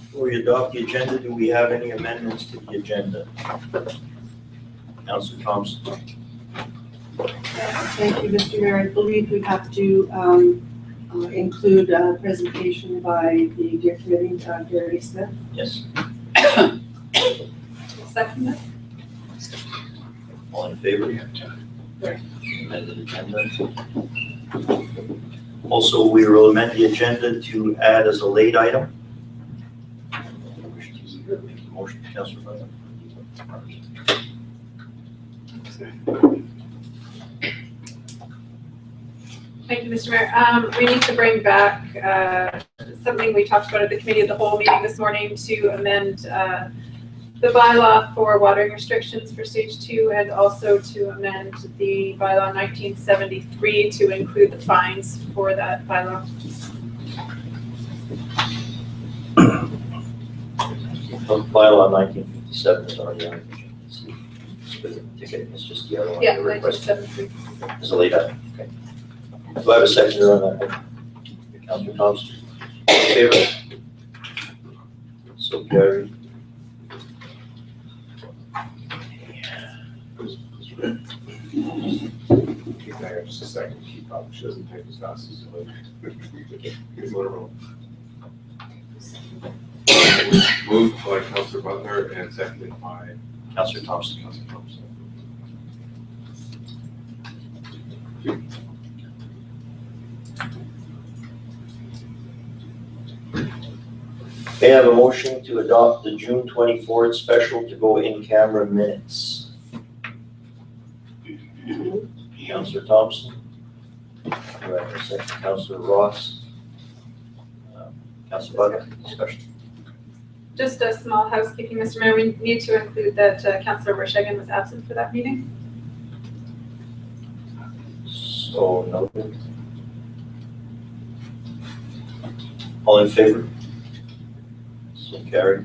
Before we adopt the agenda, do we have any amendments to the agenda? Councilor Thompson. Thank you, Mr. Mayor. I believe we have to include a presentation by the Deer Committee, Gary Smith. Yes. Second. All in favor? Right. Amended agenda. Also, we will amend the agenda to add as a late item. Wish to make a motion, Councilor Butler. Thank you, Mr. Mayor. We need to bring back something we talked about at the committee of the whole meeting this morning to amend the bylaw for watering restrictions for stage 2 and also to amend the bylaw 1973 to include the fines for that bylaw. Bylaw 1957 is already on the agenda. Ticket, it's just the other one. Yeah, The request 1973. is a late item. Okay. Do I have a seconder on that? Councilor Thompson. All in favor? So carried. Mayor, just a second, he probably doesn't type as fast as he's literal. Moved by Councilor Butler and seconded by Councilor Thompson. Councilor Thompson. May I have a motion to adopt the June 24th special to go in camera minutes? Councilor Thompson. Do I have a second? Councilor Ross. Councilor Butler, discussion. Just a small housekeeping, Mr. Mayor. We need to include that Councillor Vershagen was absent for that meeting. So noted. All in favor? So carried.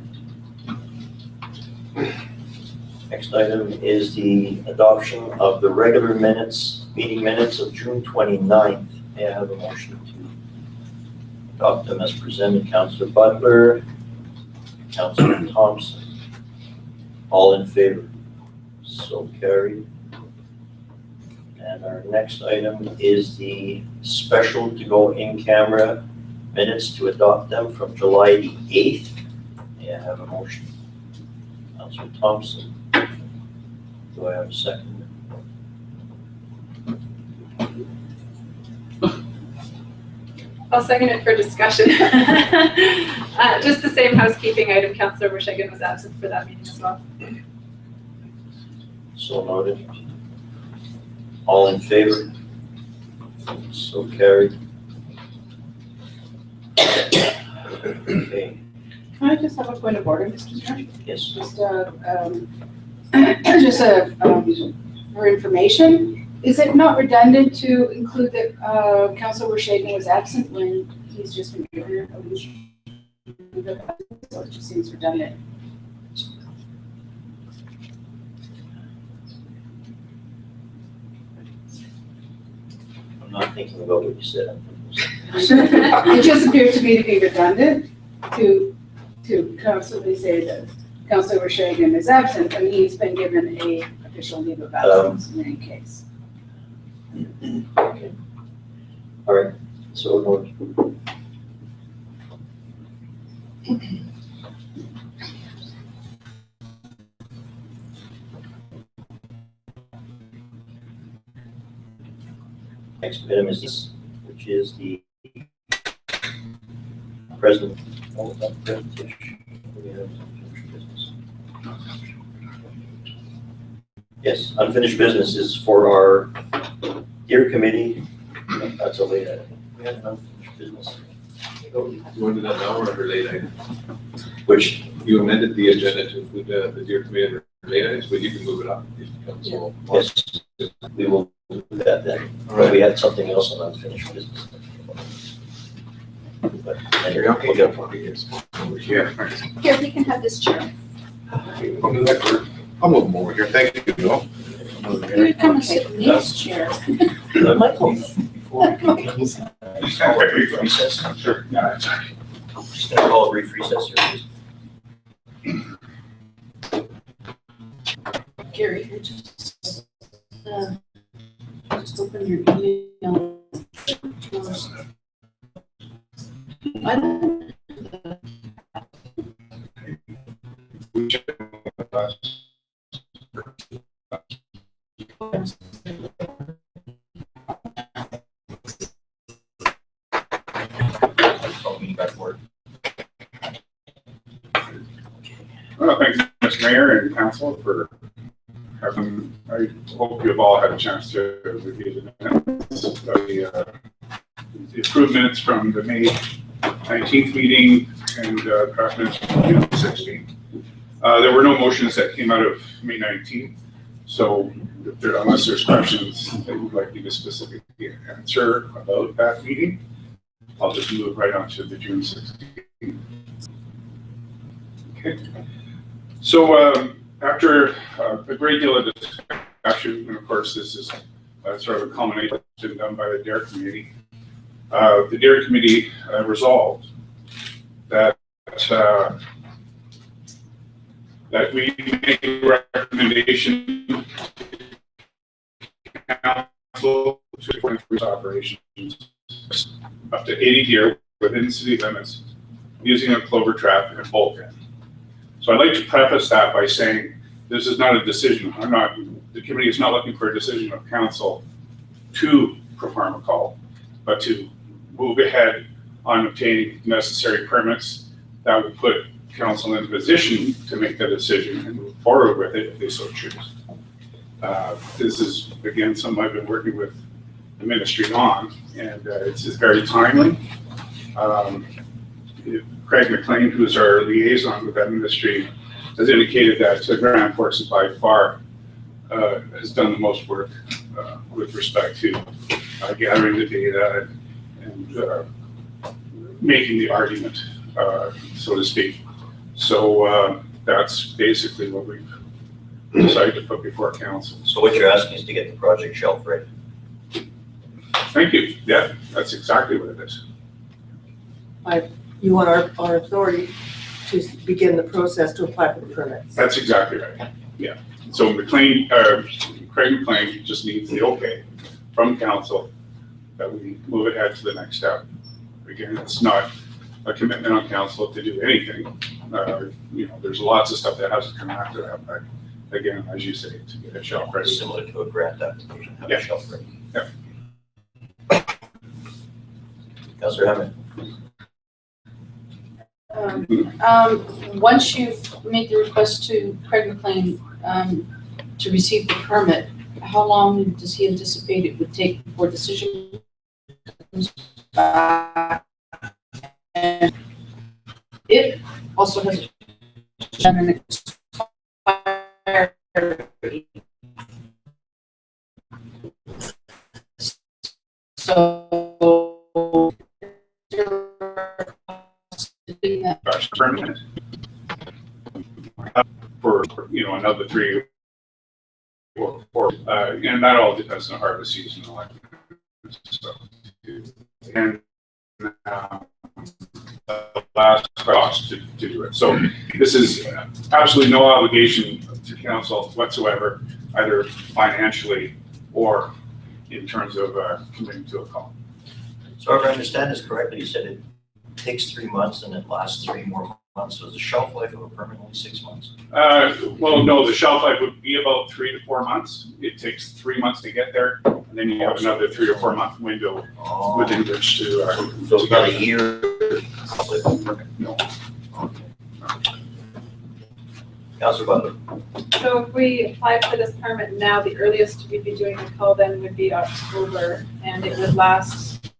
Next item is the adoption of the regular minutes, meeting minutes of June 29th. May I have a motion to adopt them as presented? Councilor Butler, Councilor Thompson. All in favor? So carried. And our next item is the special to go in camera minutes to adopt them from July the 8th. May I have a motion? Councilor Thompson. Do I have a second? I'll second it for discussion. Just the same housekeeping item. Councillor Vershagen was absent for that meeting as well. So noted. All in favor? So carried. Okay, Can I just have a point of order, Mr. Chair? yes. Just for information, is it not redundant to include that Councilor Vershagen was absent when he's just been given a leave? So it just seems redundant. I'm not thinking about what you said. It just appears to me to be redundant to constantly say that Councilor Vershagen is absent when he's been given a official leave of absence in any case. Okay. All right, so noted. Next item is this, which is the president. Oh, not presentation. We have unfinished business. Yes, unfinished business is for our Deer Committee. That's a late item. We have unfinished business. You want to do that now or under late item? Which, You amended the agenda to include the Deer Committee under late items, but you can move it up if council wants. yes, we will do that then. All But we right. had something else on unfinished business. But Here, we'll get one. over here. Here, we can have this chair. I'll move them over here. Thank you, Bill. You would come and sit in this chair. Michael, before we begin, Call a brief recess. Sure. No, that's all right. Just gonna call a brief recess here, please. Gary, just open your email. I don't. Call me back forward. Well, thank you, Mr. Mayor and Council, for having, I hope you've all had a chance to review the minutes of the approved minutes from the May 19th meeting and draft minutes from June 16th. There were no motions that came out of May 19th, so unless there's questions that you'd like me to specifically answer about that meeting, I'll just move right on to the June 16th. Okay. So after a great deal of discussion, and of course this is sort of a culmination that's been done by the DARE Committee, the DARE Committee resolved that that we make a recommendation to council to increase operations up to 80 deer within city limits using a clover trap and a bolt gun. So I'd like to preface that by saying this is not a decision. The committee is not looking for a decision of council to perform a call, but to move ahead on obtaining necessary permits that would put council in a position to make that decision and move forward with it if they so choose. This is, again, something I've been working with the ministry on, and it's just very timely. Craig McLean, who's our liaison with that ministry, has indicated that Grand Forks by far has done the most work with respect to gathering the data and making the argument, so to speak. So that's basically what we've decided to put before council. So what you're asking is to get the project shelf ready. Thank you. Yeah, that's exactly what it is. You want our authority to begin the process to apply for the permits. That's exactly right. Yeah. So Craig McLean just needs the okay from council that we move ahead to the next step. Again, it's not a commitment on council to do anything. There's lots of stuff that has to come after that. But again, as you say, to get a shelf ready. Similar to a grant application, have Yeah. a shelf ready. Yeah. Councilor Hammond. Once you've made the request to Craig McLean to receive the permit, how long does he anticipate it would take before decision comes back? And it also has an expiry. So permanent for another 3 or 4, and that all depends on harvest season and all that stuff. And the last cost to do it. So this is absolutely no obligation to council whatsoever, either financially or in terms of committing to a call. So if I understand this correctly, you said it takes 3 months and it lasts 3 more months. So is the shelf life of a permit only 6 months? Well, no, the shelf life would be about 3 to 4 months. It takes 3 months to get there, and then you have another 3 or 4 month window within which to. So it's about a year. No. Councilor Butler. So if we apply for this permit now, the earliest we'd be doing the call then would be October, and it would last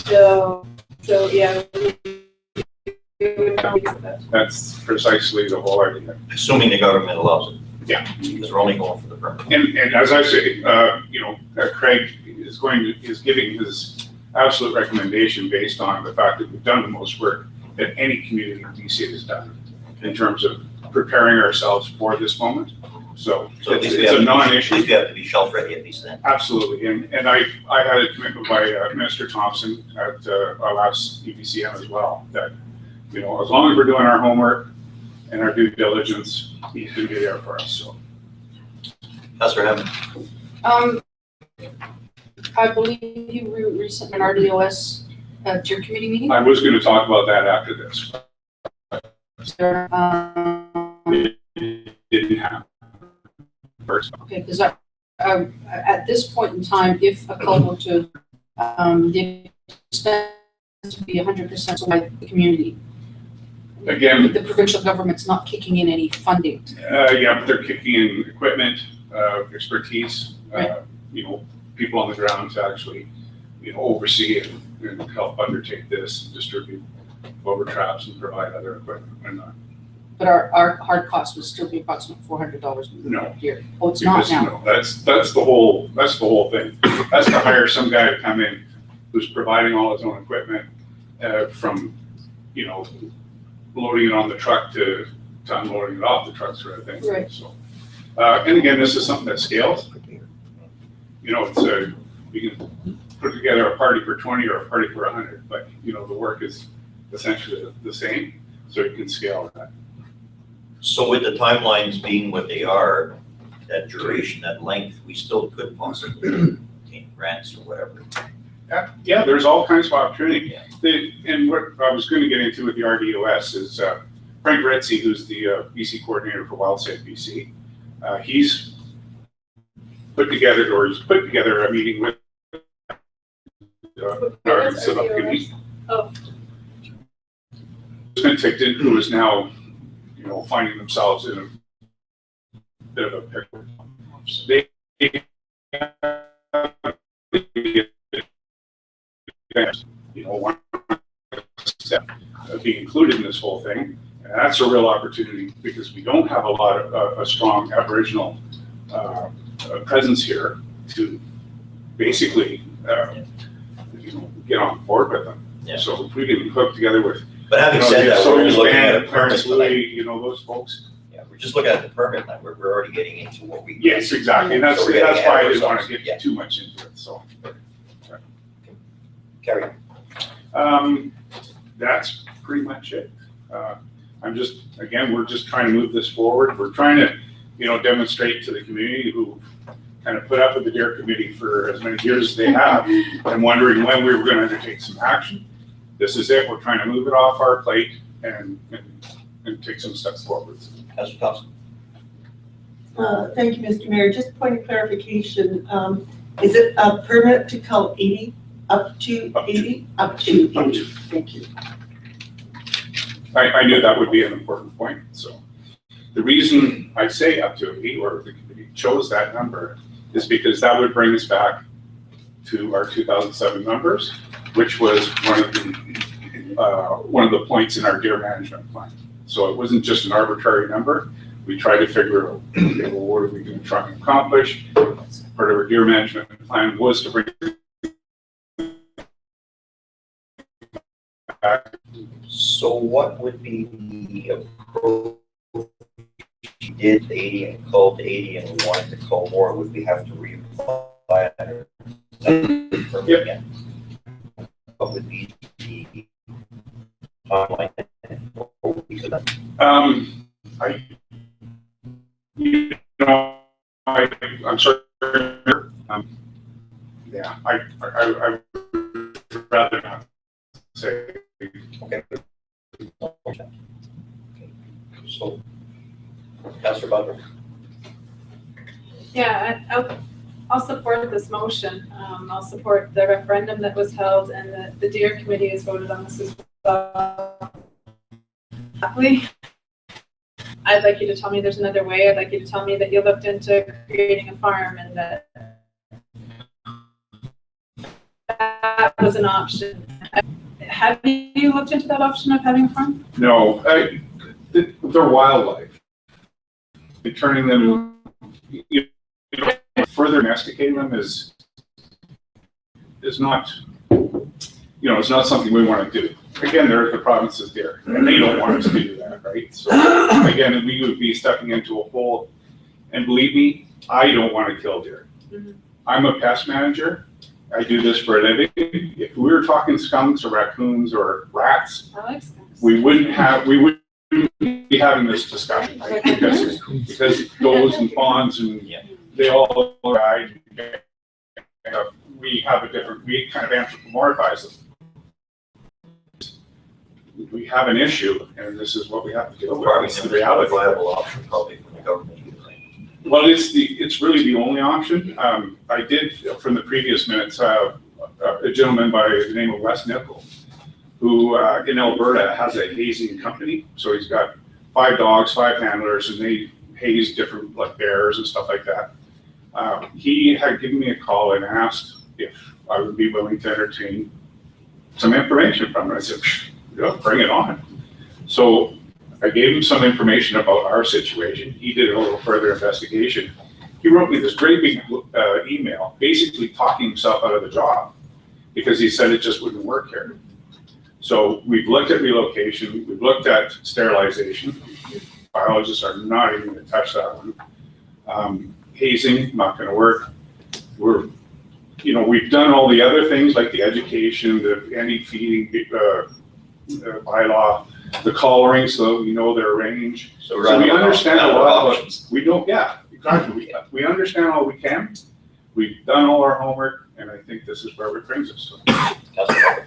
till, so yeah. That's precisely the whole idea. Assuming the government allows it. Yeah. Because we're only going for the permit. And as I say, Craig is giving his absolute recommendation based on the fact that we've done the most work that any community in DC has done in terms of preparing ourselves for this moment. So So at least it's a At non-issue. least we have to be shelf ready at least then. Absolutely, and I had a commitment by Minister Thompson at our last EPCM as well, that, you know, as long as we're doing our homework and our due diligence, he's gonna be there for us, so. Councillor Hammond, I believe you recently an RDOS Deer Committee meeting. I was gonna talk about that after this. It didn't happen. First, Okay, because at this point in time, if a culvert to, the expense to be 100% by the community, again, the provincial government's not kicking in any funding. yeah, but they're kicking in equipment, expertise, Right. you know, people on the ground to actually, you know, oversee it and help undertake this, and distribute over traps and provide other equipment and But our hard cost would still be approximately $400 No. a year. Oh, it's not because, now. no, that's the whole thing. That's to hire some guy to come in who's providing all his own equipment, from, you know, loading it on the truck to unloading it off the truck sort of thing. Right. So, and again, this is something that scales. You know, it's you can put together a party for 20 or a party for 100, but, you know, the work is essentially the same, so you can scale that. so with the timelines being what they are, that duration, that length, we still could possibly obtain grants or whatever. Yeah, there's all kinds of opportunity. Yeah. And what I was going to get into with the RDOS is Frank Retzi, who's the BC coordinator for WildSafe BC. He's put together a meeting with our subcommittee. Oh. Penticton, who is now, you know, finding themselves in a bit of a pickle. They, you know, one step of being included in this whole thing, and that's a real opportunity because we don't have a lot of a strong Aboriginal presence here to basically, you know, get on board with them. Yeah. So if we can hook together with, But having you know, said the that, we're only Sawyer's looking at Band, a permit Clarence tonight. Louis, you know, those folks. Yeah, we're just looking at the permit now, we're already getting into what we. Yes, exactly, and that's So we're getting why I ahead of didn't want to ourselves. get Yeah. too much into it, so. Carry. That's pretty much it. I'm just, again, we're just trying to move this forward. We're trying to, you know, demonstrate to the community who kind of put up with the DARE committee for as many years as they have and wondering when we were going to undertake some action. This is it. We're trying to move it off our plate and take some steps forward. Councillor Thompson. Thank you, Mr. Mayor. Just point of clarification, is it a permit to cull 80, up to 80? Up to 80, thank you. I knew that would be an important point. So the reason I say up to 80, or the committee chose that number, is because that would bring us back to our 2007 numbers, which was one of the points in our deer management plan. So it wasn't just an arbitrary number. We tried to figure out, okay, well, what are we going to try and accomplish? Part of our deer management plan was to bring back. So what would be the approach? If you did 80 and culled 80 and we wanted to cull more, would we have to reapply it? Yep. Again? What would be the timeline? What would be the- I'm sorry. Yeah, I would rather not say. Okay. So, Councillor Butler. Yeah, I'll support this motion. I'll support the referendum that was held and the DEER committee has voted on this as well. I'd like you to tell me there's another way. I'd like you to tell me that you looked into creating a farm and that was an option. Have you looked into that option of having a farm? No, they're wildlife. And turning them, you know, further domesticating them is not, you know, it's not something we want to do. Again, they're at the province's deer, and they don't want us to do that, right? So again, we would be stepping into a whole And believe me, I don't want to kill deer. Mhm. I'm a pest manager. I do this for a living. If we were talking skunks or raccoons or rats, I like skunks. we wouldn't be having this discussion, right? Because goes and fawns and Yeah. they all ride. We kind of anthropomorphize them. We have an issue, and this is what we have to deal with. Probably It's the never had a reality. viable option probably from the government either, right? Well, it's really the only option. I did, from the previous minutes, a gentleman by the name of Wes Nickel, who in Alberta has a hazing company. So he's got 5 dogs, 5 handlers, and they haze different like bears and stuff like that. He had given me a call and asked if I would be willing to entertain some information from him. I said, yeah, bring it on. So I gave him some information about our situation. He did a little further investigation. He wrote me this great big email, basically talking himself out of the job because he said it just wouldn't work here. So we've looked at relocation, we've looked at sterilization. Biologists are not even going to touch that one. Hazing, not going to work. We've done all the other things like the education, the anti-feeding bylaw, the collaring, so we know their range. So So we understand a lot of options. we don't, yeah, exactly. We understand all we can. We've done all our homework, and I think this is where it brings us. Councilor.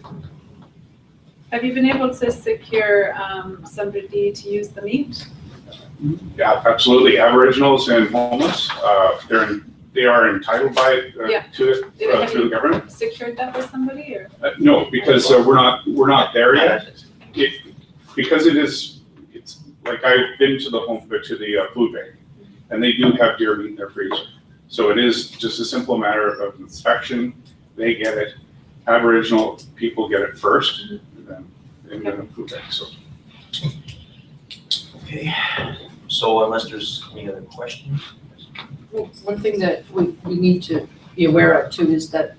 Have you been able to secure somebody to use the meat? Yeah, absolutely. Aboriginals and homeless, they are entitled by it Yeah. to the government. Secured that with somebody or? No, because we're not there yet. Because it's like I've been to the food bank, and they do have deer meat in their freezer. So it is just a simple matter of inspection. They get it. Aboriginal people get it first, and then the food bank. So Okay, so unless there's any other questions? Well, one thing that we need to be aware of too is that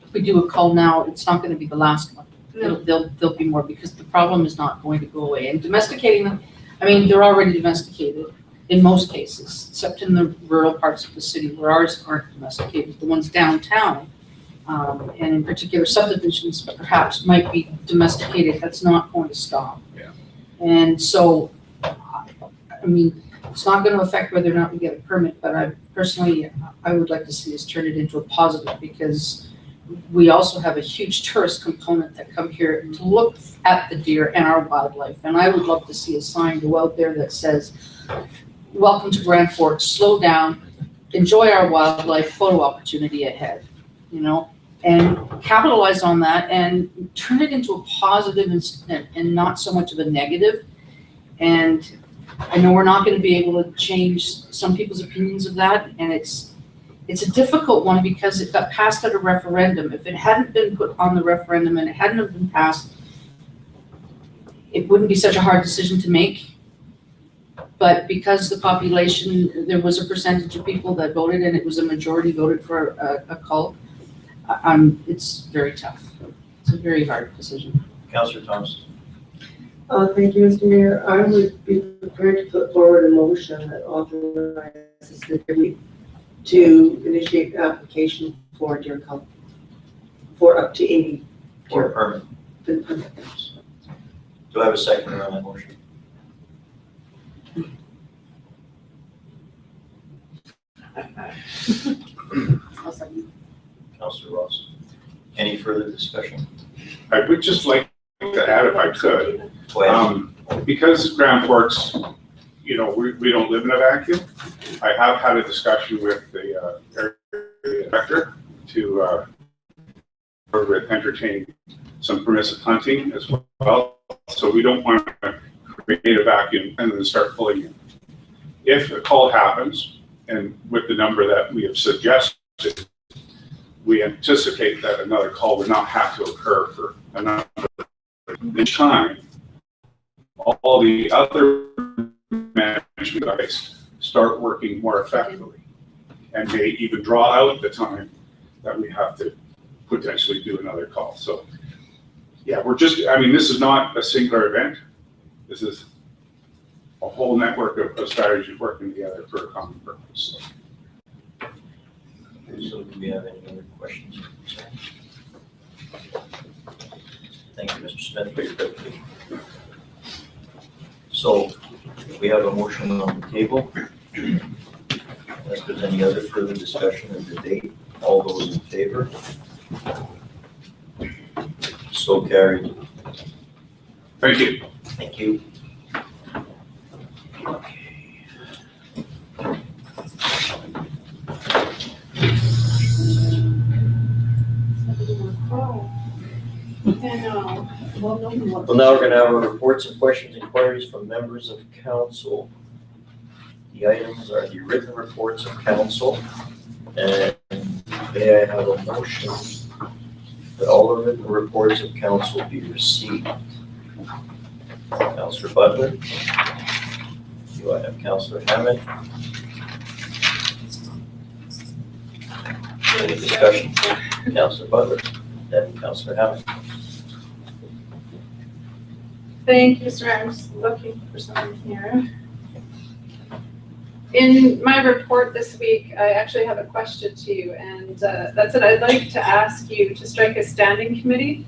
if we do a call now, it's not gonna be the last one. No. There'll be more because the problem is not going to go away. And domesticating them, I mean, they're already domesticated in most cases, except in the rural parts of the city where ours aren't domesticated. The ones downtown, and in particular subdivisions perhaps might be domesticated. That's not going to stop. Yeah. And so, I mean, it's not going to affect whether or not we get a permit, but I would like to see us turn it into a positive because we also have a huge tourist component that come here to look at the deer and our wildlife. And I would love to see a sign go out there that says, welcome to Grand Forks, slow down, enjoy our wildlife, photo opportunity ahead, and capitalize on that and turn it into a positive and not so much of a negative. And I know we're not going to be able to change some people's opinions of that, and it's a difficult one because it got passed at a referendum. If it hadn't been put on the referendum and it hadn't have been passed, it wouldn't be such a hard decision to make. But because the population, there was a percentage of people that voted and it was a majority voted for a cull, it's very tough. It's a very hard decision. Councilor Thompson. Thank you, Mr. Mayor. I would be prepared to put forward a motion that authorizes the committee to initiate the application for deer count for up to 80 For a deer. permit. Do I have a second on that motion? Councilor Ross. Any further discussion? I would just like to add, if I could, Go ahead. because Grand Forks, we don't live in a vacuum. I have had a discussion with the area director to entertain some permissive hunting as well. So we don't want to create a vacuum and then start pulling in. If a call happens, and with the number that we have suggested, we anticipate that another call would not have to occur for another time. All the other management guys start working more effectively and may even draw out the time that we have to potentially do another call. So yeah, this is not a singular event. This is a whole network of strategies working together for a common purpose. So do we have any other questions or concerns? Thank you, Mr. Smith, for your presentation. So we have a motion on the table. Unless there's any other further discussion or debate, all those in favor? So carried. Thank you. Thank you. Well, now we're going to have our reports and questions, inquiries from members of council. The items are the written reports of council, and may I have a motion that all the written reports of council be received? Councillor Butler? Do I have Councillor Hammond? Any discussion? Councillor Butler, then Councillor Hammond. Thank you, Mr. Mayor. I'm just looking for something here. In my report this week, I actually have a question to you, and that's that I'd like to ask you to strike a standing committee.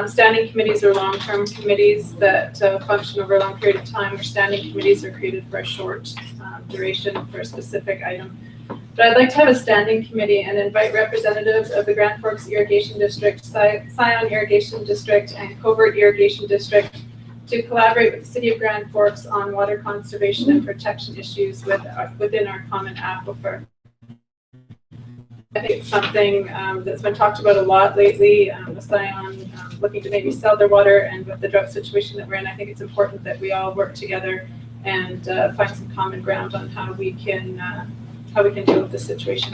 Standing committees are long-term committees that function over a long period of time, where standing committees are created for a short duration for a specific item. But I'd like to have a standing committee and invite representatives of the Grand Forks Irrigation District, Scion Irrigation District, and Covert Irrigation District to collaborate with the City of Grand Forks on water conservation and protection issues within our common aquifer. I think it's something that's been talked about a lot lately, with Scion looking to maybe sell their water, and with the drought situation that we're in, I think it's important that we all work together and find some common ground on how we can deal with this situation.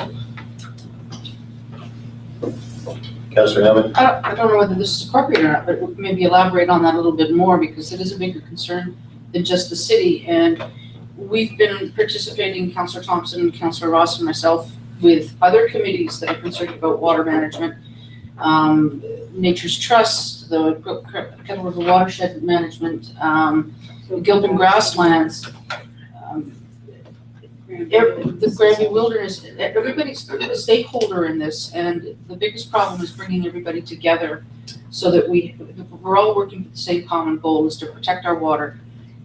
Councillor Hammond? I don't know whether this is appropriate or not, but maybe elaborate on that a little bit more, because it is a bigger concern than just the city. And we've been participating, Councillor Thompson, Councillor Ross, and myself, with other committees that are concerned about water management. Nature's Trust, the Kettle River Watershed Management, Gilpin Grasslands, the Granby Wilderness. Everybody's a stakeholder in this, and the biggest problem is bringing everybody together so that we're all working for the same common goal, is to protect our water,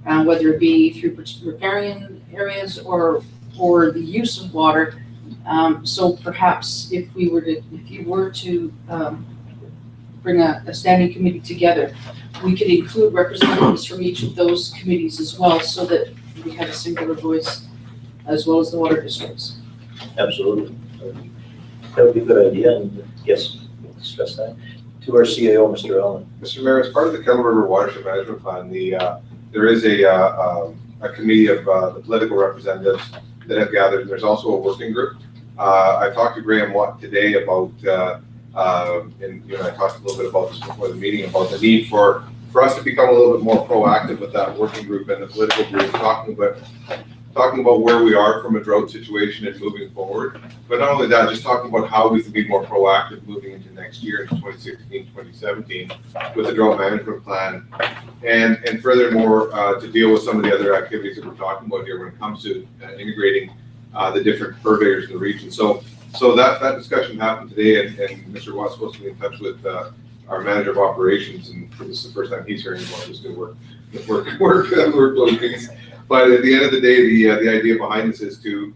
whether it be through riparian areas or the use of water. So perhaps if you were to bring a standing committee together, we could include representatives from each of those committees as well, so that we have a singular voice, as well as the water districts. Absolutely. That would be a good idea, and yes, we'll discuss that. To our CAO, Mr. Allen. Mr. Mayor, as part of the Kettle River Watershed Management Plan, there is a committee of the political representatives that have gathered, and there's also a working group. I talked to Graham Watt today about, and I talked a little bit about this before the meeting, about the need for us to become a little bit more proactive with that working group and the political group, talking about where we are from a drought situation and moving forward. But not only that, just talking about how we can be more proactive moving into next year, into 2016, 2017, with the drought management plan. And furthermore, to deal with some of the other activities that we're talking about here when it comes to integrating the different purveyors in the region. So that discussion happened today, and Mr. Watt's supposed to be in touch with our manager of operations, and this is the first time he's hearing about this new workload piece. But at the end of the day, the idea behind this is to,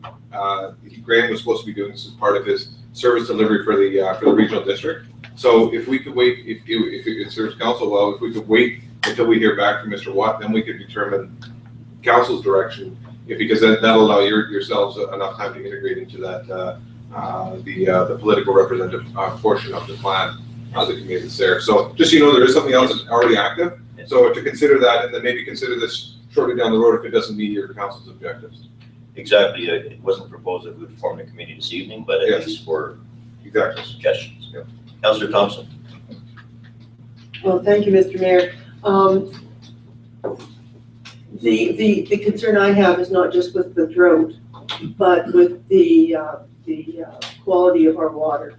Graham was supposed to be doing this as part of his service delivery for the regional district. So if we could wait, if it serves council well, if we could wait until we hear back from Mr. Watt, then we could determine council's direction, because that'll allow yourselves enough time to integrate into that, the political representative portion of the plan, the committee that's there. So just so you know, there is something else that's already active. So to consider that, and then maybe consider this shortly down the road if it doesn't meet your council's objectives. Exactly. It wasn't proposed that we would form a committee this evening, but at least for suggestions. Yeah. Councillor Thompson. Well, thank you, Mr. Mayor. The concern I have is not just with the drought, but with the quality of our water.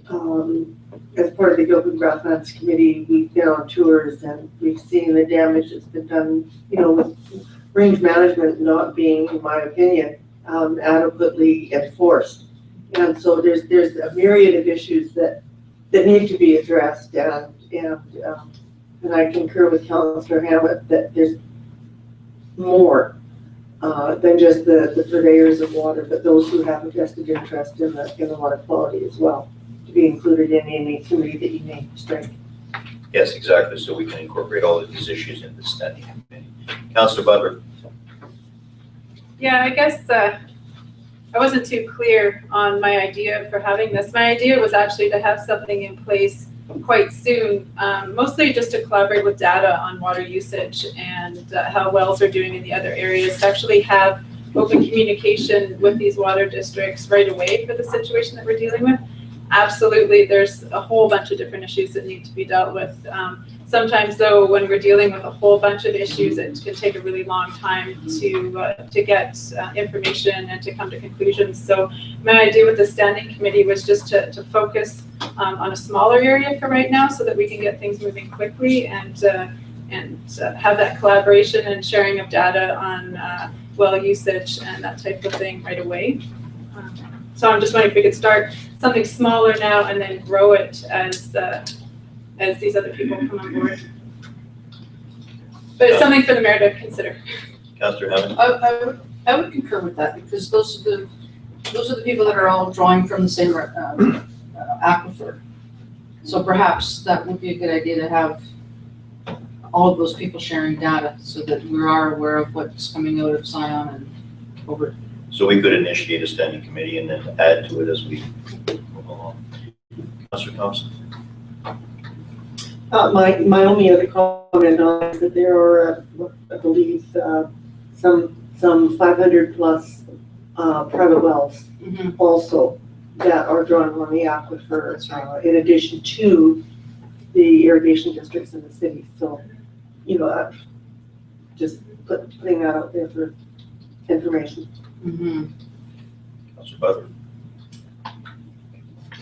as part of the Gilpin Grasslands Committee, we've been on tours and we've seen the damage that's been done, with range management not being, in my opinion, adequately enforced. And so there's a myriad of issues that need to be addressed, and I concur with Councillor Hammett that there's more than just the purveyors of water, but those who have a vested interest in the water quality as well, to be included in any committee that you may strike. Yes, exactly, so we can incorporate all of these issues in the standing committee. Councillor Butler? Yeah, I guess I wasn't too clear on my idea for having this. My idea was actually to have something in place quite soon, mostly just to collaborate with data on water usage and how wells are doing in the other areas, to actually have open communication with these water districts right away for the situation that we're dealing with. Absolutely, there's a whole bunch of different issues that need to be dealt with. Sometimes though, when we're dealing with a whole bunch of issues, it can take a really long time to get information and to come to conclusions. So my idea with the standing committee was just to focus on a smaller area for right now, so that we can get things moving quickly and have that collaboration and sharing of data on well usage and that type of thing right away. So I'm just wondering if we could start something smaller now and then grow it as these other people come on board. But it's something for the mayor to consider. Councillor Hammond? I would concur with that, because those are the people that are all drawing from the same aquifer. So perhaps that would be a good idea to have all of those people sharing data, so that we are aware of what's coming out of Zion and over. So we could initiate a standing committee and then add to it as we move along. Councillor Thompson? My only other comment on is that there are, I believe, some 500 plus private wells also that are drawn on the aquifer, in addition to the irrigation districts in the city. So, just putting that out there for information. Councillor Butler?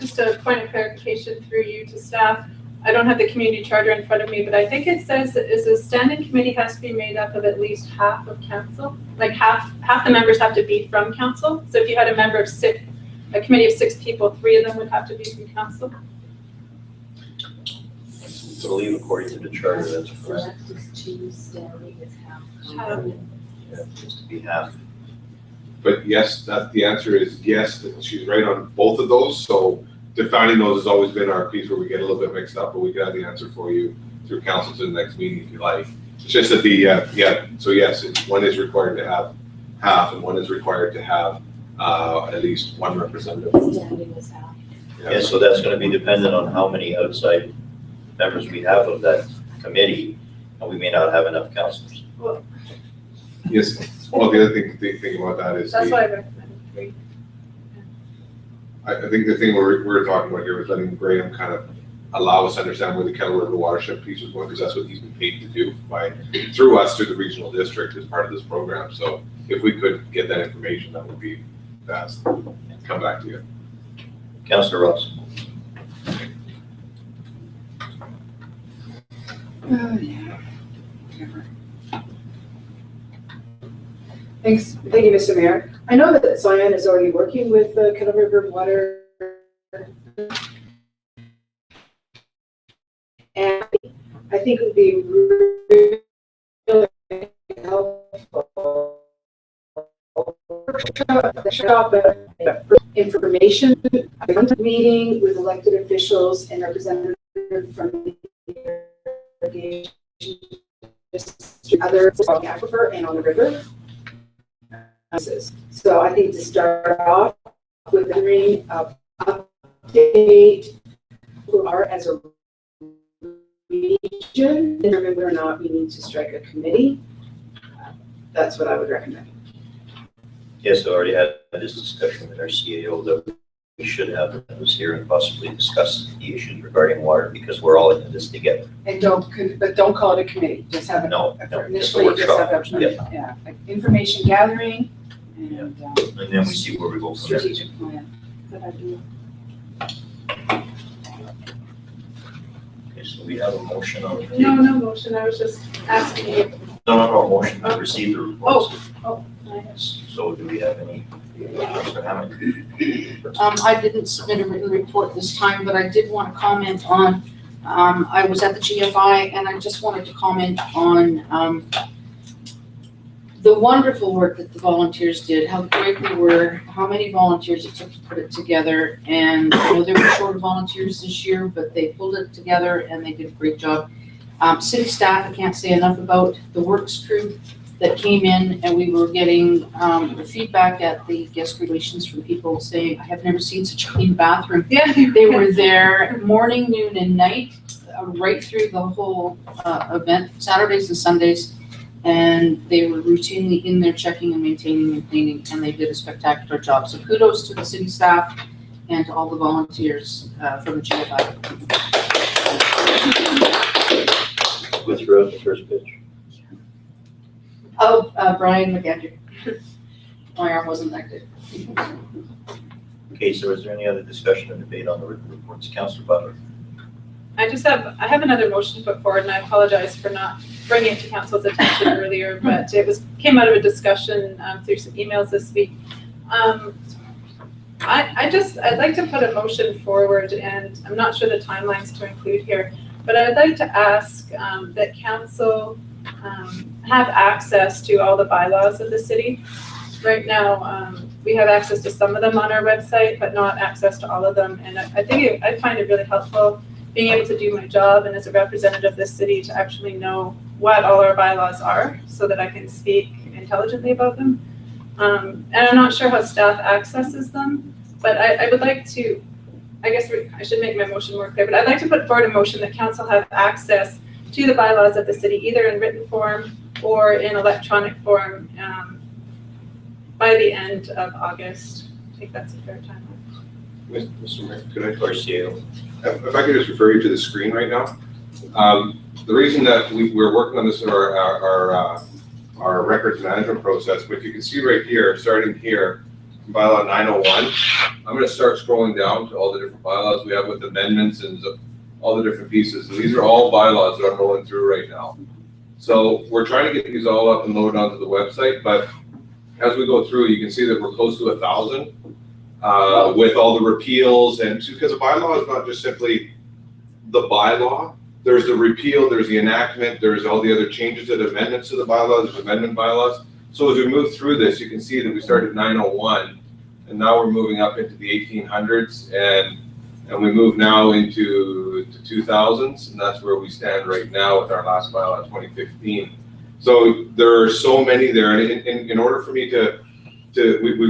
Just a point of clarification through you to staff. I don't have the community charter in front of me, but I think it says that is a standing committee has to be made up of at least half of council. Like half the members have to be from council. So if you had a committee of 6 people, 3 of them would have to be from council. I believe according to the charter, that's correct. Yeah, just to be half. But yes, the answer is yes, she's right on both of those. So defining those has always been our piece where we get a little bit mixed up, but we got the answer for you through council to the next meeting if you like. It's just that so yes, one is required to have half and one is required to have at least one representative. Yeah, so that's going to be dependent on how many outside members we have of that committee, and we may not have enough councillors. Yes. Well, the other thing about that is That's why I recommended 3. I think the thing we're talking about here is letting Graham kind of allow us to understand where the Kettle River watershed piece was going, because that's what he's been paid to do through the regional district as part of this program. So if we could get that information, that would be fast. Come back to you. Councillor Ross? Thank you, Mr. Mayor. I know that Zion is already working with the Kettle River Water, and I think it would be really helpful workshop information meeting with elected officials and representatives from the irrigation district, other on the aquifer and on the river. So I think to start off with an update who are as a region, determine whether or not we need to strike a committee. That's what I would recommend. Yes, I already had this discussion with our CAO that we should have those here and possibly discuss the issues regarding water, because we're all in this together. And don't call it a committee. Just have initially just have like information gathering and And then we see where we go from there. strategic plan. Good idea. So we have a motion on the table. No motion, I was just asking you. No, motion to receive the reports. I- So do we have any, Mr. Hammond? I didn't submit a written report this time, but I did want to comment on, I was at the GFI and I just wanted to comment on, the wonderful work that the volunteers did, how great they were, how many volunteers it took to put it together. And I know there were short volunteers this year, but they pulled it together and they did a great job. City staff, I can't say enough about the works crew that came in, and we were getting the feedback at the guest relations from people saying, I have never seen such a clean bathroom. Yeah. They were there morning, noon, and night, right through the whole event, Saturdays and Sundays. And they were routinely in there checking and maintaining and cleaning, and they did a spectacular job. So kudos to the city staff and to all the volunteers from the GFI. Who threw out the first pitch? Oh, Brian McAndrew. My arm wasn't that good. Okay, so is there any other discussion or debate on the written reports? Councillor Butler? I have another motion to put forward, and I apologize for not bringing it to council's attention earlier, but it came out of a discussion through some emails this week. I'd like to put a motion forward, and I'm not sure the timelines to include here, but I'd like to ask that council have access to all the bylaws of the city. Right now, we have access to some of them on our website, but not access to all of them. And I find it really helpful being able to do my job and as a representative of this city to actually know what all our bylaws are so that I can speak intelligently about them. And I'm not sure how staff accesses them, but I would like to, I guess I should make my motion more clear, but I'd like to put forward a motion that council have access to the bylaws of the city, either in written form or in electronic form by the end of August. I think that's a fair time. Mr. Mayor, could I? Of course, you. If I could just refer you to the screen right now. The reason that we're working on this in our records management process, but you can see right here, starting here, bylaw 901, I'm going to start scrolling down to all the different bylaws we have with amendments and all the different pieces. And these are all bylaws that I'm rolling through right now. So we're trying to get these all up and loaded onto the website, but as we go through, you can see that we're close to 1,000 with all the repeals, and because a bylaw is not just simply the bylaw. There's the repeal, there's the enactment, there's all the other changes and amendments to the bylaws, there's amendment bylaws. So as we move through this, you can see that we started 901, and now we're moving up into the 1800s, and we move now into the 2000s, and that's where we stand right now with our last bylaw in 2015. So there are so many there, and in order for me we've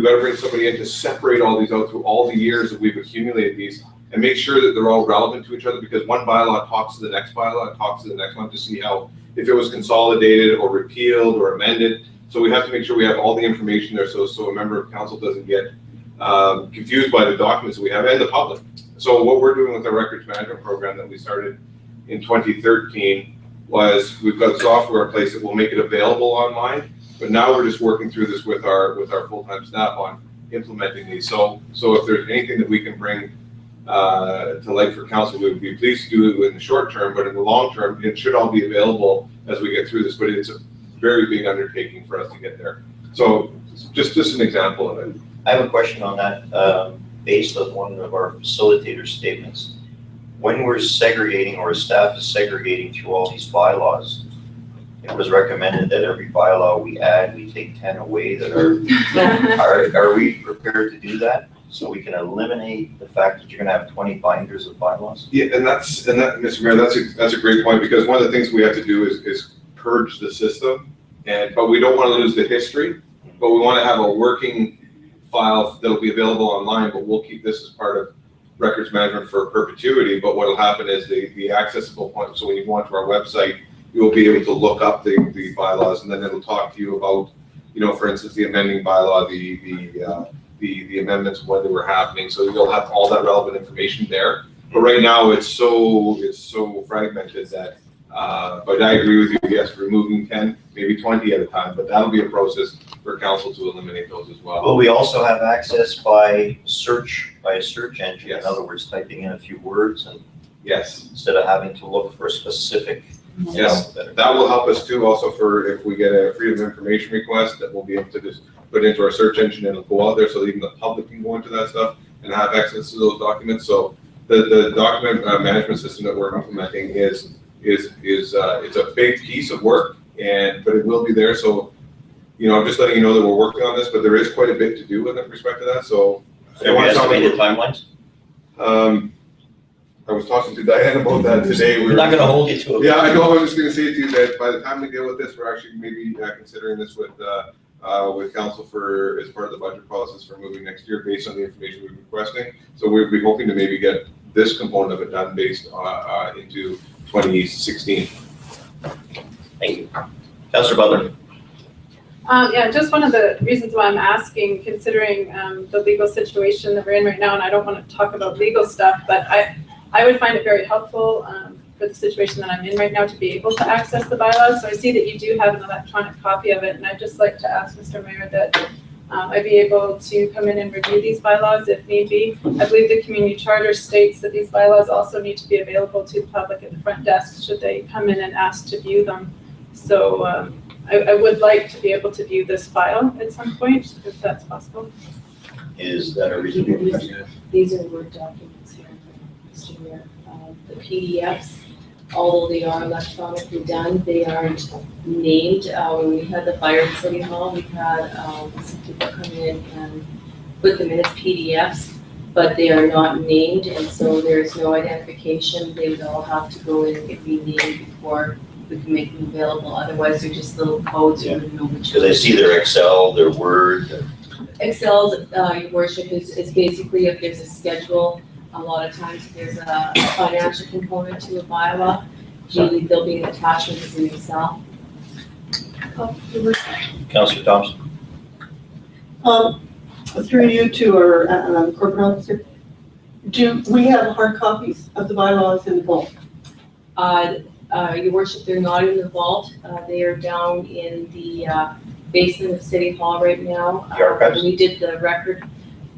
got to bring somebody in to separate all these out through all the years that we've accumulated these and make sure that they're all relevant to each other, because one bylaw talks to the next bylaw, talks to the next one to see how, if it was consolidated or repealed or amended. So we have to make sure we have all the information there so a member of council doesn't get confused by the documents that we have and the public. So what we're doing with the records management program that we started in 2013 was we've got software in place that will make it available online, but now we're just working through this with our full-time staff on implementing these. So if there's anything that we can bring to light for council, we would be pleased to do it in the short term, but in the long term, it should all be available as we get through this, but it's a very big undertaking for us to get there. So just an example of it. I have a question on that, based on one of our facilitator statements. When we're segregating, or staff is segregating through all these bylaws, it was recommended that every bylaw we add, we take 10 away that are we prepared to do that? So we can eliminate the fact that you're gonna have 20 binders of bylaws? Yeah, and that, Mr. Mayor, that's a great point, because one of the things we have to do is purge the system, but we don't want to lose the history, but we want to have a working file that'll be available online, but we'll keep this as part of records management for perpetuity. But what'll happen is the accessible point, so when you go onto our website, you will be able to look up the bylaws, and then it'll talk to you about, for instance, the amending bylaw, the amendments, when they were happening. So you'll have all that relevant information there. But right now it's so fragmented that, but I agree with you, yes, removing 10, maybe 20 at a time, but that'll be a process for council to eliminate those as well. Will we also have access by a search engine? Yes. In other words, typing in a few words and Yes, instead of having to look for a specific. yes. better. That will help us too, also for if we get a freedom of information request, that we'll be able to just put into our search engine and it'll go out there, so even the public can go into that stuff and have access to those documents. So the document management system that we're implementing is it's a big piece of work, but it will be there. So, I'm just letting you know that we're working on this, but there is quite a bit to do with respect to that. So, Have we estimated timelines? I was talking to Diane about that today. We're not gonna hold you to it. Yeah, I know. I was just gonna say to you that by the time we deal with this, we're actually maybe considering this with council as part of the budget process for moving next year based on the information we're requesting. So we'd be hoping to maybe get this component of it done based into 2016. Thank you. Councillor Butler. Yeah, just one of the reasons why I'm asking, considering the legal situation that we're in right now, and I don't want to talk about legal stuff, but I would find it very helpful for the situation that I'm in right now to be able to access the bylaws. So I see that you do have an electronic copy of it, and I'd just like to ask Mr. Mayor that I'd be able to come in and review these bylaws if need be. I believe the community charter states that these bylaws also need to be available to the public at the front desk should they come in and ask to view them. So I would like to be able to view this file at some point, if that's possible. Is that a reasonable request? These are Word documents here, Mr. Mayor. The PDFs, although they are electronically done, they aren't named. When we had the fire at City Hall, we had some people come in and put them in as PDFs, but they are not named, and so there's no identification. They would all have to go in and get renamed before we can make them available. Otherwise, they're just little codes. You wouldn't know which. Because I see their Excel, their Word. Excel, Your Worship, is basically if there's a schedule. A lot of times if there's a financial component to a bylaw, usually there'll be an attachment as an Excel. Councillor Thompson. Through you to our corporate officer, do we have hard copies of the bylaws in the vault? Your Worship, they're not in the vault. They are down in the basement of City Hall right now. The archives? We did the record,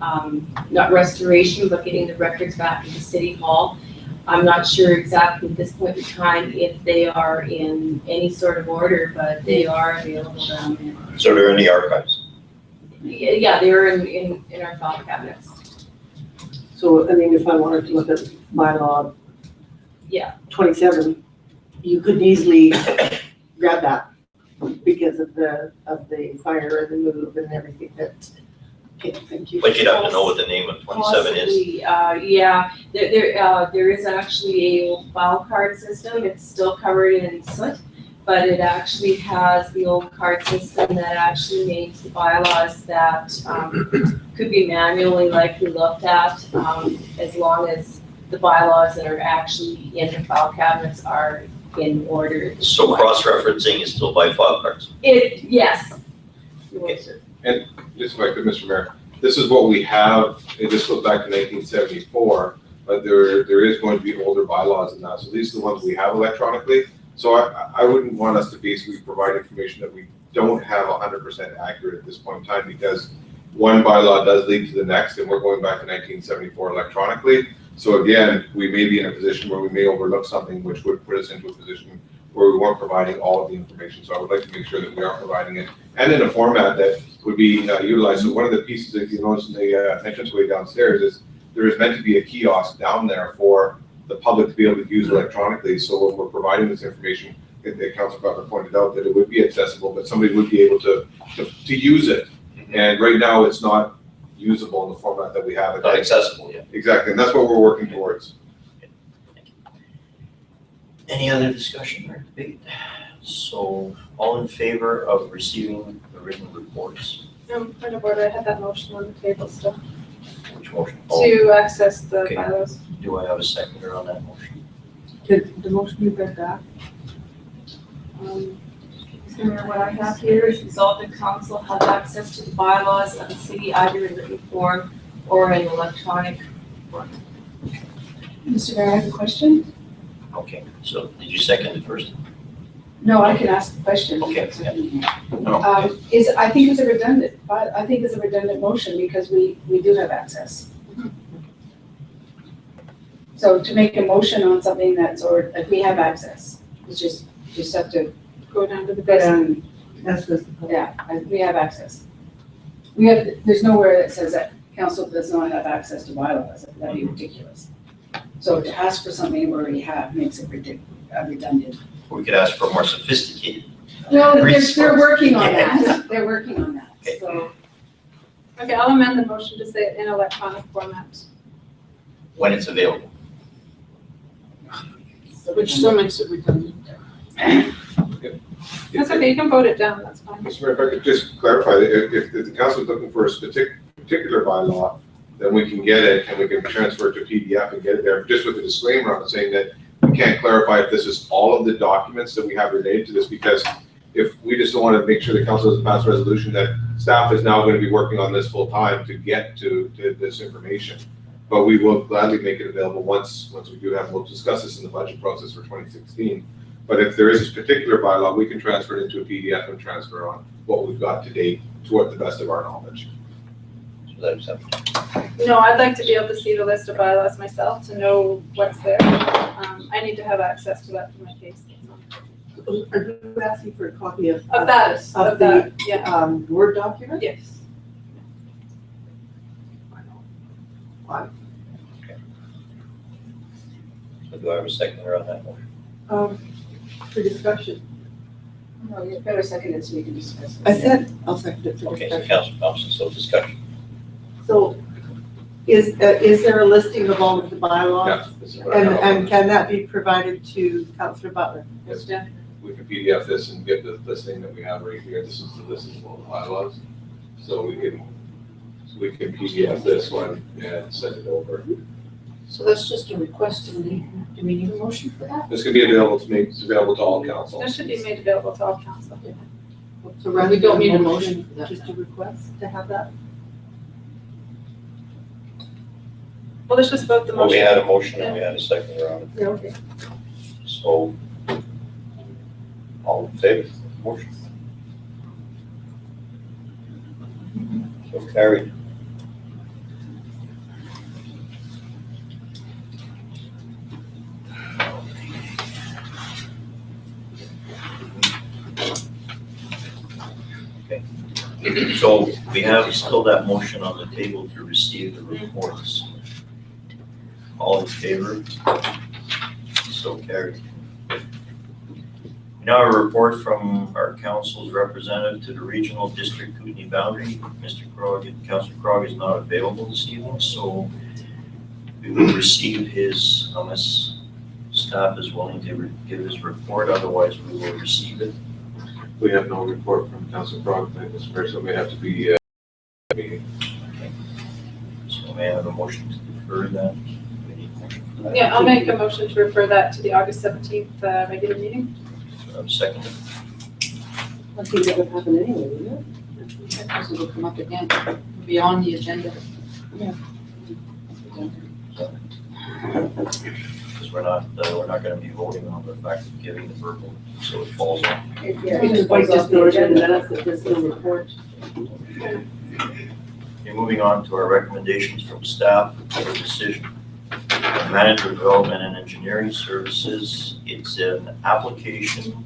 not restoration, but getting the records back into City Hall. I'm not sure exactly at this point in time if they are in any sort of order, but they are available down there. So they're in the archives. Yeah, they're in our file cabinets. So, I mean, if I wanted to look at bylaw Yeah. 27, you could easily grab that because of the fire and the move and everything that. Okay, thank you. But you'd have to know what the name of 27 is. Possibly, yeah, there is actually a old file card system. It's still covered in soot, but it actually has the old card system that actually names the bylaws that could be manually likely looked at, as long as the bylaws that are actually in the file cabinets are in order. So cross-referencing is still by file cards. Yes. Just if I could, Mr. Mayor, this is what we have. This goes back to 1974, but there is going to be older bylaws than that. So these are the ones we have electronically. So I wouldn't want us to basically provide information that we don't have 100% accurate at this point in time, because one bylaw does lead to the next, and we're going back to 1974 electronically. So again, we may be in a position where we may overlook something, which would put us into a position where we weren't providing all of the information. So I would like to make sure that we are providing it, and in a format that would be utilized. So one of the pieces, if you notice in the entranceway downstairs, is there is meant to be a kiosk down there for the public to be able to use electronically. So when we're providing this information, Councilor Butler pointed out that it would be accessible, but somebody would be able to use it. And right now, it's not usable in the format that we have it. Not accessible yet. Exactly, and that's what we're working towards. Any other discussion or debate? So all in favor of receiving the written reports? Point of order, I had that motion on the table still, Which motion? Oh, to access the Okay. bylaws. do I have a seconder on that motion? The motion you read back. Mr. Mayor, what I have here is resolved that council have access to the bylaws of the city either in written form or in electronic form. Mr. Mayor, I have a question. Okay, so did you second it first? No, I can ask the question. Okay. I think it's a redundant, but I think it's a redundant motion because we do have access. So to make a motion on something that's, or like we have access, it's just have to Go down to the go basement. down, That's just the public. we have access. There's nowhere that says that council does not have access to bylaws, that'd be ridiculous. So to ask for something we already have makes it redundant. We could ask for more sophisticated. Well, they're resource. working on that, they're working on that, so. Okay, I'll amend the motion to say it in electronic format. When it's available. Which still makes it redundant. That's okay, you can vote it down, that's fine. Mr. Mayor, if I could just clarify, if the council is looking for a particular bylaw, then we can get it and we can transfer it to PDF and get it there, just with a disclaimer on it saying that we can't clarify if this is all of the documents that we have related to this, because if we just don't want to make sure the council doesn't pass a resolution that staff is now going to be working on this full time to get to this information. But we will gladly make it available once we do have, we'll discuss this in the budget process for 2016. But if there is this particular bylaw, we can transfer it into a PDF and transfer on what we've got to date to what the best of our knowledge. Is that acceptable? No, I'd like to be able to see the list of bylaws myself to know what's there. I need to have access to that for my case. Are you asking for a copy of? Of that, yeah, Word document? yes. So do I have a seconder on that one? For discussion. No, you better second it so we can discuss it. I said, I'll second it for Okay, so discussion. Councilor Thompson, so discussion. So is there a listing of all of the bylaws? Yeah, this is what I have. And can that be provided to Councilor Butler? Yes, we can PDF this and get the listing that we have right here. This is the list of all the bylaws. So we can PDF this one and send it over. So that's just a request, do we need a motion for that? This can be available to all council. That should be made available to all council. So We don't need a motion for that. Just a request to have that? Well, let's just vote the Well, we motion. had a motion and we had a seconder on it. Yeah, okay. So, all in favor of the motion? So carried. Okay. So we have still that motion on the table to receive the reports. All in favor? So carried. We now have a report from our council's representative to the regional district Kootenai boundary. Mr. Krog, Councilor Krog is not available this evening, so we will receive his, unless staff is willing to give his report, otherwise we will receive it. We have no report from Councilor Frog tonight, Mr. Mayor, so it may have to be meeting. So may I have a motion to defer that? We need a motion for that. Yeah, I'll make a motion to refer that to the August 17th regular meeting. Second. I think that would happen anyway, wouldn't it? Because it'll come up again, it'll be on the agenda. Because we're not gonna be voting on the fact of giving the verbal, so it falls off. Yeah, it's quite just the agenda, that's that there's no report. Okay, moving on to our recommendations from staff for decision. Manager of Development and Engineering Services, it's an application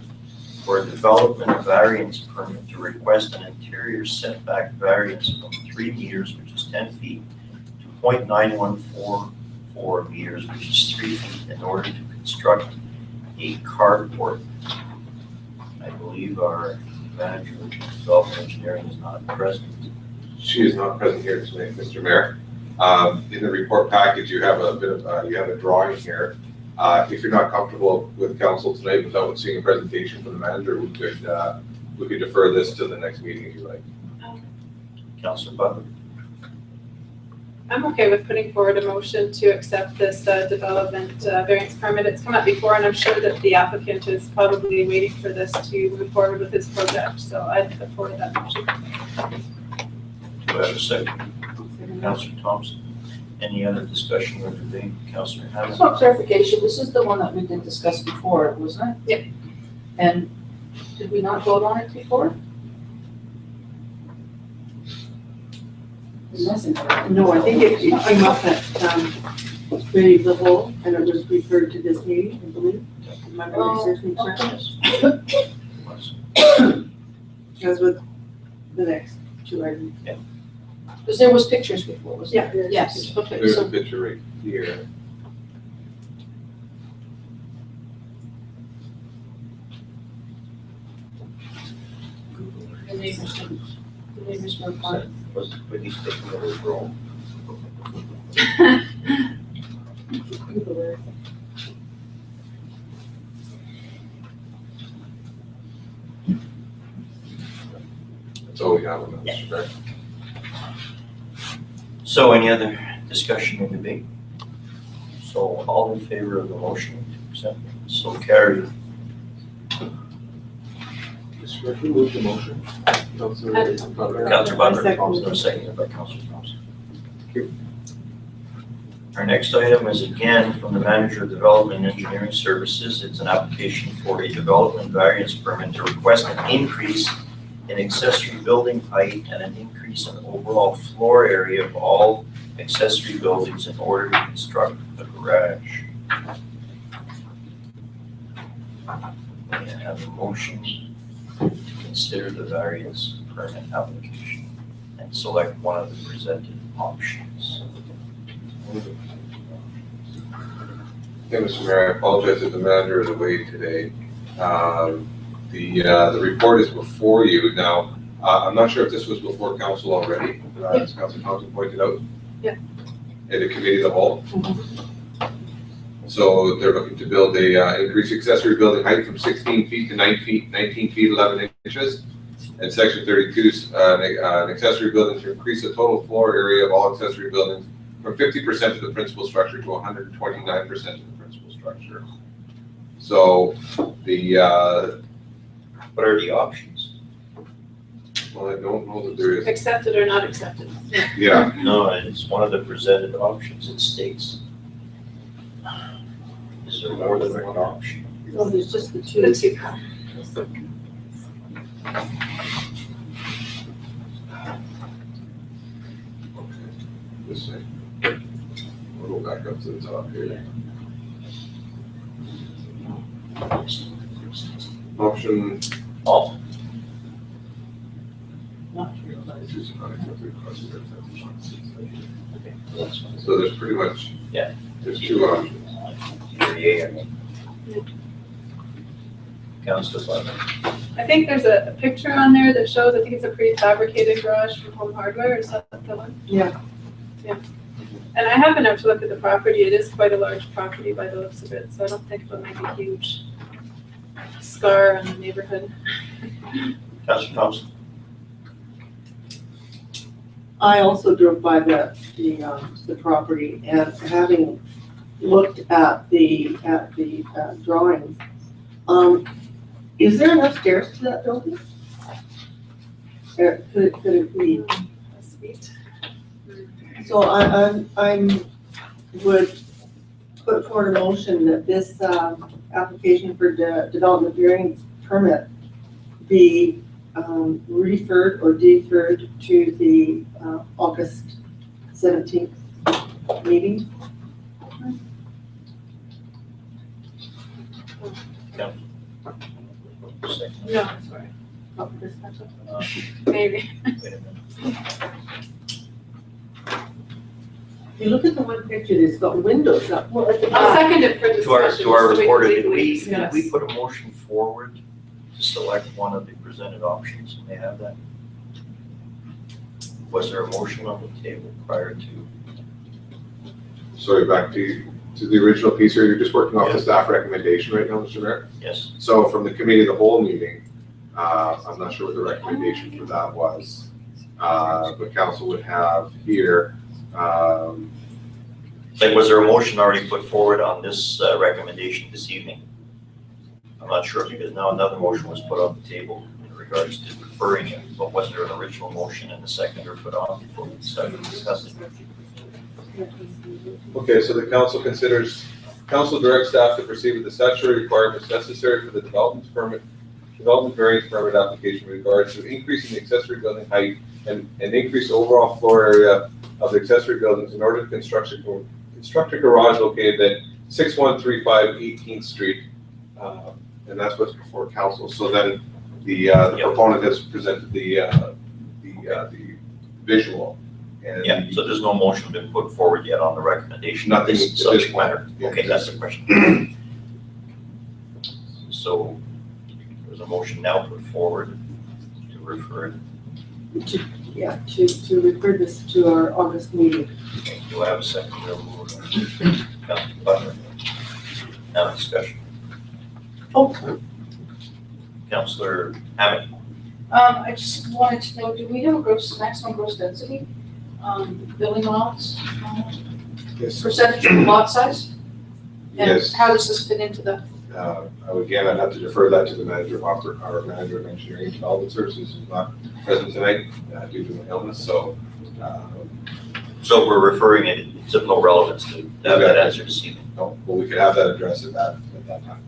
for a development variance permit to request an interior setback variance from 3 meters, which is 10 feet, to 0.9144 meters, which is 3 feet, in order to construct a carport. I believe our manager of Development and Engineering is not present. She is not present here tonight, Mr. Mayor. In the report package, you have a bit of, you have a drawing here. If you're not comfortable with council tonight without seeing a presentation from the manager, we could defer this to the next meeting if you like. Councilor Butler? I'm okay with putting forward a motion to accept this development variance permit. It's come up before, and I'm sure that the applicant is probably waiting for this to move forward with his project, so I'd put forward that motion. Do I have a second? Councilor Thompson? Any other discussion or debate? Councilor Hammond? Just for clarification, this is the one that we did discuss before, wasn't it? Yep. And did we not vote on it before? It wasn't. No, I think it came up at, committee of the whole, and it was referred to this meeting, I believe. My memory serves me correct. As with the next two items. Because there was pictures before, was there? Yeah. Yes, okay, There's a so, picture right here. the neighbors were fine. Was Whitney speaking of his role? That's all we have on that, Mr. Mayor. So any other discussion or debate? So all in favor of the motion to accept? So carried. Mr. Mayor, who moved the motion? Councilor Butler. Councilor Butler, second. seconded by Councilor Thompson. Our next item is again from the Manager of Development and Engineering Services. It's an application for a development variance permit to request an increase in accessory building height and an increase in overall floor area of all accessory buildings in order to construct a garage. May I have a motion to consider the variance permit application and select one of the presented options? Yeah, Mr. Mayor, I apologize if the manager is away today. The report is before you now. I'm not sure if this was before council already, as Councilor Thompson pointed out. Yeah. In the committee of the whole. So they're looking to build a increase accessory building height from 16 feet to 9 feet, 19 feet, 11 inches. And section 32, an accessory building to increase the total floor area of all accessory buildings from 50% of the principal structure to 129% of the principal structure. So What are the options? well, I don't know that there is. Accepted or not accepted? Yeah, No, it's one of the presented options, it states. Is there more than one option? No, there's just the two. The two. this thing. We'll go back up to the top here. Option. Oh, that's fine. So there's pretty much. Yeah. There's two options. Either yea or nay. Councilor Butler. I think there's a picture on there that shows, I think it's a prefabricated garage from Home Hardware, is that the one? Yeah. Yeah. And I haven't actually looked at the property, it is quite a large property by the looks of it, so I don't think it'll make a huge scar on the neighborhood. Councilor Thompson. I also drove by the property, and having looked at the drawings, is there enough stairs to that building? Or could it be? Sweet. So I would put forward a motion that this application for development variance permit be referred or deferred to the August 17th meeting. No, sorry, Up for discussion. maybe. Wait a minute. You look at the one picture that's got windows up. Well, at the I'll back. second it for discussion. To our so we can reporter, did legally we discuss. put a motion forward to select one of the presented options? May I have that? Was there a motion on the table prior to? Sorry, back to the original piece here. You're just working off the staff recommendation right now, Mr. Mayor? Yes. So from the committee of the whole meeting, I'm not sure what the recommendation for that was. But council would have here, Like, was there a motion already put forward on this recommendation this evening? I'm not sure, because now another motion was put on the table in regards to referring it, but was there an original motion and a seconder put on before we started discussing? okay, so the council directs staff to proceed with the statutory requirements necessary for the development variance permit application with regards to increasing the accessory building height and increase overall floor area of the accessory buildings in order to construct construct a garage located at 6135 18th Street. And that's what's before council. So then the proponent has presented the visual. And Yeah, so there's no motion been put forward yet on the recommendation of Nothing this at this subject point. matter? Yeah. Okay, that's the question. So there's a motion now put forward to refer, To refer this to our August meeting. do I have a second? Councilor Butler? Now discussion. Oh, Councilor Hammond? I just wanted to know, do we have a maximum gross density, building lots, Yes. percentage of lot size? And Yes. how does this fit into the, Again, I'd have to defer that to the manager of our manager of engineering and development services, who's not present tonight due to an illness, so. So we're referring it, it's of no relevance to have that answer this evening. No, well, we could have that addressed at that time.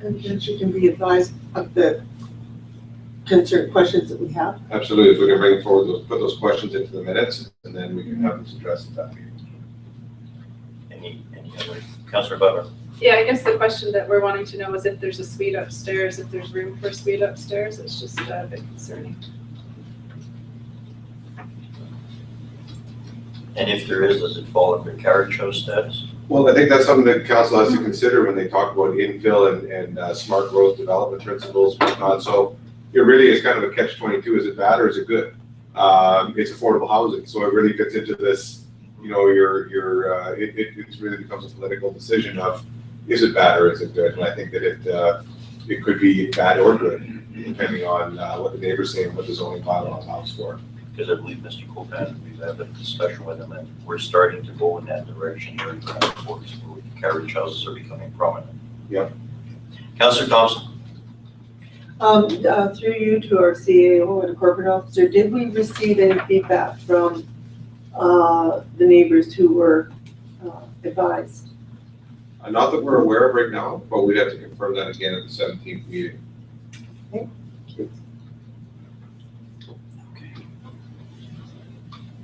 and then she can be advised of the concerned questions that we have. Absolutely, if we can bring forward put those questions into the minutes, and then we can have this addressed at that meeting. Any other? Councilor Butler? Yeah, I guess the question that we're wanting to know is if there's a suite upstairs, if there's room for a suite upstairs, it's just a bit concerning. And if there is, does it fall under carriage house status? Well, I think that's something that council has to consider when they talk about infill and smart growth development principles, whatnot. So it really is kind of a catch-22. Is it bad or is it good? It's affordable housing, so it really fits into this. You know, it really becomes a political decision of is it bad or is it good? And I think that it could be bad or good depending on what the neighbors say and what the zoning bylaw allows for. Because I believe Mr. Copan, we've had a discussion with him, and we're starting to go in that direction here in Grand Forks, where carriage houses are becoming prominent. Yep. Councilor Thompson? Through you to our CAO and corporate officer, did we receive any feedback from the neighbors who were advised? Not that we're aware of right now, but we'd have to confirm that again at the 17th meeting.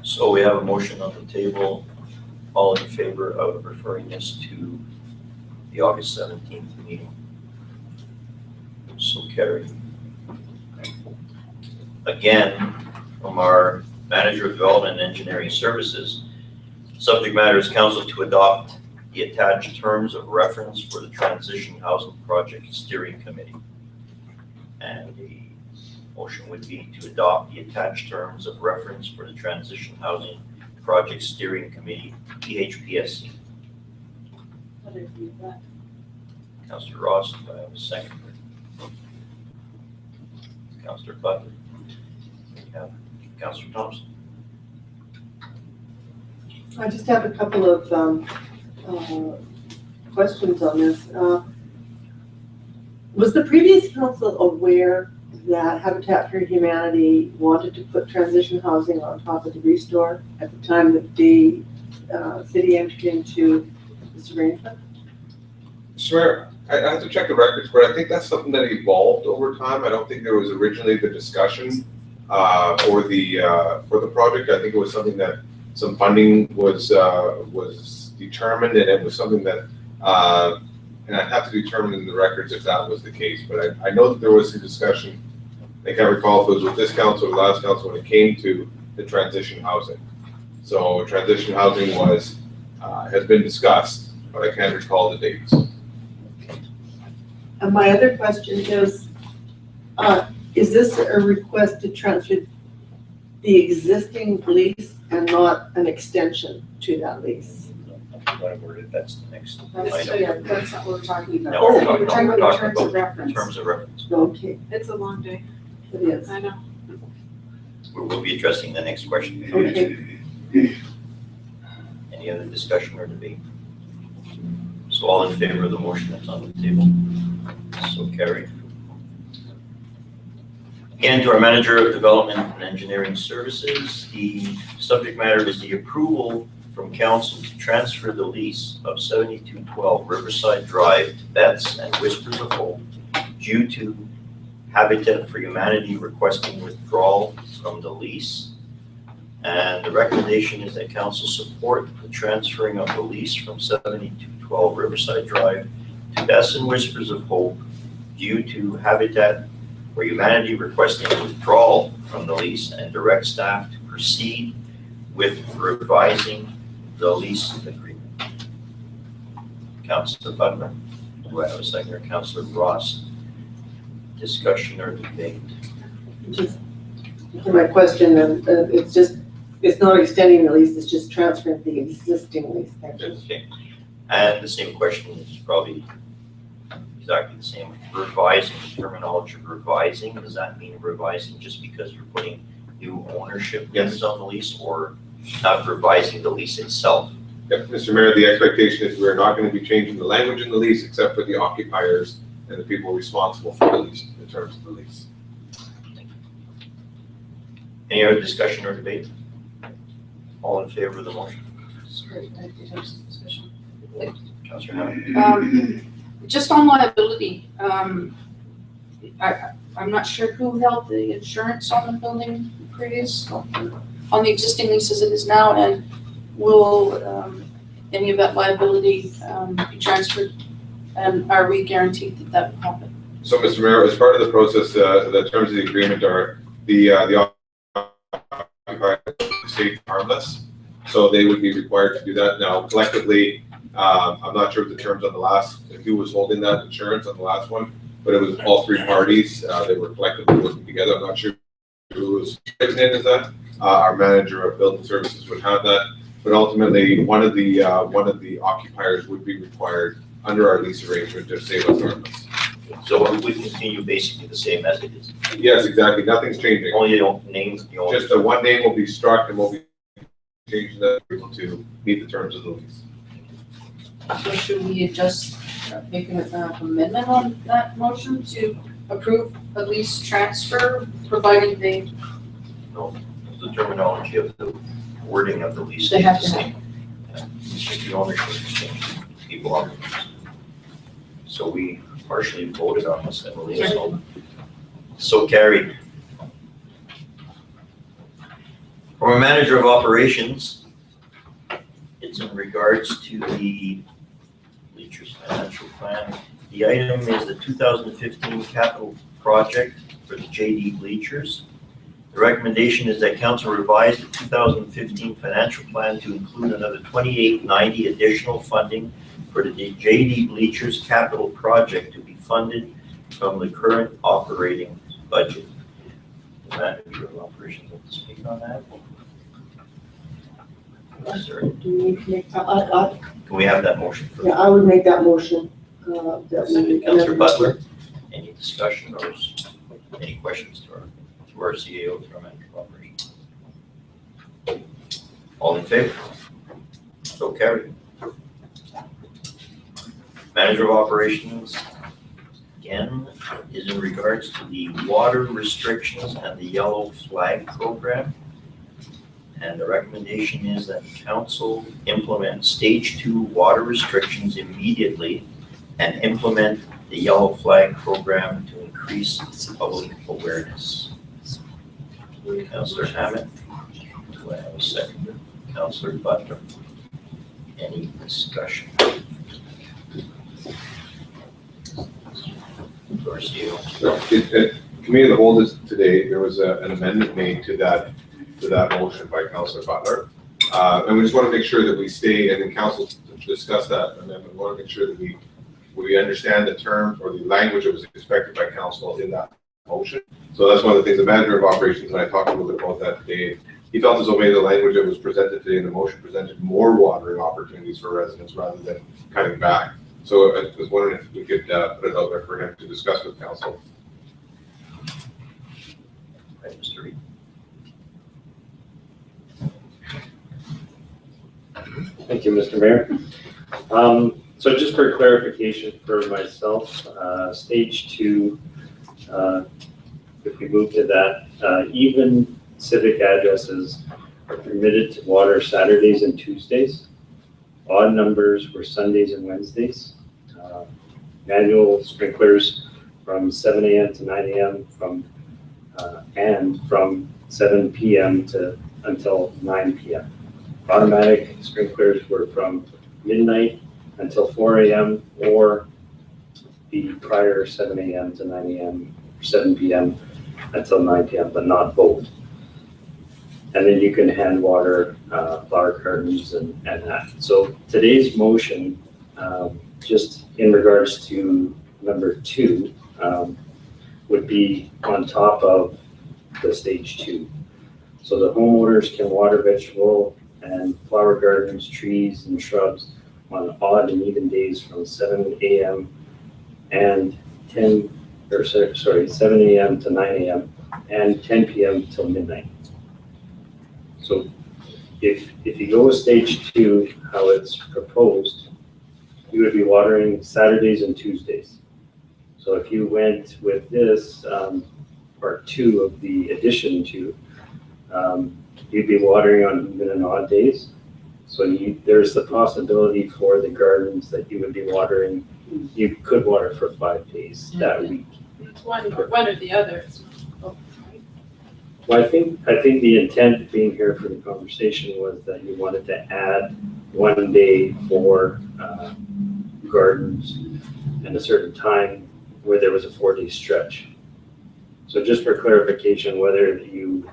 So we have a motion on the table. All in favor of referring this to the August 17th meeting? So carried. Again, from our Manager of Development and Engineering Services, subject matter is council to adopt the attached terms of reference for the Transition Housing Project Steering Committee. And the motion would be to adopt the attached terms of reference for the Transition Housing Project Steering Committee, THPSC. Councilor Ross, do I have a second? Councilor Butler. We have Councilor Thompson. I just have a couple of questions on this. Was the previous council aware that Habitat for Humanity wanted to put transition housing on top of the Restore at the time that the city entered into this arrangement? Sure, I have to check the records, but I think that's something that evolved over time. I don't think there was originally the discussion for the project. I think it was something that some funding was determined, and it was something that and I'd have to determine in the records if that was the case. But I know that there was some discussion. I can't recall if it was with this council or the last council when it came to the transition housing. So transition housing has been discussed, but I can't recall the dates. And my other question is this a request to transfer the existing lease and not an extension to that lease? That's the next that's, item. yeah, that's not what we're talking about. No, we're We're talking we're about the talking terms of about reference. terms of reference. Okay, It's a long day, it is. I know. We'll be addressing the next question. Okay. Any other discussion or debate? So all in favor of the motion that's on the table? So carried. Again, to our Manager of Development and Engineering Services, the subject matter is the approval from council to transfer the lease of 7212 Riverside Drive to Betts and Whispers of Hope due to Habitat for Humanity requesting withdrawal from the lease. And the recommendation is that council support the transferring of the lease from 7212 Riverside Drive to Best and Whispers of Hope due to Habitat for Humanity requesting withdrawal from the lease and direct staff to proceed with revising the lease agreement. Councilor Butler, do I have a second? Councilor Ross, discussion or debate? Just, to my question, it's not extending the lease, it's just transferring the existing lease. Thank you. Okay. And the same question is probably exactly the same. Revising, the terminology of revising, does that mean revising just because you're putting new ownership units on the lease, or not revising the lease itself? Yep, Mr. Mayor, the expectation is we're not going to be changing the language in the lease except for the occupiers and the people responsible for the lease, in terms of the lease. Any other discussion or debate? All in favor of the motion? Sorry, I did have some discussion. Councilor Hammond? Just on liability, I'm not sure who held the insurance on the building previous, on the existing lease as it is now, and will any of that liability be transferred? And are we guaranteed that that will happen? So, Mr. Mayor, as part of the process, the terms of the agreement are the occupiers stay harmless, so they would be required to do that. Now, collectively, I'm not sure of the terms on the last, who was holding that insurance on the last one, but it was all three parties. They were collectively working together. I'm not sure who was written in as that. Our manager of building services would have that, but ultimately, one of the occupiers would be required under our lease arrangement to save us harmless. So it would continue basically the same as it is. Yes, exactly. Nothing's changing. Only you don't name the owner. Just the one name will be struck and we'll be changing that to meet the terms of the lease. So should we just make an amendment on that motion to approve a lease transfer, providing they No, the terminology of the wording of the lease They is have the to same. It's just the ownership is changing. People on the lease. So we partially voted on this, I believe, so carried. From a manager of operations, it's in regards to the Bleachers financial plan. The item is the 2015 capital project for the JD Bleachers. The recommendation is that council revise the 2015 financial plan to include another $28.90 additional funding for the JD Bleachers capital project to be funded from the current operating budget. The manager of operations will speak on that. Sorry. Do we need to make, Can we have that motion? yeah, I would make that motion, that we. Councilor Butler, any discussion or any questions to our CAO, to our manager of operations? All in favor? So carried. Manager of operations, again, is in regards to the water restrictions and the yellow flag program. And the recommendation is that council implement stage 2 water restrictions immediately and implement the yellow flag program to increase public awareness. Councilor Hammond, do I have a second? Councilor Butler, any discussion? Committee of the whole is today, there was an amendment made to that motion by Councilor Butler. And we just want to make sure that we stay, and then council discuss that amendment. We want to make sure that we understand the term or the language that was expected by council in that motion. So that's one of the things, the manager of operations, and I talked a little bit about that today. He felt as though the language that was presented today in the motion presented more watering opportunities for residents rather than cutting back. So I was wondering if we could put it out there for him to discuss with council. Right, Mr. Reed. Thank you, Mr. Mayor. So just for clarification for myself, stage 2, if we move to that, even civic addresses are permitted to water Saturdays and Tuesdays. Odd numbers were Sundays and Wednesdays. Manual sprinklers from 7 a.m. to 9 a.m. and from 7 p.m. to until 9 p.m. Automatic sprinklers were from midnight until 4 a.m. or the prior 7 a.m. to 9 a.m. or 7 p.m. until 9 p.m., but not both. And then you can hand water flower gardens and that. So today's motion, just in regards to number 2, would be on top of the stage 2. So the homeowners can water vegetable and flower gardens, trees and shrubs on odd and even days from 7 a.m. and 7 a.m. to 9 a.m. and 10 p.m. till midnight. So if you go with stage 2, how it's proposed, you would be watering Saturdays and Tuesdays. So if you went with this, part 2 of the addition to, you'd be watering on even and odd days. So there's the possibility for the gardens that you would be watering, you could water for 5 days that week. It's one or the other. It's not both, right? Well, I think the intent being here for the conversation was that you wanted to add 1 day for gardens and a certain time where there was a 4-day stretch. So just for clarification, whether you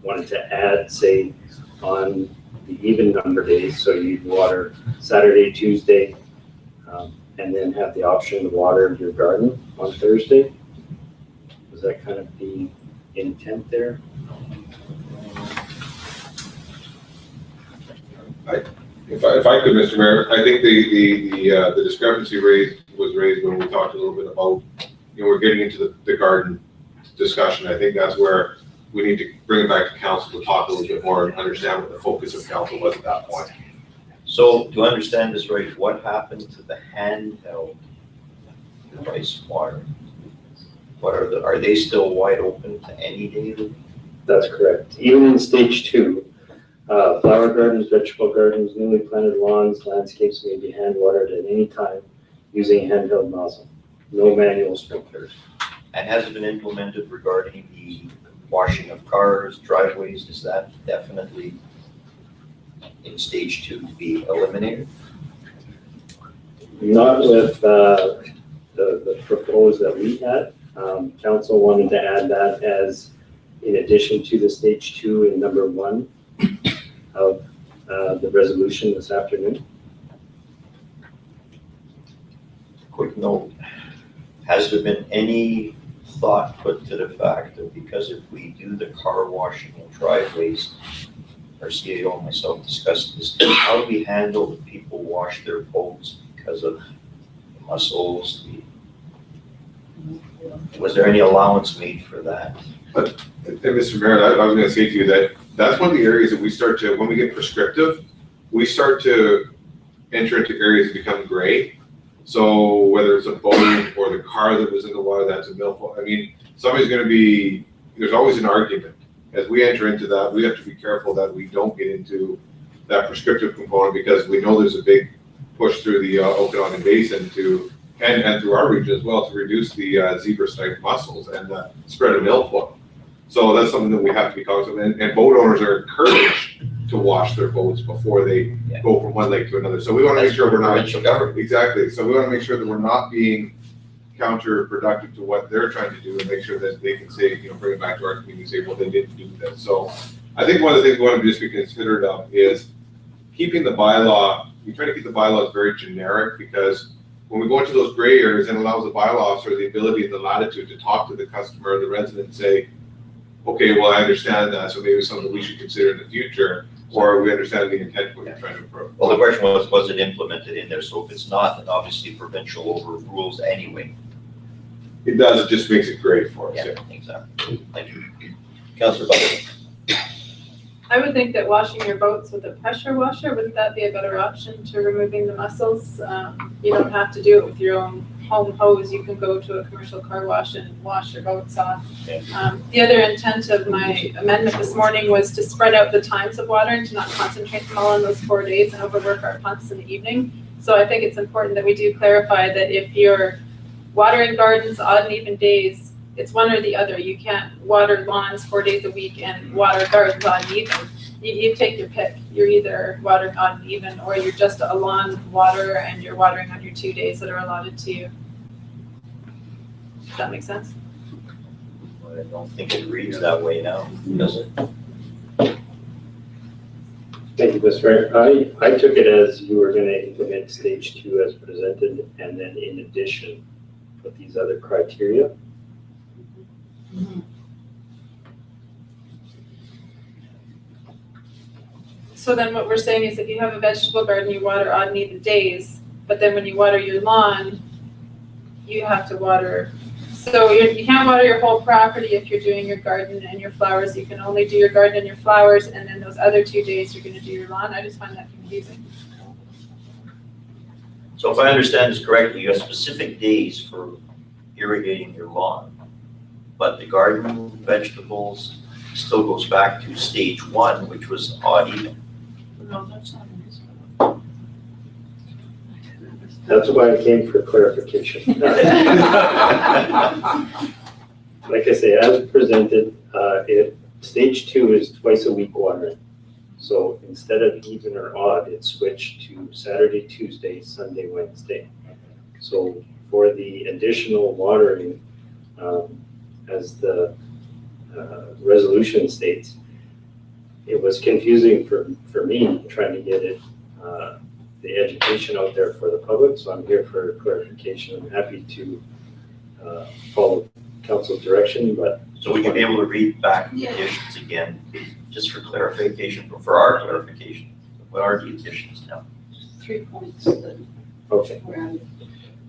wanted to add, say, on the even number days, so you'd water Saturday, Tuesday, and then have the option to water your garden on Thursday. Was that kind of the intent there? If I could, Mr. Mayor, I think the discrepancy was raised when we talked a little bit about, we're getting into the garden discussion. I think that's where we need to bring it back to council to talk a little bit more and understand what the focus of council was at that point. So to understand this right, what happened to the handheld device water? Are they still wide open to any day? That's correct. Even in stage 2, flower gardens, vegetable gardens, newly planted lawns, landscapes may be hand watered at any time using handheld nozzle. No manual sprinklers. And has it been implemented regarding the washing of cars, driveways? Is that definitely in stage 2 to be eliminated? Not with the proposed that we had. Council wanted to add that as in addition to the stage 2 in number 1 of the resolution this afternoon. Quick note, has there been any thought put to the fact that because if we do the car washing in driveways, our CAO and myself discussed this, how do we handle the people wash their boats because of the mussels? Was there any allowance made for that? And Mr. Mayor, I was going to say to you that that's one of the areas that we start to, when we get prescriptive, we start to enter into areas that become gray. So whether it's a boat or the car that was in the water, that's a milfoil. I mean, somebody's going to be, there's always an argument. As we enter into that, we have to be careful that we don't get into that prescriptive component because we know there's a big push through the Okanagan Basin to, and through our region as well, to reduce the zebra snake mussels and the spread of milfoil. So that's something that we have to be cognizant of. And boat owners are encouraged to wash their boats before they go from one lake to another. So we want to make sure we're not, exactly. So we want to make sure that we're not being counterproductive to what they're trying to do and make sure that they can say, bring it back to our community and say, well, they didn't do this. So I think one of the things we want to just be considerate of is keeping the bylaw, we try to keep the bylaws very generic because when we go into those gray areas, it allows the bylaw officer the ability and the latitude to talk to the customer, the resident, and say, okay, well, I understand that, so maybe it's something we should consider in the future, or we understand the intent of what you're trying to approach. Well, the question was it implemented in there? So if it's not, then obviously provincial overrules anyway. It does, it just makes it great for us. Yeah, exactly. Thank you. Councillor Butler. I would think that washing your boats with a pressure washer, wouldn't that be a better option to removing the mussels? You don't have to do it with your own home hose. You can go to a commercial car wash and wash your boats off. The other intent of my amendment this morning was to spread out the times of watering, to not concentrate them all on those 4 days and overwork our pumps in the evening. So I think it's important that we do clarify that if you're watering gardens odd and even days, It's one or the other. You can't water lawns 4 days a week and water gardens odd and even. You take your pick. You're either watering odd and even, or you're just a lawn waterer and you're watering on your 2 days that are allotted to you. Does that make sense? I don't think it reads that way now, does it? Thank you, Mr. Mayor. I took it as you were gonna implement stage 2 as presented, and then in addition, put these other criteria. So then what we're saying is if you have a vegetable garden, you water odd and even days, but then when you water your lawn, you have to water. So you can't water your whole property if you're doing your garden and your flowers. You can only do your garden and your flowers, and then those other 2 days you're gonna do your lawn. I just find that confusing. So if I understand this correctly, you have specific days for irrigating your lawn, but the garden, vegetables still goes back to stage 1, which was odd even. No, that's not in this one. That's why I came for clarification. Like I say, as presented, stage 2 is twice a week watering. So instead of even or odd, it switched to Saturday, Tuesday, Sunday, Wednesday. So for the additional watering, as the resolution states, it was confusing for me trying to get it, the education out there for the public. So I'm here for clarification. I'm happy to follow council's direction, but. So would you be able to read back the additions again, just for clarification, for our clarification? What are the additions now? 3 points that Okay. were added.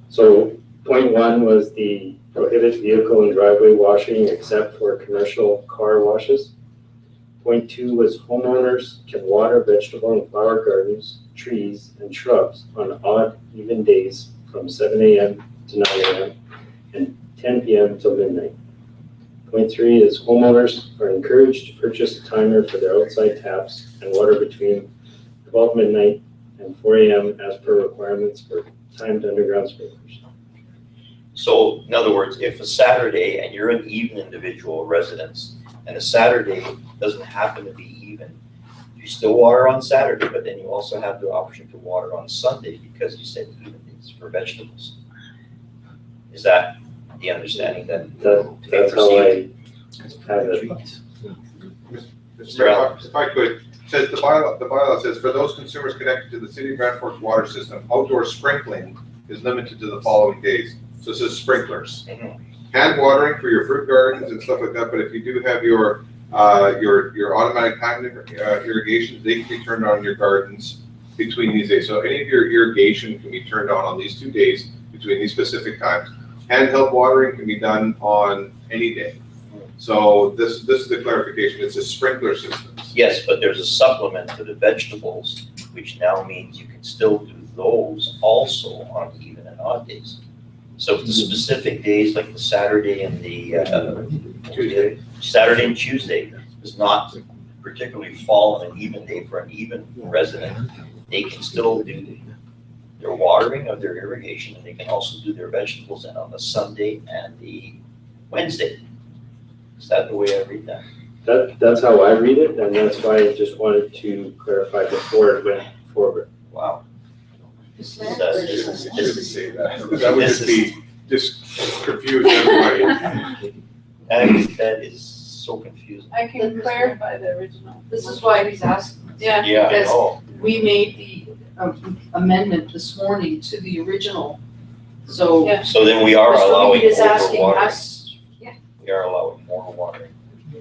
So point 1 was the prohibit vehicle and driveway washing except for commercial car washes. Point 2 was homeowners can water vegetable and flower gardens, trees, and shrubs on odd, even days from 7 a.m. to 9 a.m. and 10 p.m. till midnight. Point 3 is homeowners are encouraged to purchase a timer for their outside taps and water between 12 midnight and 4 a.m. as per requirements for timed underground sprinklers. So in other words, if a Saturday, and you're an even individual residence, and a Saturday doesn't happen to be even, you still water on Saturday, but then you also have the option to water on Sunday because you said even days for vegetables. Is that the understanding that? That's how I have it. Mr. Mayor, if I could, says the bylaw says, for those consumers connected to the city of Grand Forks water system, outdoor sprinkling is limited to the following days. So it says sprinklers. Hand watering for your fruit gardens and stuff like that, but if you do have your automatic hand irrigations, they can be turned on in your gardens between these days. So any of your irrigation can be turned on these 2 days between these specific times. Handheld watering can be done on any day. So this is the clarification. It's a sprinkler system. Yes, but there's a supplement to the vegetables, which now means you can still do those also on even and odd days. So if the specific days, like the Saturday and the Saturday and Tuesday does not particularly fall on an even day for an even resident, they can still do their watering of their irrigation, and they can also do their vegetables and on the Sunday and the Wednesday. Is that the way I read that? That's how I read it, and that's why I just wanted to clarify before it went forward. Wow. Is This that- is- I wouldn't say that. That would just confuse everybody. That is so confusing. I can clarify the original. This is why he's asking. Yeah. Yeah, I Because know. we made the amendment this morning to the original, so. Yeah. So then we are Mr. allowing Reed is asking overwatering. us, We are allowing more watering.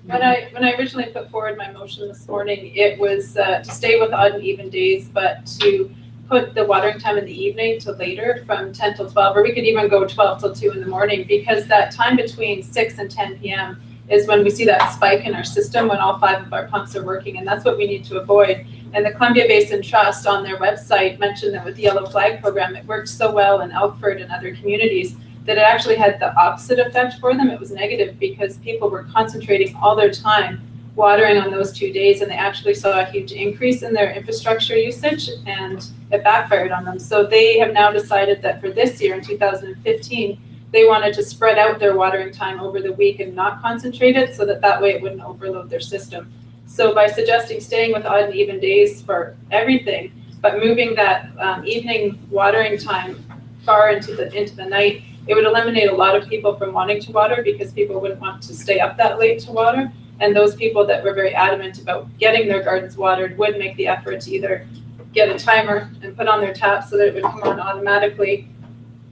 When I originally put forward my motion this morning, it was to stay with odd and even days, but to put the watering time in the evening to later from 10 till 12, or we could even go 12 till 2 in the morning, because that time between 6 and 10 p.m. is when we see that spike in our system when all 5 of our pumps are working, and that's what we need to avoid. And the Columbia Basin Trust on their website mentioned that with the Yellow Flag program, it worked so well in Elkford and other communities that it actually had the opposite effect for them. It was negative because people were concentrating all their time watering on those 2 days, and they actually saw a huge increase in their infrastructure usage, and it backfired on them. So they have now decided that for this year, in 2015, they wanted to spread out their watering time over the week and not concentrate it, so that way it wouldn't overload their system. So by suggesting staying with odd and even days for everything, but moving that evening watering time far into the night, it would eliminate a lot of people from wanting to water, because people wouldn't want to stay up that late to water. And those people that were very adamant about getting their gardens watered would make the effort to either get a timer and put on their tap so that it would come on automatically,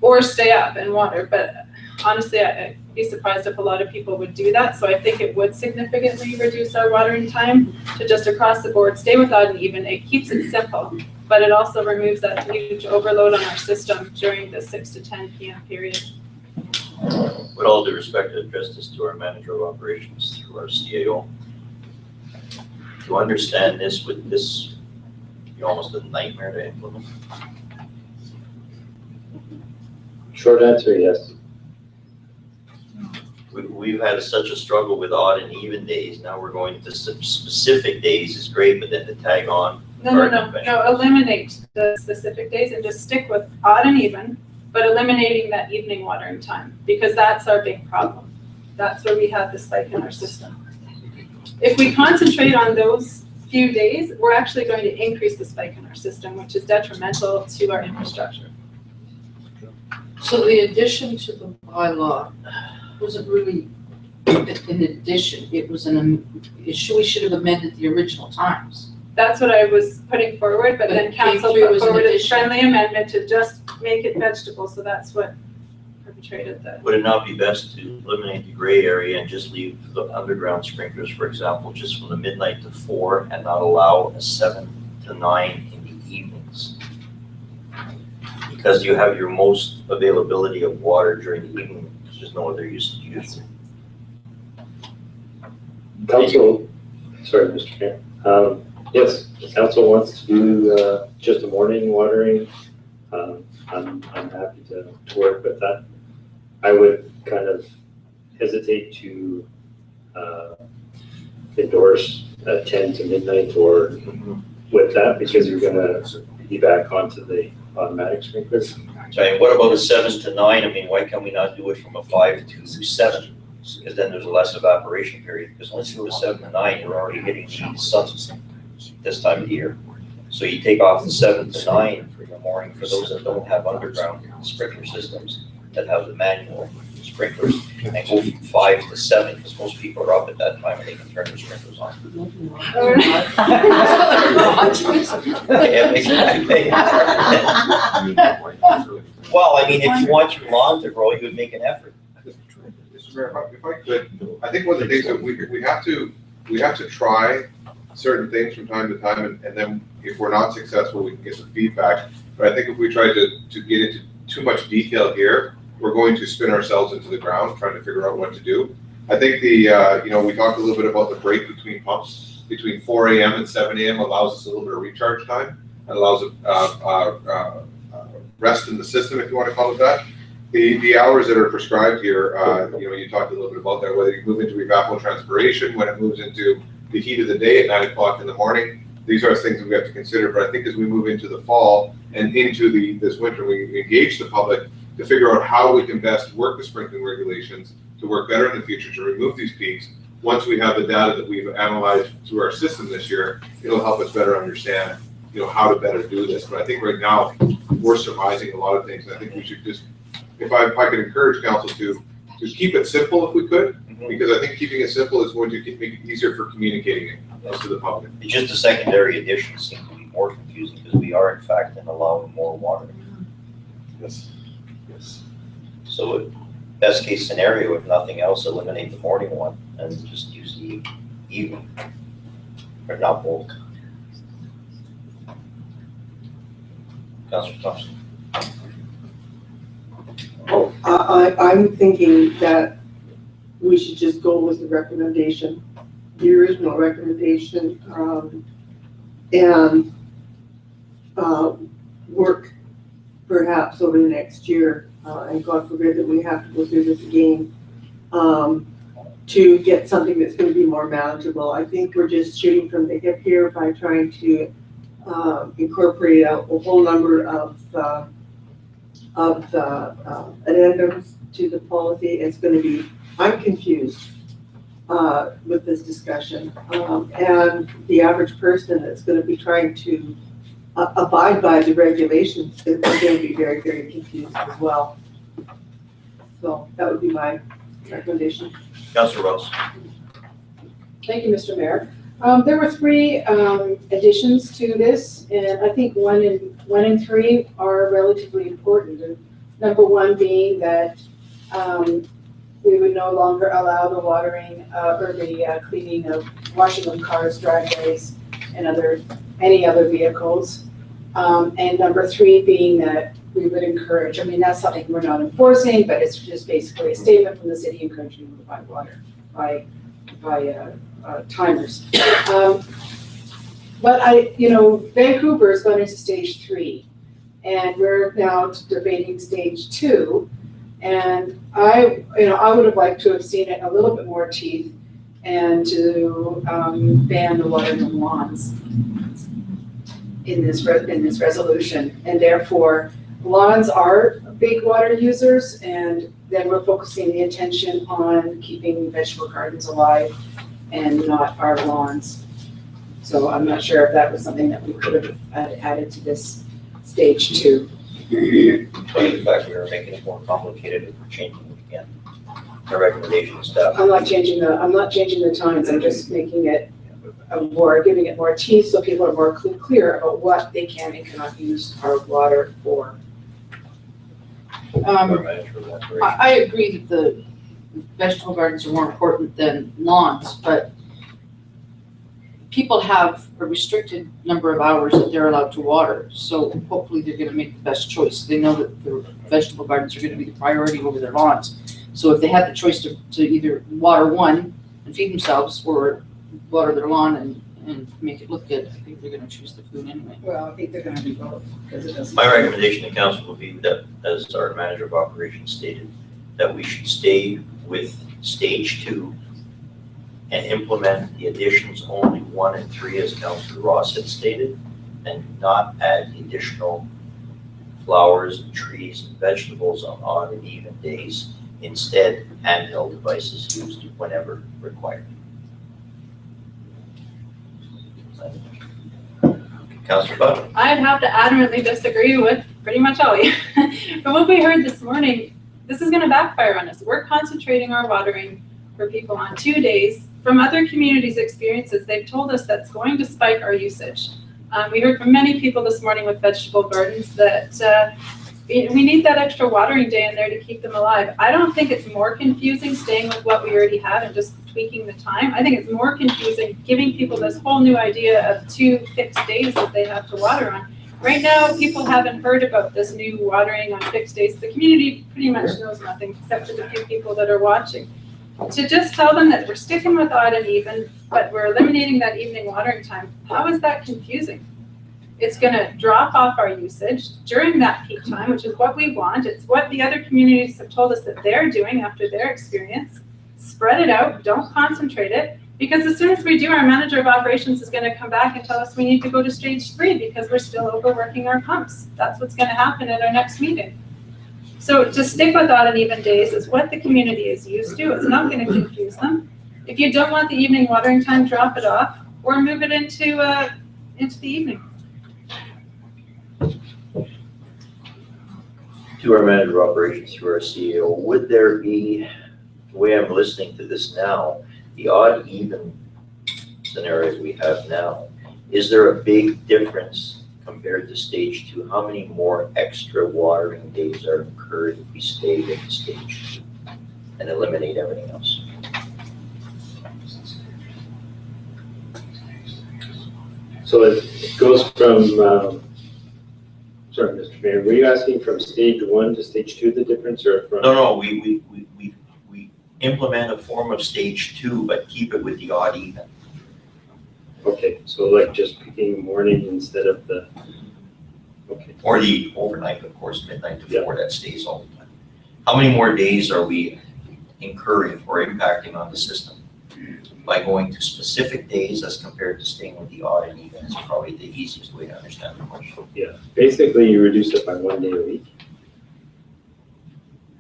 or stay up and water. But honestly, I'd be surprised if a lot of people would do that. So I think it would significantly reduce our watering time to just across the board stay with odd and even. It keeps it simple, but it also removes that huge overload on our system during the 6 to 10 p.m. period. With all due respect, I address this to our manager of operations through our CAO. To understand this, with this, be almost a nightmare to implement. Short answer, yes. We've had such a struggle with odd and even days. Now we're going to some specific days is great, but then to tag on. No, eliminate the specific days and just stick with odd and even, but eliminating that evening watering time, because that's our big problem. That's where we have the spike in our system. If we concentrate on those few days, we're actually going to increase the spike in our system, which is detrimental to our infrastructure. So the addition to the bylaw wasn't really an addition, it was we should have amended the original times. That's what I was putting forward, but then But council K3 put was an forward a addition. friendly amendment to just make it vegetable, so that's what perpetrated the. Would it not be best to eliminate the gray area and just leave the underground sprinklers, for example, just from the midnight to 4 and not allow a 7 to 9 in the evenings? Because you have your most availability of water during the evening, there's no other use to use it. Council, sorry, Mr. Mayor. Yes, the council wants to do just a morning watering. I'm happy to work with that. I would kind of hesitate to endorse 10 to midnight or with that, because you're gonna be back onto the automatic sprinklers. So, I mean, what about a 7 to 9? I mean, why can we not do it from a 5 to 7? Because then there's a less evaporation period. Because once you go to 7 to 9, you're already hitting the sun this time of the year. So you take off the 7 to 9 for your morning for those that don't have underground sprinkler systems, that have the manual sprinklers, and go from 5 to 7, because most people are up at that time and they can turn their sprinklers on. Yeah, exactly. Well, I mean, if you want your lawn to grow, you would make an effort. Mr. Mayor, if I could, I think one of the things that we have to try certain things from time to time, and then if we're not successful, we can get some feedback. But I think if we try to get into too much detail here, we're going to spin ourselves into the ground trying to figure out what to do. I think we talked a little bit about the break between pumps, between 4 a.m. and 7 a.m. allows us a little bit of recharge time. It allows rest in the system, if you want to call it that. The hours that are prescribed here, you talked a little bit about that, whether you move into evapotranspiration, when it moves into the heat of the day at 9 o'clock in the morning. These are things that we have to consider, but I think as we move into the fall and into this winter, we engage the public to figure out how we can best work the sprinkling regulations to work better in the future to remove these peaks. Once we have the data that we've analyzed through our system this year, it'll help us better understand, how to better do this. But I think right now we're surmising a lot of things. I think we should just, if I could encourage council to keep it simple if we could, because I think keeping it simple is going to make it easier for communicating it to the public. It's just the secondary additions seem to be more confusing, because we are in fact then allowing more water. Yes. Yes. So best case scenario, if nothing else, eliminate the morning one and just use the evening, or not both. Councilor Thompson. Oh, I'm thinking that we should just go with the recommendation, the original recommendation, and work perhaps over the next year, and God forbid that we have to go through this again, to get something that's going to be more manageable. I think we're just shooting from the hip here by trying to incorporate a whole number of addendums to the policy. It's gonna be, I'm confused with this discussion. And the average person that's gonna be trying to abide by the regulations is gonna be very, very confused as well. So that would be my recommendation. Councillor Ross. Thank you, Mr. Mayor. There were three additions to this, and I think one and three are relatively important. And number one being that we would no longer allow the watering or the cleaning of washing of cars, driveways, and any other vehicles. And number three being that we would encourage, I mean, that's something we're not enforcing, but it's just basically a statement from the city encouraging people to buy water by timers. But Vancouver has gone into stage 3, and we're now debating stage 2. And I would have liked to have seen it a little bit more teeth and to ban the watering of lawns in this resolution. And therefore, lawns are big water users, and then we're focusing the attention on keeping vegetable gardens alive and not our lawns. So I'm not sure if that was something that we could have added to this stage 2. Despite the fact we are making it more complicated if we're changing it again. My recommendation is that. I'm not changing the times, I'm just making it giving it more teeth so people are more clear about what they can and cannot use our water for. I agree that the vegetable gardens are more important than lawns, but people have a restricted number of hours that they're allowed to water, so hopefully they're gonna make the best choice. They know that the vegetable gardens are gonna be the priority over their lawns. So if they had the choice to either water one and feed themselves or water their lawn and make it look good, I think they're gonna choose the food anyway. Well, I think they're gonna do both, because it doesn't. My recommendation to council would be that, as our manager of operations stated, that we should stay with stage 2 and implement the additions only 1 and 3, as Councillor Ross had stated, and not add the additional flowers and trees and vegetables on odd and even days. Instead, handheld devices used whenever required. Councillor Butler. I'd have to adamantly disagree with pretty much all of you. From what we heard this morning, this is gonna backfire on us. We're concentrating our watering for people on 2 days. From other communities' experiences, they've told us that's going to spike our usage. We heard from many people this morning with vegetable gardens that we need that extra watering day in there to keep them alive. I don't think it's more confusing staying with what we already have and just tweaking the time. I think it's more confusing giving people this whole new idea of 2 fixed days that they have to water on. Right now, people haven't heard about this new watering on fixed days. The community pretty much knows nothing except for the few people that are watching. To just tell them that we're sticking with odd and even, but we're eliminating that evening watering time, how is that confusing? It's gonna drop off our usage during that peak time, which is what we want. It's what the other communities have told us that they're doing after their experience. Spread it out, don't concentrate it, because as soon as we do, our manager of operations is gonna come back and tell us we need to go to stage 3 because we're still overworking our pumps. That's what's gonna happen at our next meeting. So to stick with odd and even days is what the community is used to. It's not gonna confuse them. If you don't want the evening watering time, drop it off or move it into the evening. To our manager of operations, through our CEO, would there be, the way I'm listening to this now, the odd even scenario we have now, is there a big difference compared to stage 2? How many more extra watering days are incurred if we stay with stage 2 and eliminate everything else? So it goes from, sorry, Mr. Mayor, were you asking from stage 1 to stage 2 the difference, or from? No, we implement a form of stage 2, but keep it with the odd even. Okay, so like just picking morning instead of the, okay. Or the overnight, of course, midnight to 4, that stays all the time. How many more days are we incurring or impacting on the system? By going to specific days as compared to staying with the odd and even is probably the easiest way to understand the question. Yeah, basically you reduce it by 1 day a week.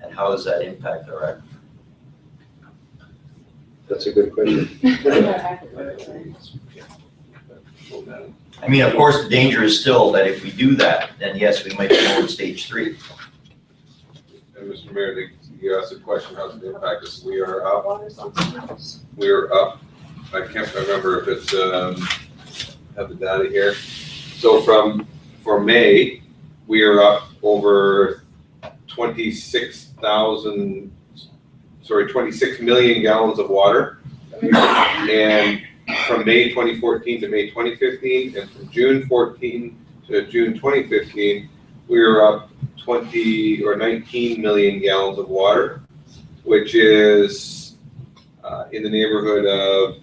And how does that impact our aquifer? That's a good question. I mean, of course, the danger is still that if we do that, then yes, we might be in stage 3. And Mr. Mayor, you asked a question, how does it impact us? We are up. I can't remember if it's, have the data here. So for May, we are up over 26 million gallons of water. And from May 2014 to May 2015, and from June 14 to June 2015, we were up 19 million gallons of water, which is in the neighborhood of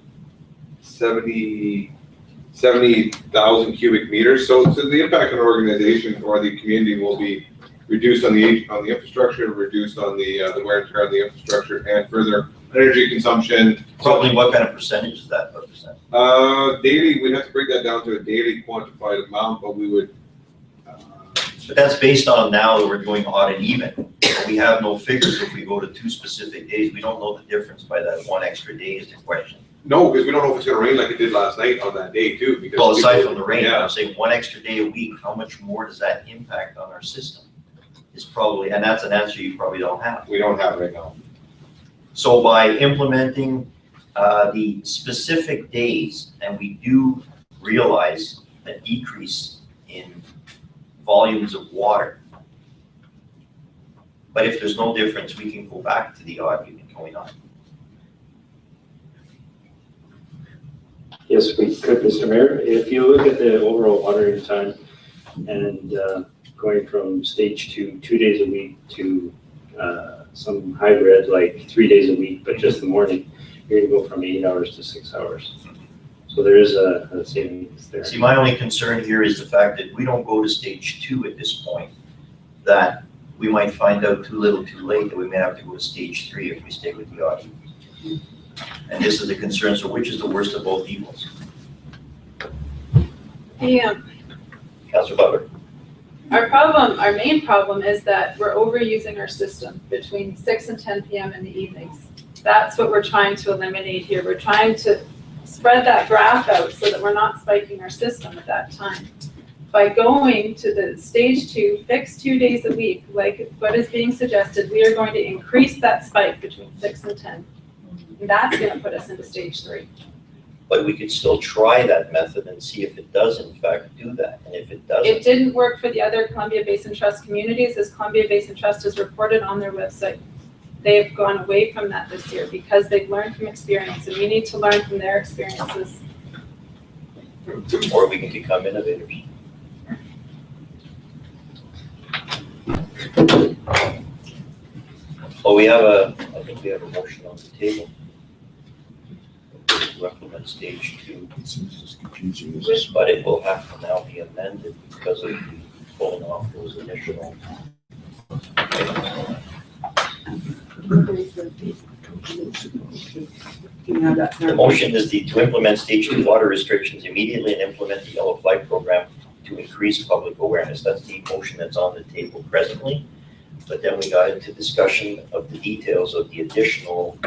70,000 cubic meters. So the impact on our organization or the community will be reduced on the infrastructure, reduced on the wear and tear on the infrastructure, and further energy consumption. Probably what kind of percentage is that represent? Daily, we'd have to break that down to a daily quantified amount, but we would. But that's based on now that we're doing odd and even. We have no figures if we go to 2 specific days. We don't know the difference by that 1 extra day is the question. No, because we don't know if it's gonna rain like it did last night on that day too, because. Well, aside from the rain, Yeah. I'm saying 1 extra day a week, how much more does that impact on our system? Is probably, and that's an answer you probably don't have. We don't have right now. So by implementing the specific days, and we do realize a decrease in volumes of water. But if there's no difference, we can go back to the odd even going on. Yes, we could, Mr. Mayor. If you look at the overall watering time and going from stage 2, 2 days a week to some hybrid, like 3 days a week, but just the morning, you're gonna go from 8 hours to 6 hours. So there is a savings there. See, my only concern here is the fact that we don't go to stage 2 at this point, that we might find out too little too late that we may have to go to stage 3 if we stay with the odd. And this is the concern, so which is the worst of both evils? Yeah, Councilor Butler? our main problem is that we're overusing our system between 6 and 10 p.m. in the evenings. That's what we're trying to eliminate here. We're trying to spread that graph out so that we're not spiking our system at that time. By going to the stage 2, fixed 2 days a week, like what is being suggested, we are going to increase that spike between 6 and 10. And that's gonna put us into stage 3. But we could still try that method and see if it does in fact do that, and if it It doesn't, didn't work for the other Columbia Basin Trust communities, as Columbia Basin Trust has reported on their website. They've gone away from that this year because they've learned from experience, and we need to learn from their experiences. or we can become innovators. Well, I think we have a motion on the table. To implement stage 2, but it will have to now be amended because of the pulling off those initial. The motion is to implement stage 2 water restrictions immediately and implement the yellow flag program to increase public awareness. That's the motion that's on the table presently. But then we got into discussion of the details of the additional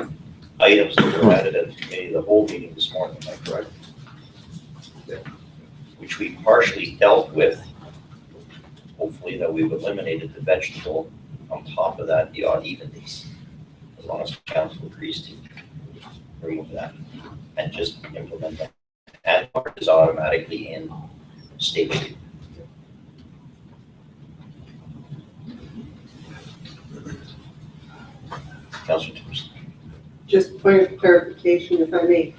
items that were added at the committee of the whole meeting this morning, am I correct? Which we partially dealt with. Hopefully that we've eliminated the vegetable. On top of that, the odd even days. As long as council agrees to remove that and just implement that. And part is automatically in stage 2. Councilor Thompson. Just point of clarification, if I may.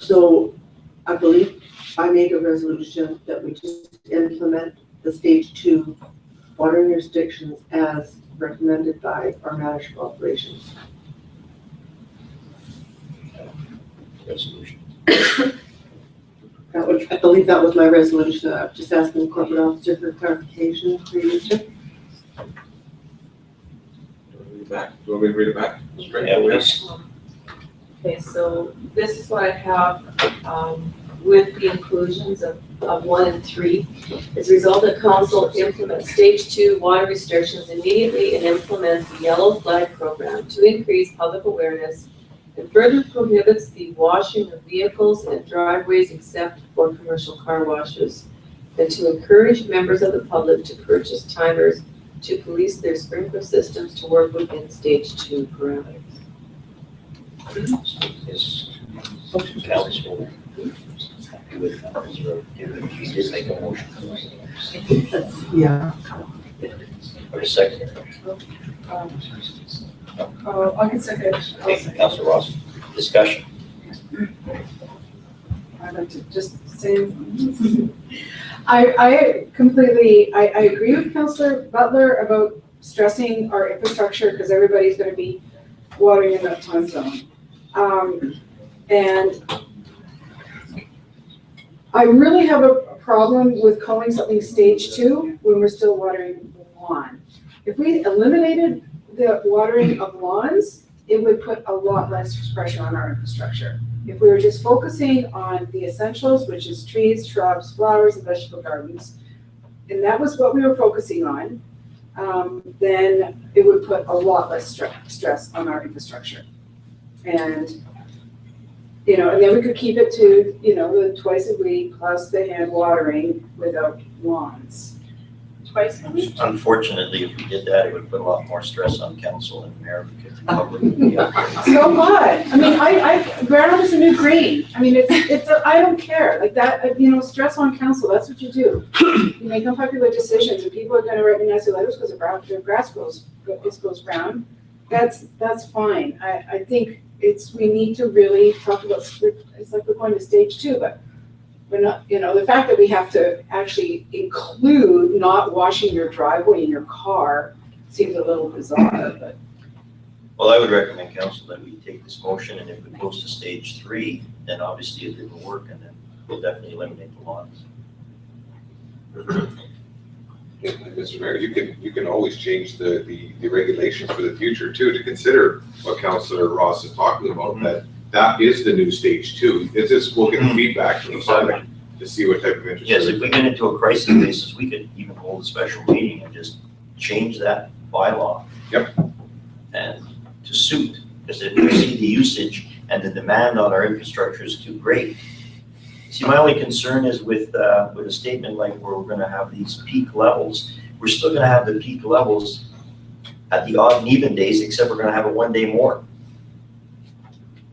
So I believe I made a resolution that we just implement the stage 2 watering restrictions as recommended by our management operations. Resolution. I believe that was my resolution. I'm just asking the corporate officer for clarification, please. Back. Do you want me to read it back? Straight Yeah, away? please. Okay, so this is what I have, with the inclusions of of 1 and 3. As a result, the council implements stage 2 water restrictions immediately and implements the yellow flag program to increase public awareness and further prohibits the washing of vehicles and driveways except for commercial car washes, and to encourage members of the public to purchase timers to police their sprinkler systems to work within stage 2 parameters. Is council happy with that? He did make a motion. Yeah. Or a second? I can second. Okay, Councilor Ross, discussion. I'd like to just say, I completely, I agree with Councillor Butler about stressing our infrastructure because everybody's gonna be watering in that time zone. And I really have a problem with calling something stage 2 when we're still watering lawn. If we eliminated the watering of lawns, it would put a lot less pressure on our infrastructure. If we were just focusing on the essentials, which is trees, shrubs, flowers, and vegetable gardens, and that was what we were focusing on, then it would put a lot less stress on our infrastructure. And, you know, and then we could keep it to, you know, the twice a week plus the hand watering without lawns. Twice a week? Unfortunately, if we did that, it would put a lot more stress on council and mayor because the public would be out there. So what? I mean, ground is a new green. I mean, I don't care, like that, you know, stress on council, that's what you do. You make unpopular decisions and people are gonna write me nasty letters because their grass goes brown. That's fine. I think we need to really talk about, it's like we're going to stage 2, but we're not, you know, the fact that we have to actually include not washing your driveway in your car seems a little bizarre, but. Well, I would recommend council that we take this motion and if it goes to stage 3, then obviously it didn't work and then we'll definitely eliminate the lawns. Mr. Mayor, you can always change the regulations for the future too, to consider what Councillor Ross is talking about, that is the new stage 2. It's just, we'll get feedback from the public to see what type of interest. Yes, if we get into a crisis basis, we could even hold a special meeting and just change that bylaw. Yep. And to suit, because if we see the usage and the demand on our infrastructure is too great. See, my only concern is with a statement like where we're gonna have these peak levels, we're still gonna have the peak levels at the odd and even days, except we're gonna have it one day more.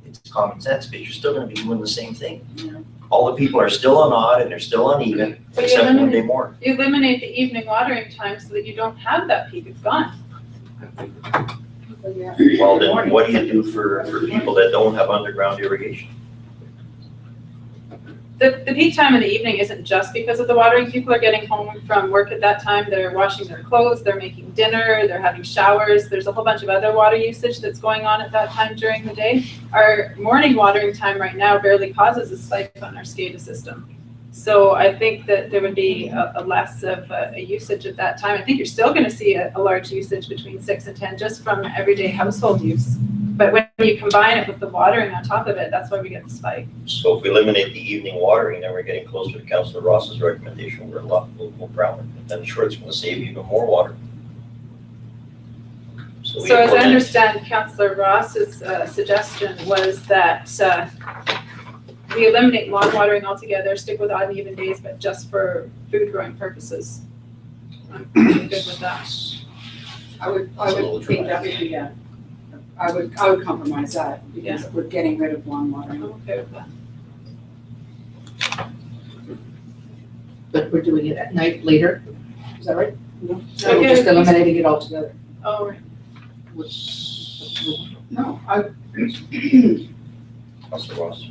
It's common sense, but you're still gonna be doing the same thing. Yeah. All the people are still on odd and they're still uneven, But you except one eliminate- day more. You eliminate the evening watering time so that you don't have that peak, it's gone. Well, then what do you do for people that don't have underground irrigation? The peak time in the evening isn't just because of the watering. People are getting home from work at that time. They're washing their clothes, they're making dinner, they're having showers. There's a whole bunch of other water usage that's going on at that time during the day. Our morning watering time right now barely causes a spike on our SCADA system. So I think that there would be a less of a usage at that time. I think you're still gonna see a large usage between 6 and 10 just from everyday household use. But when you combine it with the watering on top of it, that's why we get the spike. So if we eliminate the evening watering, then we're getting closer to Councilor Ross's recommendation, we're a lot more brown, then sure it's gonna save even more water. So we So as I implement- understand Councillor Ross's suggestion was that we eliminate lawn watering altogether, stick with odd and even days, but just for food growing purposes. I'm good with that. I would think that would be, I would compromise that because we're getting rid of lawn watering. I'm okay with that. But we're doing it at night later, is that right? No. So we're just eliminating it altogether. Oh, right. No, Councilor Ross.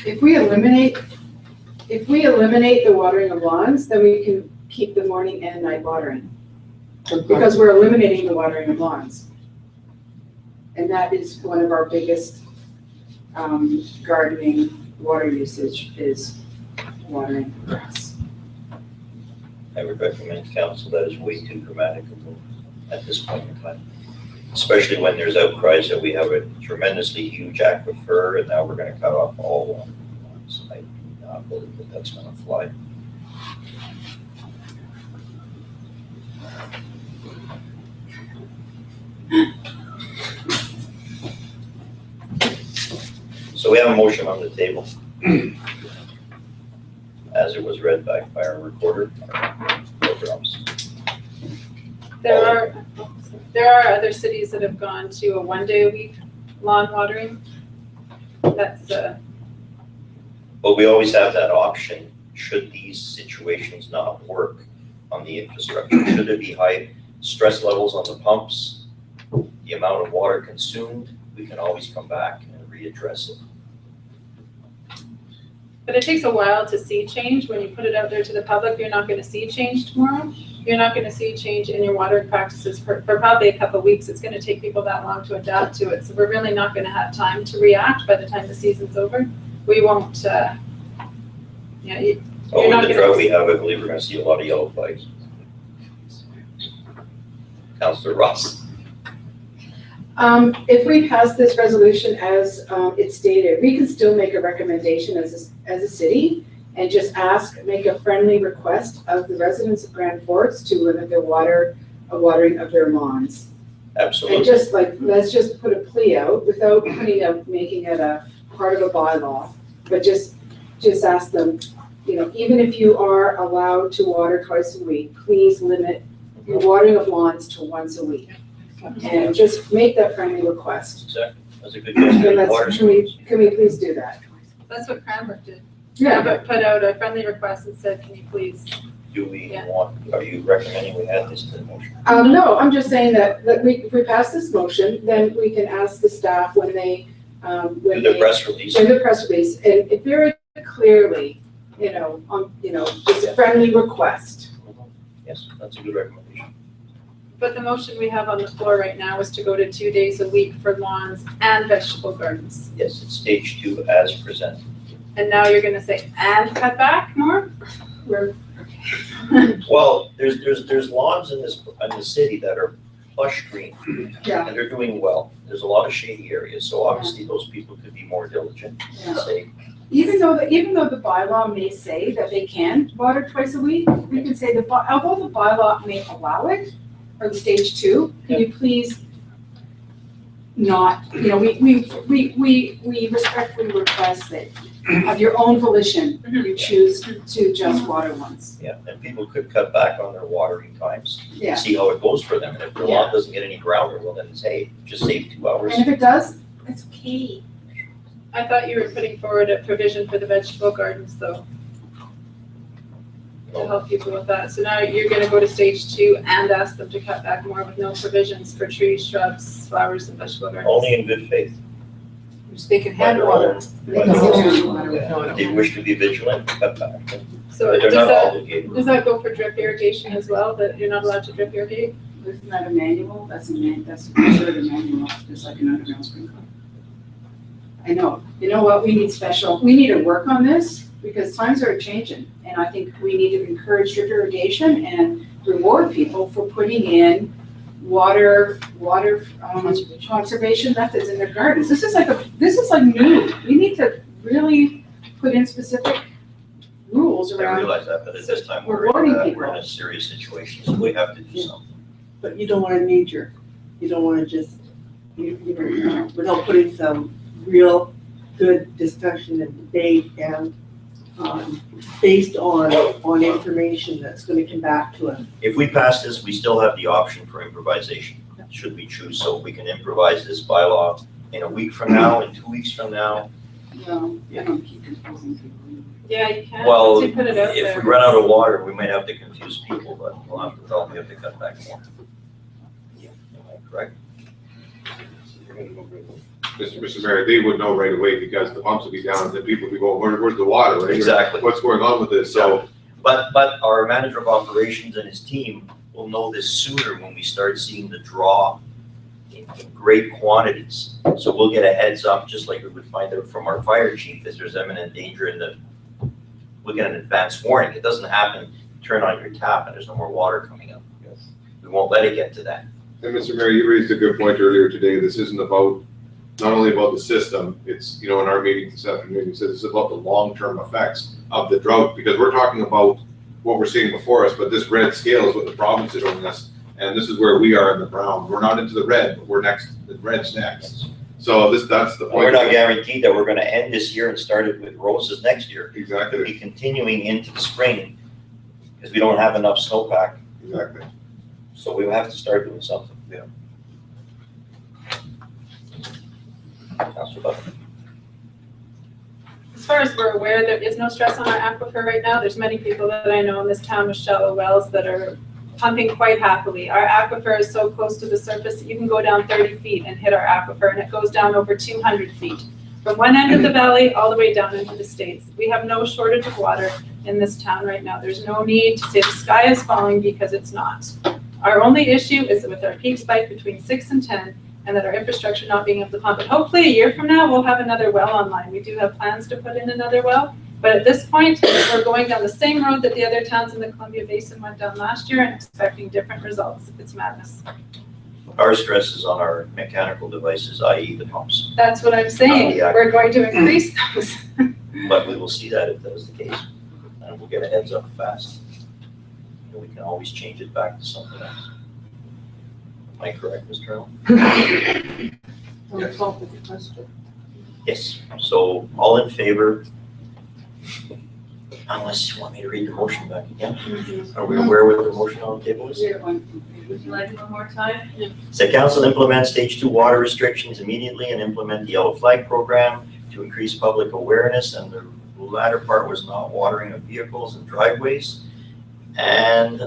if we eliminate the watering of lawns, then we can keep the morning and night watering. Because we're eliminating the watering of lawns. And that is one of our biggest gardening water usage is watering grass. I would recommend council that is way too dramatic at this point in time. Especially when there's outcries that we have a tremendously huge aquifer and now we're gonna cut off all water. So believe that that's gonna fly. So we have a motion on the table. As it was read back by our recorder. There are other cities that have gone to a 1 day a week lawn watering. That's, But we always have that option, should these situations not work on the infrastructure. Should there be high stress levels on the pumps, the amount of water consumed, we can always come back and readdress it. but it takes a while to see change. When you put it out there to the public, you're not gonna see change tomorrow. You're not gonna see change in your watering practices for probably a couple of weeks. It's gonna take people that long to adapt to it. So we're really not gonna have time to react by the time the season's over. We won't, Oh, You're with not the gonna- drought we have, I believe we're gonna see a lot of yellow flags. Councillor Ross. If we pass this resolution as it's stated, we can still make a recommendation as a city and just make a friendly request of the residents of Grand Forks to limit their watering of their lawns. And Absolutely. just let's just put a plea out without making it a part of a bylaw, but just ask them, even if you are allowed to water twice a week, please limit your watering of lawns to once a week. And just make that friendly request. Exactly. That's a good question. Water schools. Can we please do that? that's what Cranbrook did. Yeah. But put out a friendly request and said, can you please? Do we Yeah. are you recommending we add this to the motion? No, I'm just saying that if we pass this motion, then we can ask the staff when they, Do the press release? in the press release, and it very clearly, just a friendly request. Yes, that's a good recommendation. But the motion we have on the floor right now is to go to 2 days a week for lawns and vegetable gardens. Yes, it's stage 2 as presented. And now you're gonna say, and cut back more? Well, there's lawns in the city that are plush green. Yeah. And they're doing well. There's a lot of shady areas, so obviously those people could be more diligent and say, Even though the bylaw may say that they can water twice a week, we can say although the bylaw may allow it, or the stage 2, can you please not, we respectfully request that of your own volition, you choose to just water once. yeah, and people could cut back on their watering times. Yeah. See how it goes for them. And if their lawn doesn't get any grounder, well then it's, hey, just save 2 hours. And if it does, it's okay. I thought you were putting forward a provision for the vegetable gardens though, to help people with that. So now you're gonna go to stage 2 and ask them to cut back more with no provisions for trees, shrubs, flowers, and vegetable gardens. Only in good faith. They can By hand their water. own- They by can their own- hand water. If they wish to be vigilant, cut back. So But they're does not that, obligated. does that go for drip irrigation as well, that you're not allowed to drip irrigate? Isn't that a manual? That's considered a manual, just like an underground sprinkler. I know. You know what? We need to work on this because times are changing. And I think we need to encourage drip irrigation and reward people for putting in water conservation methods in their gardens. This is like new. We need to really put in specific rules I around. realize that, but at this time, We're we're warning in people. a serious situation, so we have to do something. But you don't want to knee-jerk. You don't want to just, without putting some real good discussion and debate and based on information that's going to come back to us. If we pass this, we still have the option for improvisation, should we choose, so we can improvise this bylaw in a week from now, in 2 weeks from now. No, I don't keep confusing people. Yeah, you can, Well, once you put it out there. if we run out of water, we might have to confuse people, but we'll have to tell them we have to cut back more. Am I correct? Mr. Mayor, they would know right away because the pumps would be down, and people would be going, where's the water, right? Exactly. What's going on with this? So, But our manager of operations and his team will know this sooner when we start seeing the draw in great quantities. So we'll get a heads up, just like we would find out from our fire chief, if there's imminent danger we'll get an advance warning. It doesn't happen, turn on your tap and there's no more water coming up. We won't let it get to that. and Mr. Mayor, you raised a good point earlier today. This isn't about not only about the system, it's, in our meeting this afternoon, he said it's about the long-term effects of the drought, because we're talking about what we're seeing before us, but this red scale is what the province is showing us, and this is where we are in the brown. We're not into the red, but the red's next. So that's the point. We're not guaranteed that we're gonna end this year and start it with roses next year. It could Exactly, be continuing into the spring, because we don't have enough snowpack, exactly. so we have to start doing something. Yeah. Councilor Butler. As far as we're aware, there is no stress on our aquifer right now. There's many people that I know in this town with shallow wells that are pumping quite happily. Our aquifer is so close to the surface that you can go down 30 feet and hit our aquifer, and it goes down over 200 feet. From one end of the valley all the way down into the States. We have no shortage of water in this town right now. There's no need to say the sky is falling, because it's not. Our only issue is with our peak spike between 6 and 10, and that our infrastructure not being able to pump it. Hopefully a year from now, we'll have another well online. We do have plans to put in another well, but at this point, we're going down the same road that the other towns in the Columbia Basin went down last year and expecting different results. It's madness. Our stress is on our mechanical devices, i.e. the pumps, That's what I'm saying. Yeah. We're going to increase those. but we will see that if that is the case, and we'll get a heads up fast. And we can always change it back to something else. Am I correct, Mr. Allen? Yes. Call for the question. Yes, so all in favor? Unless you want me to read the motion back again. Are we aware what the motion on the table is? Would you like it one more time? Said council implement stage 2 water restrictions immediately and implement the yellow flag program to increase public awareness, and the latter part was not watering of vehicles and driveways. And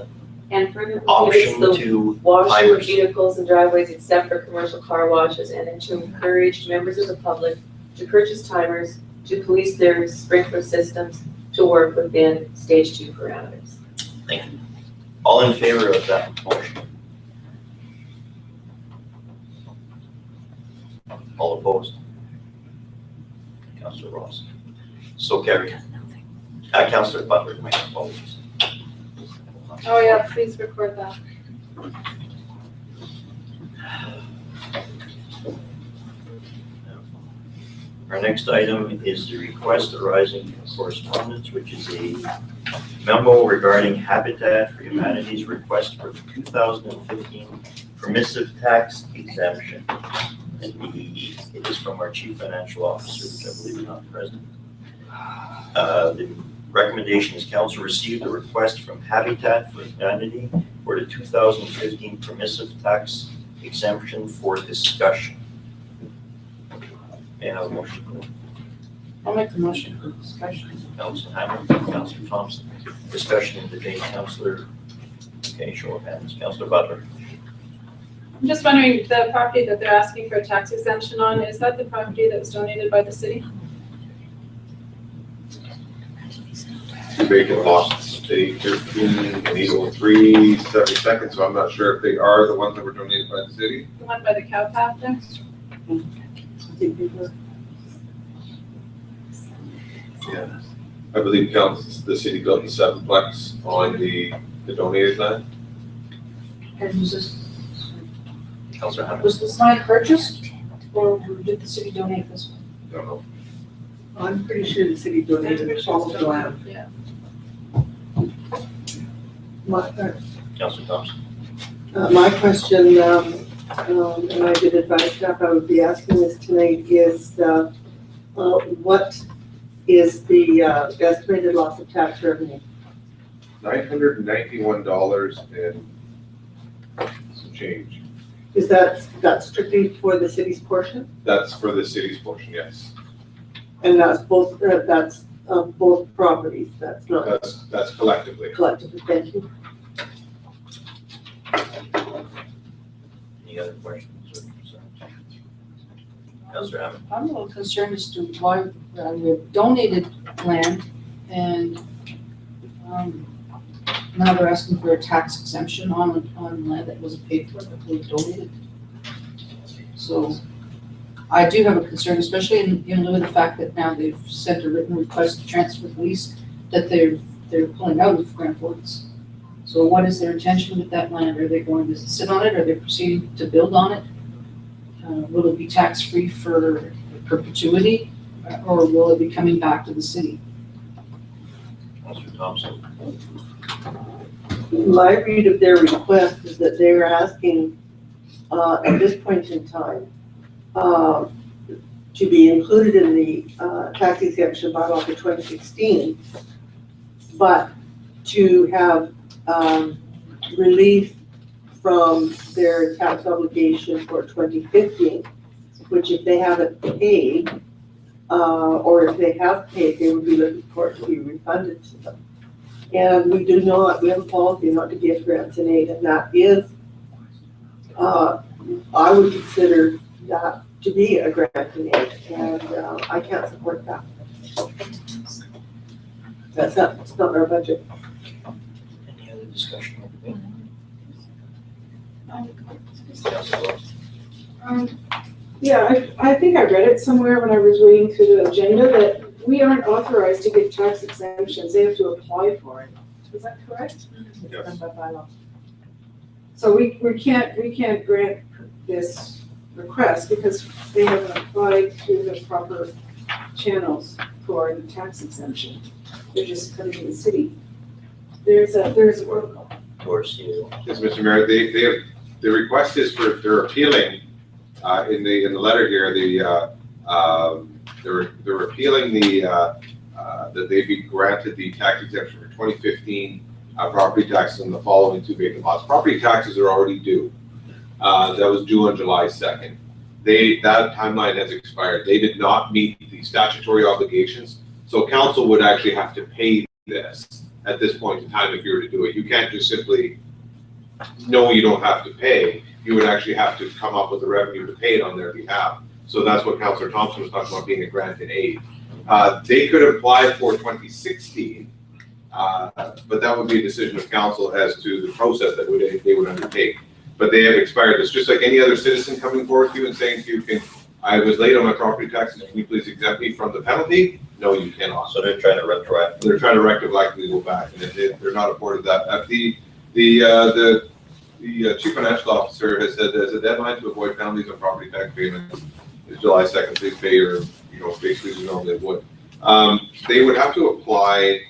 And further option prohibits the to washing of timers. vehicles and driveways except for commercial car washes, and then to encourage members of the public to purchase timers, to police their sprinkler systems, to work within stage 2 parameters. Thank you. All in favor of that motion? All opposed? Councillor Ross. So carried. Councillor Butler, my apologies. Oh yeah, please record that. Our next item is the request arising from correspondence, which is a memo regarding Habitat for Humanity's request for the 2015 permissive tax exemption. And it is from our Chief Financial Officer, which I believe is not present. The recommendation is council received a request from Habitat for Humanity for the 2015 permissive tax exemption for discussion. May I have a motion? I'll make the motion for discussion. Councilor Hamilton, Councilor Thompson. Discussion in debate, Councilor, okay, show of hands. Councilor Butler. I'm just wondering, the property that they're asking for a tax exemption on, is that the property that was donated by the city? Vacant lots, day 13, and 803, 70 seconds, so I'm not sure if they are the ones that were donated by the city. The one by the cow path there? Yeah. I believe the city built the 7-plex on the donated land. And was this, Councilor Hamilton. was this land purchased, or did the city donate this one? Don't know. I'm pretty sure the city donated all of the land. Yeah. Councilor Thompson. My question, and I did advise staff I would be asking this tonight, is what is the estimated loss of tax revenue? $991 and some change. Is that strictly for the city's portion? That's for the city's portion, yes. And that's both properties, that's not That's collectively. collectively, thank you. Any other questions or concerns? Councilor Hamilton. I'm a little concerned as to why we have donated land and now they're asking for a tax exemption on land that wasn't paid for, that we donated. So I do have a concern, especially in lieu of the fact that now they've sent a written request to transfer the lease, that they're pulling out of Grand Forks. So what is their intention with that land? Are they going to sit on it? Are they proceeding to build on it? Will it be tax-free for perpetuity, or will it be coming back to the city? Mr. Thompson? My read of their request is that they were asking, at this point in time, to be included in the tax exemption bylaw for 2016, but to have relief from their tax obligation for 2015, which if they haven't paid, or if they have paid, they would be looking for it to be refunded to them. And we have a policy not to give grants and aid, and that is, I would consider that to be a grant and aid, and I can't support that. It's not our budget. Any other discussion? Yeah, I think I read it somewhere when I was reading through the agenda that we aren't authorized to give tax exemptions. They have to apply for it. Is that correct? Yes. Done by bylaw. So we can't grant this request because they haven't applied through the proper channels for the tax exemption. They're just coming to the city. There's a protocol. Towards you. Yes, Mr. Mayor, the request is they're appealing, in the letter here, they're appealing that they be granted the tax exemption for 2015 property taxes on the following two vacant lots. Property taxes are already due. That was due on July 2nd. That timeline has expired. They did not meet the statutory obligations, so council would actually have to pay this at this point in time if you were to do it. You can't just simply, no, you don't have to pay. You would actually have to come up with the revenue to pay it on their behalf. So that's what Councillor Thompson was talking about, being a grant and aid. They could apply for 2016, but that would be a decision of council as to the process that they would undertake. But they have expired. It's just like any other citizen coming forward to you and saying to you, I was late on my property taxes, can you please exempt me from the penalty? No, you cannot. So they're trying to retroact. They're trying to retroactively go back, and they're not afforded that. The chief financial officer has said there's a deadline to avoid penalties on property tax payments. It's July 2nd. Please pay your, basically as you normally would. They would have to apply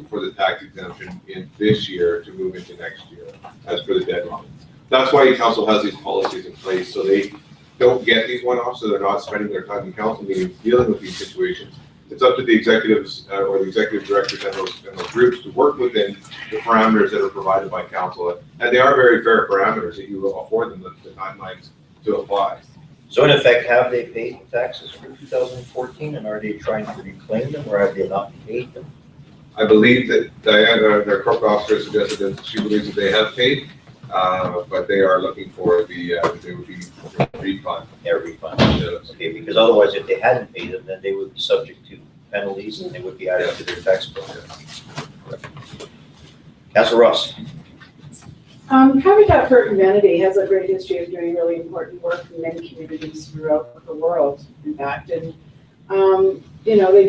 for the tax exemption in this year to move into next year, as per the deadline. That's why council has these policies in place, so they don't get these one-offs, so they're not spending their time in council meetings dealing with these situations. It's up to the executives or the executive directors and those groups to work within the parameters that are provided by council. And they are very fair parameters that you will afford them the timelines to apply. So in effect, have they paid taxes for 2014, and are they trying to reclaim them, or have they not paid them? I believe that Diana, their corporate officer, suggested that she believes that they have paid, but they are looking for they would be refund. Their refund. Okay, because otherwise, if they hadn't paid them, then they would be subject to penalties and they would be added to their tax bill. Councilor Ross. Habitat for Humanity has a great history of doing really important work in many communities throughout the world, in fact. And, they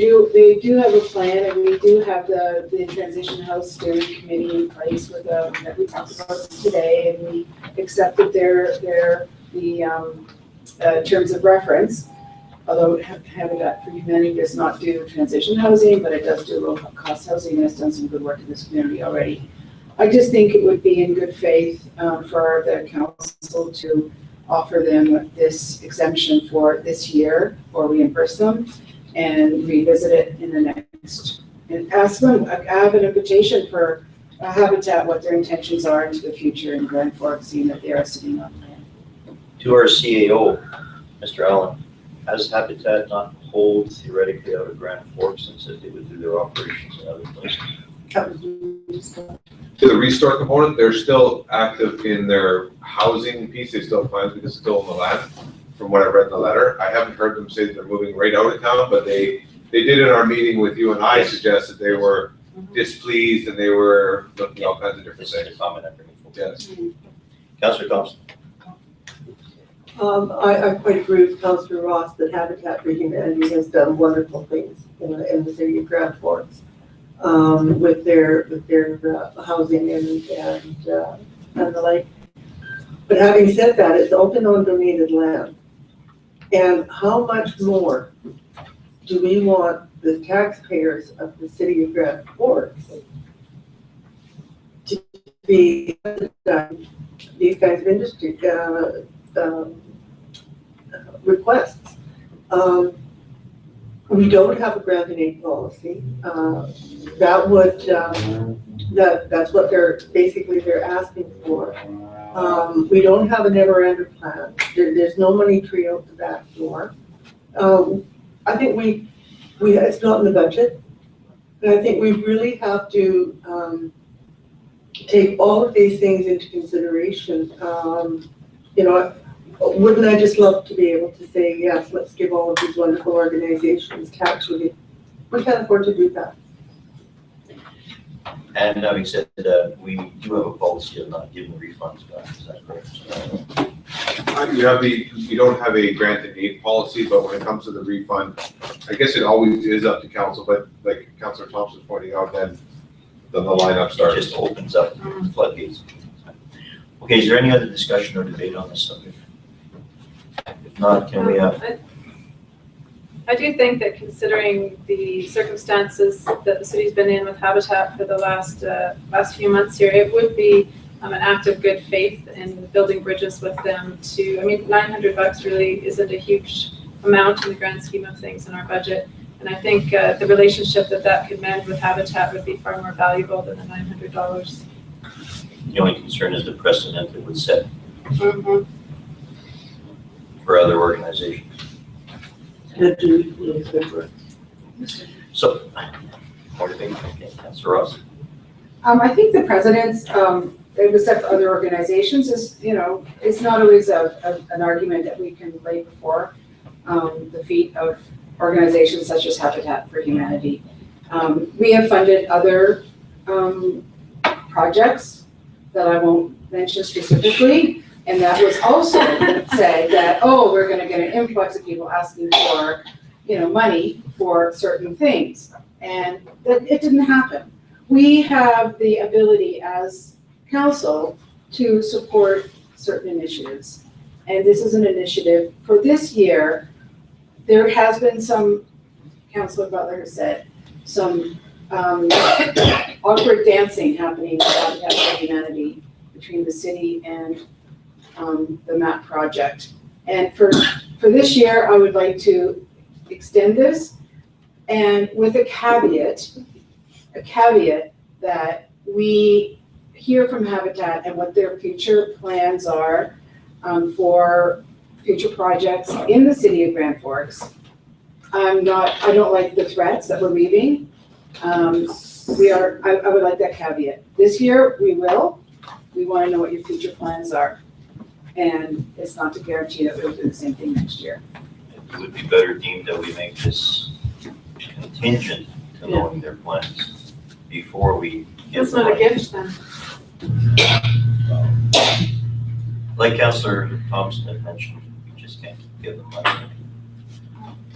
do have a plan, and we do have the Transition House Steering Committee in place that we talked about today, and we accepted the terms of reference. Although Habitat for Humanity does not do transition housing, but it does do low cost housing and has done some good work in this community already. I just think it would be in good faith for the council to offer them this exemption for this year or reimburse them and revisit it in the next, and ask them, have an invitation for Habitat, what their intentions are into the future in Grand Forks, seeing that they are sitting on land. To our CAO, Mr. Allen, has Habitat not pulled theoretically out of Grand Forks and said they would do their operations in other places? To the restore component, they're still active in their housing piece. They still plan because it's still on the land, from what I read in the letter. I haven't heard them say that they're moving right out of town, but they did in our meeting with you and I suggest that they were displeased and they were looking at all kinds of different This is things. a comment after me. Yes. Councilor Thompson. I quite agree with Councillor Ross that Habitat for Humanity has done wonderful things in the city of Grand Forks with their housing and the like. But having said that, it's open on donated land, And how much more do we want the taxpayers of the city of Grand Forks to be these kinds of industry requests? We don't have a grant and aid policy. That would, that's what they're asking for. We don't have a never-ending plan. There's no money tree out the back door. I think it's not in the budget. And I think we really have to take all of these things into consideration. You know, wouldn't I just love to be able to say, yes, let's give all of these wonderful organizations tax relief? We can't afford to do that. And having said we do have a policy of not giving refunds back, is that correct? You don't have a grant and aid policy, but when it comes to the refund, I guess it always is up to council, but like Councillor Thompson's pointing out, then the lineup It starts. just opens up floodgates. Okay, is there any other discussion or debate on this subject? If not, can we have, I do think that considering the circumstances that the city's been in with Habitat for the last few months here, it would be an act of good faith in building bridges with them to, I mean, $900 really isn't a huge amount in the grand scheme of things in our budget. And I think the relationship that could mend with Habitat would be far more valuable than the $900. the only concern is the precedent it would set Mhm. for other organizations. So, more debate, okay, Councillor Ross? I think the precedence, it was set for other organizations is, you know, it's not always an argument that we can lay before the feet of organizations such as Habitat for Humanity. We have funded other projects that I won't mention specifically, and that was also said that, oh, we're gonna get an influx of people asking for, you know, money for certain things, and that it didn't happen. We have the ability as council to support certain initiatives, and this is an initiative for this year. There has been some, Councilor Butler has said, some awkward dancing happening with Habitat for Humanity between the city and the MAP project. And for this year, I would like to extend this, and with a caveat that we hear from Habitat and what their future plans are for future projects in the city of Grand Forks. I don't like the threats that we're leaving. I would like that caveat. This year, we want to know what your future plans are. And it's not to guarantee that we'll do the same thing next year. It would be better deemed that we make this contingent to knowing their plans before we give That's them not a money. gift then. Like Councillor Thompson had mentioned, we just can't give them money.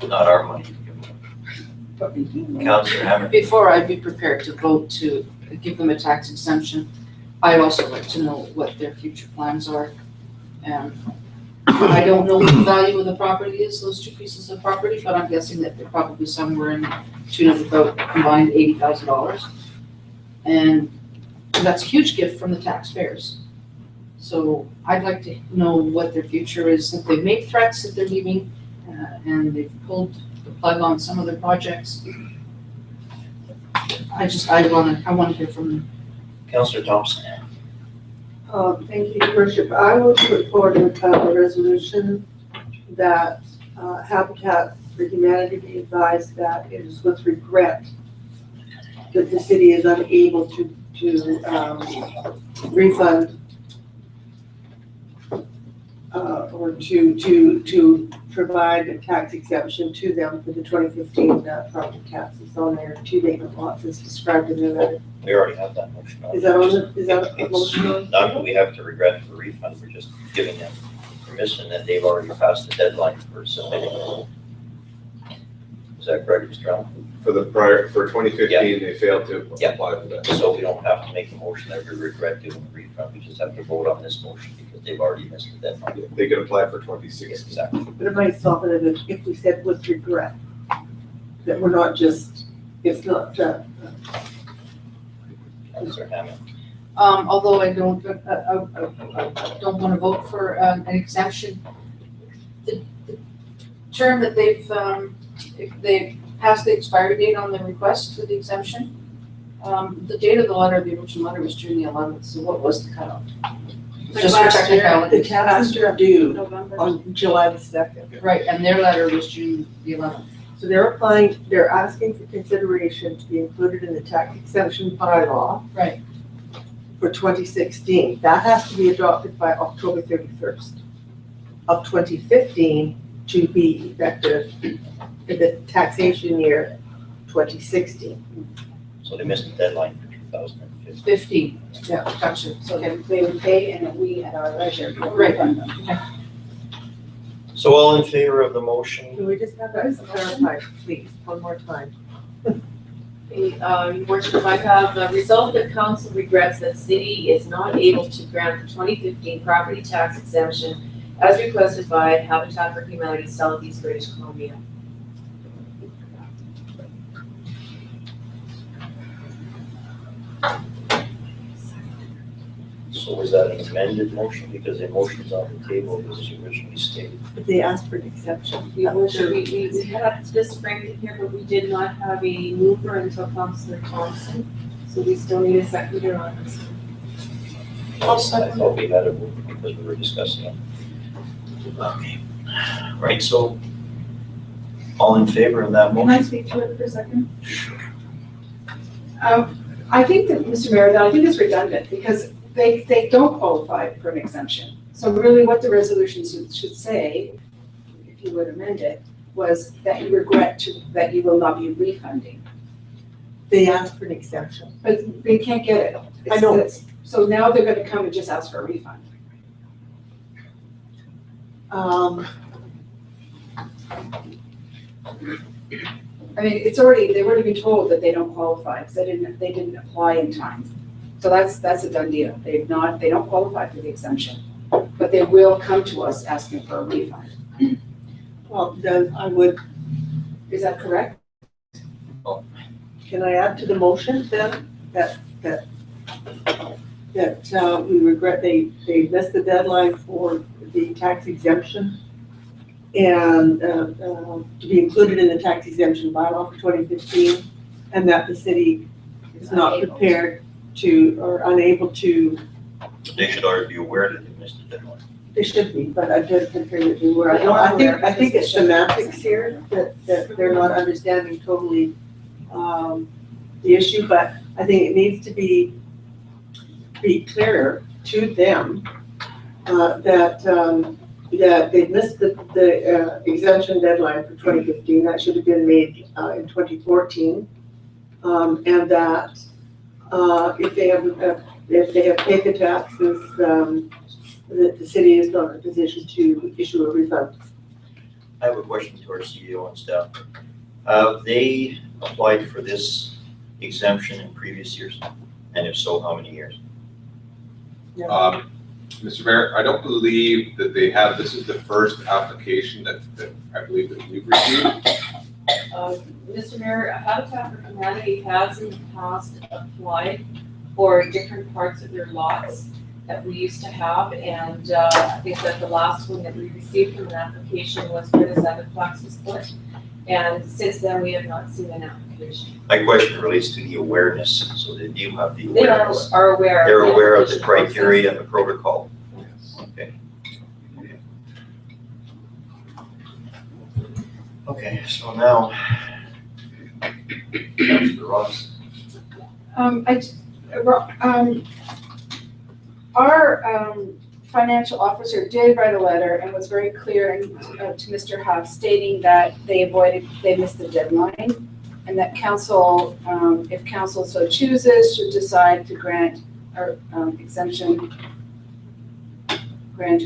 Not our money to give them. Councillor Hammer? Before I'd be prepared to vote to give them a tax exemption, I'd also like to know what their future plans are. And I don't know what the value of the property is, those two pieces of property, but I'm guessing that they're probably somewhere in the tune of about combined $80,000. And that's a huge gift from the taxpayers. So I'd like to know what their future is, that they've made threats that they're leaving, and they've pulled the plug on some of their projects. I want to hear from them. Councillor Thompson? Thank you, Your Worship. I will put forward a resolution that Habitat for Humanity be advised that it is with regret that the city is unable to refund or to provide a tax exemption to them for the 2015 property taxes on their 2 vacant lots as described in the letter. We already have that motion on. Is that a motion on? Not that we have to regret the refund, we're just giving them permission that they've already passed the deadline for submitting. Is that correct, Mr. Allen? For 2015, they failed to Yeah. apply for that. So we don't have to make a motion that we regret doing the refund, we just have to vote on this motion because they've already missed the deadline. They can apply for Yes, 2016. exactly. But it might soften it if we said with regret, that we're not just, it's not, Councillor Hammond. Although I don't want to vote for an exemption. The term that they've passed the expiry date on the request for the exemption. The date of the letter, the original letter was June the 11th, so what was the cutoff? Like Just for last year. technicality. the taxes are due November. on July the 2nd. Right, and their letter was June the 11th. So they're asking for consideration to be included in the tax exemption bylaw. Right. For 2016. That has to be adopted by October 31st of 2015 to be effective in the taxation year 2016. So they missed the deadline for 2015. 15, yeah, gotcha. So they would pay and we at our leisure would Right. refund them. So all in favor of the motion? Can we just have that clarified, please, one more time? Your worship, I have the result that council regrets that city is not able to grant the 2015 property tax exemption as requested by Habitat for Humanity Southeast British Columbia. So was that an amended motion? Because the motion's on the table as originally stated. But they asked for an exception. Your worship, we had this framed in here, but we did not have a mover until Councillor Thompson, so we still need a seconder on this. I thought we had a vote because we were discussing it. Okay, right, so all in favor of that Can I motion? speak to it for a second? I think that, Mr. Mayor, that I think it's redundant because they don't qualify for an exemption. So really what the resolution should say, if you would amend it, was that you regret that you will not be refunding. They asked for an exemption. But they can't get it. I know. So now they're gonna come and just ask for a refund. I mean, they've already been told that they don't qualify because they didn't apply in time. So that's a done deal. They don't qualify for the exemption, but they will come to us asking for a refund. Well, then I would, Is that correct? can I add to the motion then, that we regret they missed the deadline for the tax exemption and to be included in the tax exemption bylaw for 2015, and that the city is not Unable. prepared to, or unable to, They should already be aware that they missed the deadline. they should be, but I just prefer that they were. I think it's semantics here, that they're not understanding totally the issue, but I think it needs to be clearer to them that they've missed the exemption deadline for 2015. That should have been made in 2014. And that if they have paid the taxes, that the city is not in a position to issue a refund. I have a question to our CEO and staff. Have they applied for this exemption in previous years? And if so, how many years? Mr. Mayor, I don't believe that they have, this is the first application that I believe that we've received. Mr. Mayor, Habitat for Humanity has in the past applied for different parts of their lots that we used to have, and I think that the last one that we received from an application was for the 7-plex split, and since then we have not seen an application. My question relates to the awareness, so that you have the They awareness. are aware. They're aware of the application process. criteria and the protocol. Okay. Okay, so now, Councilor Ross. Our financial officer did write a letter and was very clear to Mr. Huff stating that they missed the deadline, and that council, if council so chooses, should decide to grant a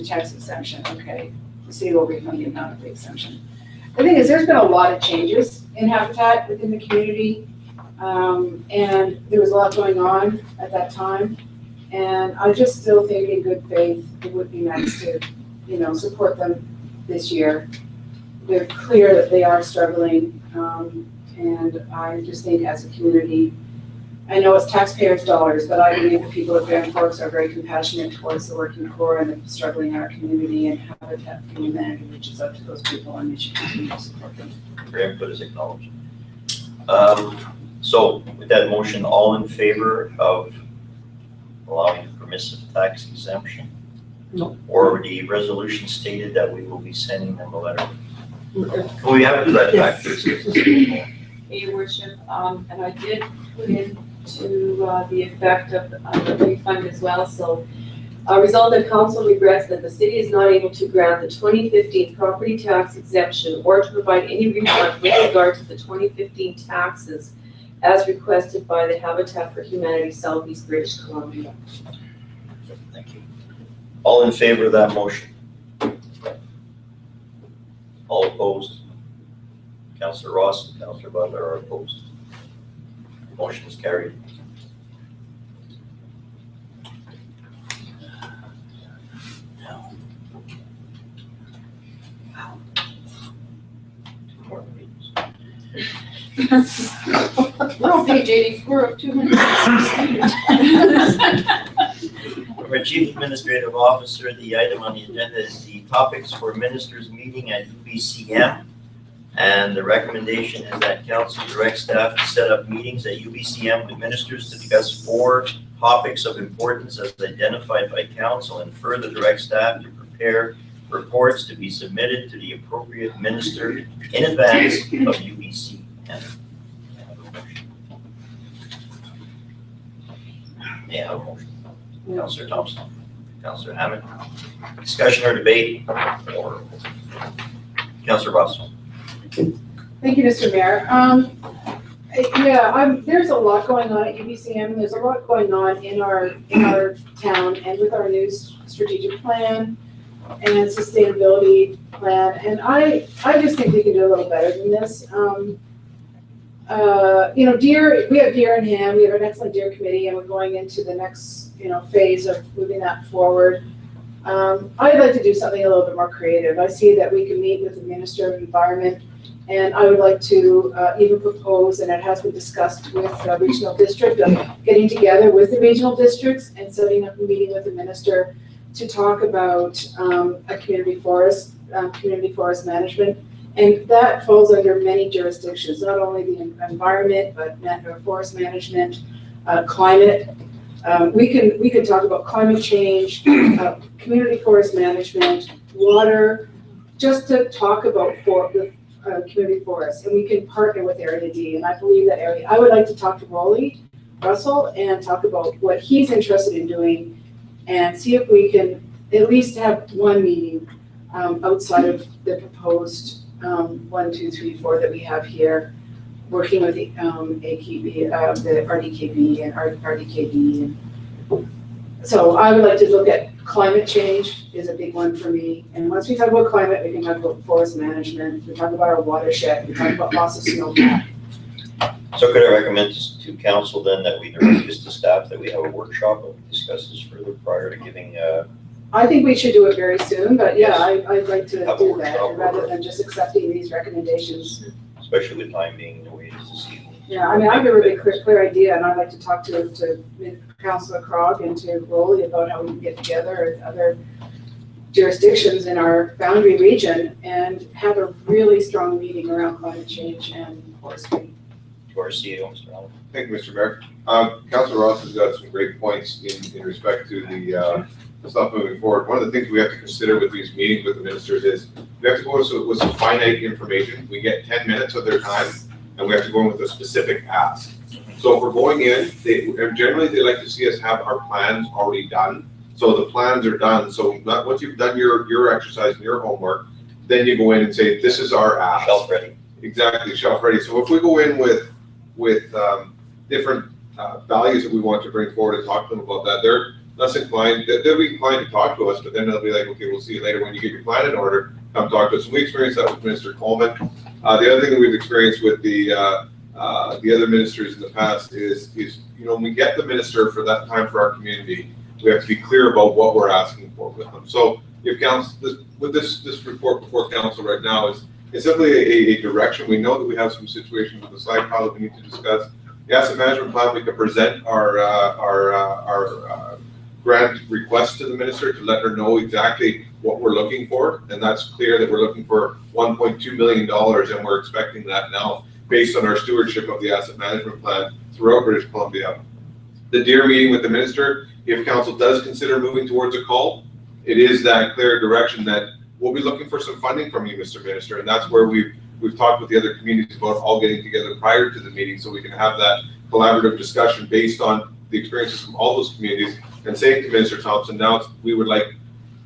tax exemption, okay? The city will refund the amount of the exemption. The thing is, there's been a lot of changes in Habitat within the community. And there was a lot going on at that time. And I just still think in good faith, it would be nice to, support them this year. They're clear that they are struggling. And I just think as a community, I know it's taxpayers' dollars, but I believe the people of Grand Forks are very compassionate towards the working poor and the struggling in our community, and Habitat for Humanity reaches out to those people, and we should continue to support them. Your input is acknowledged. So with that motion, all in favor of allowing permissive tax exemption? No. Or the resolution stated that we will be sending them a letter? Can we have it read back, please? Your worship, and I did put in to the effect of the refund as well. So, resolved that council regrets that the city is not able to grant the 2015 property tax exemption or to provide any refund with regard to the 2015 taxes as requested by the Habitat for Humanity Southeast British Columbia. Thank you. All in favor of that motion? All opposed? Councillor Ross and Councillor Butler are opposed. Motion is carried. We're on page 84 of 200. From our Chief Administrative Officer, the item on the agenda is the topics for ministers' meeting at UBCM. And the recommendation is that council direct staff to set up meetings at UBCM with ministers to discuss 4 topics of importance as identified by council, and further direct staff to prepare reports to be submitted to the appropriate minister in advance of UBCM. May I have a motion? Councillor Thompson, Councillor Hammond. Discussion or debate? Or Councillor Ross. Thank you, Mr. Mayor. There's a lot going on at UBCM, and there's a lot going on in our town and with our new strategic plan and sustainability plan. And I just think we can do a little better than this. Deer, we have deer in hand. We have an excellent deer committee, and we're going into the next, phase of moving that forward. I'd like to do something a little bit more creative. I see that we can meet with the Minister of Environment, and I would like to even propose, and it has been discussed with the regional district, of getting together with the regional districts and setting up a meeting with the minister to talk about a community forest management. And that falls under many jurisdictions, not only the environment, but forest management, climate. We can talk about climate change, community forest management, water, just to talk about community forests, and we can partner with Area D. And I believe that area. I would like to talk to Russell, and talk about what he's interested in doing, and see if we can at least have one meeting outside of the proposed 1, 2, 3, 4 that we have here, working with the AKB, the RDKB and RDKB. So I would like to look at climate change is a big one for me. And once we talk about climate, we can talk about forest management, we talk about our watershed, we talk about loss of snowpack. So could I recommend to council then that we direct this to staff, that we have a workshop and we discuss this further prior to giving I think we should do it very soon, but yeah, I'd like to Have a do workshop that rather than just accepting these recommendations. especially with time being the way it is this evening. Yeah, I mean, I have a really clear idea, and I'd like to talk to Councilor Krog and to Rolly about how we can get together with other jurisdictions in our boundary region and have a really strong meeting around climate change and forestry. To our CEO, Mr. Allen. Thank you, Mr. Mayor. Councilor Ross has got some great points in respect to the stuff moving forward. One of the things we have to consider with these meetings with the ministers is we have to go with some finite information. We get 10 minutes of their time, and we have to go in with a specific ask. So if we're going in, generally they like to see us have our plans already done. So the plans are done. So once you've done your exercise and your homework, then you go in and say, this is our ask. Shelf ready. Exactly, shelf ready. So if we go in with different values that we want to bring forward and talk to them about that, they're less inclined, they'll be inclined to talk to us, but then they'll be like, okay, we'll see you later when you get your plan in order, come talk to us. And we experienced that with Minister Coleman. The other thing that we've experienced with the other ministers in the past is, when we get the minister for that time for our community, we have to be clear about what we're asking for with them. So if council, with this report before council right now is simply a direction. We know that we have some situations with the side pile that we need to discuss. The asset management plan, we can present our grant request to the minister to let her know exactly what we're looking for. And that's clear that we're looking for $1.2 million, and we're expecting that now based on our stewardship of the asset management plan throughout British Columbia. The DEAR meeting with the minister, if council does consider moving towards a call, it is that clear direction that we'll be looking for some funding from you, Mr. Minister, and that's where we've talked with the other communities about all getting together prior to the meeting so we can have that collaborative discussion based on the experiences from all those communities, and saying to Minister Thompson, now we would like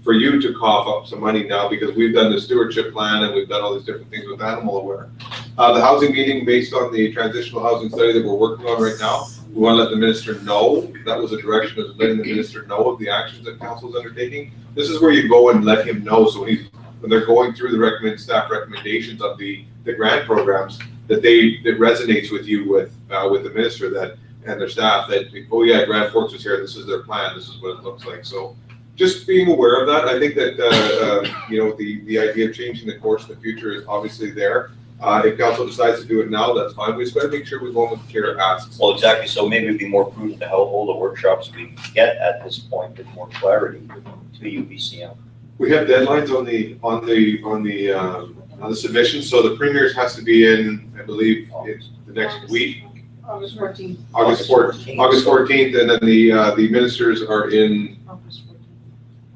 for you to cough up some money now because we've done the stewardship plan and we've done all these different things with Animal Aware. The housing meeting based on the transitional housing study that we're working on right now, we want to let the minister know. That was a direction of letting the minister know of the actions that council is undertaking. This is where you go and let him know, so when they're going through the staff recommendations of the grant programs, that resonates with you with the minister and their staff that, oh yeah, Grand Forks is here, this is their plan, this is what it looks like. So just being aware of that, I think that the idea of changing the course in the future is obviously there. If council decides to do it now, that's fine. We just got to make sure we go with the chair asks. Well, exactly. So maybe it'd be more prudent to hold the workshops we get at this point with more clarity to UBCM. We have deadlines on the submission. So the premiers has to be in, I believe, it's the next week. August 14th. August 14th, and then the ministers are in August 14th.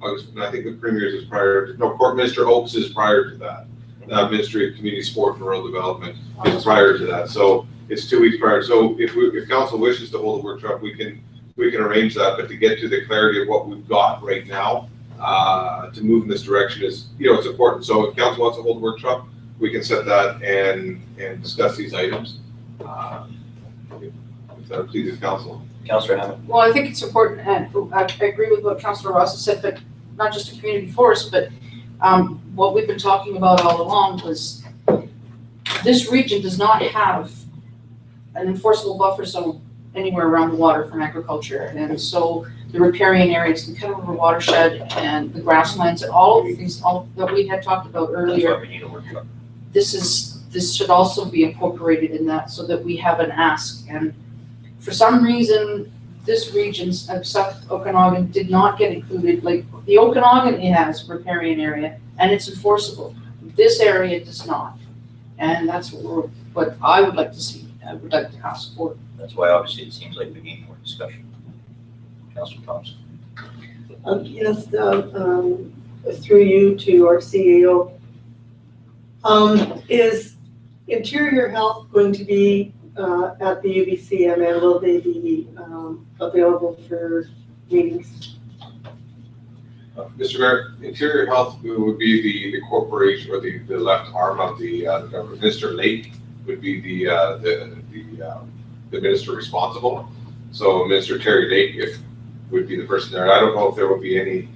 August. And I think the premiers is prior to, Court Minister Oaks is prior to that. Ministry of Community Sport and Rural Development is prior to that, so it's 2 weeks prior. So if council wishes to hold a workshop, we can arrange that. But to get to the clarity of what we've got right now, to move in this direction is, it's important. So if council wants to hold a workshop, we can set that and discuss these items. If that pleases council. Councillor Hammond. Well, I think it's important, and I agree with what Councillor Ross has said, but not just a community forest, but what we've been talking about all along was this region does not have an enforceable buffer zone anywhere around the water from agriculture. And so the riparian areas, the Kettle River watershed and the grasslands and all of the things that we had talked about earlier. That's why we need a workshop. This should also be incorporated in that so that we have an ask. And for some reason, this region of South Okanagan did not get included. Like the Okanagan, it has riparian area and it's enforceable. This area does not. And that's what I would like to see. I would like to have support. That's why obviously it seems like we need more discussion. Councillor Thompson. Yes, through you to our CEO. Is Interior Health going to be at the UBCM, and will they be available for meetings? Mr. Mayor, Interior Health would be the corporation or the left arm of the government. Minister Lake would be the minister responsible. So Minister Terry Lake would be the person there. I don't know if there will be any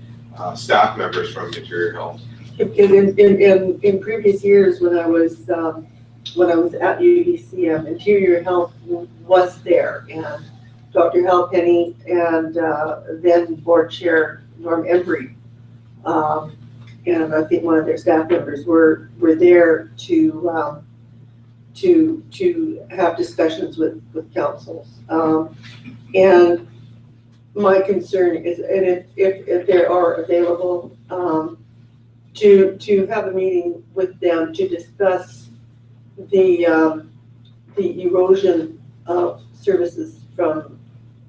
staff members from Interior Health. In previous years, when I was at UBCM, Interior Health was there, and Dr. Halpenny and then board chair Norm Embry, and I think one of their staff members were there to have discussions with councils. And my concern is, and if they are available, to have a meeting with them to discuss the erosion of services from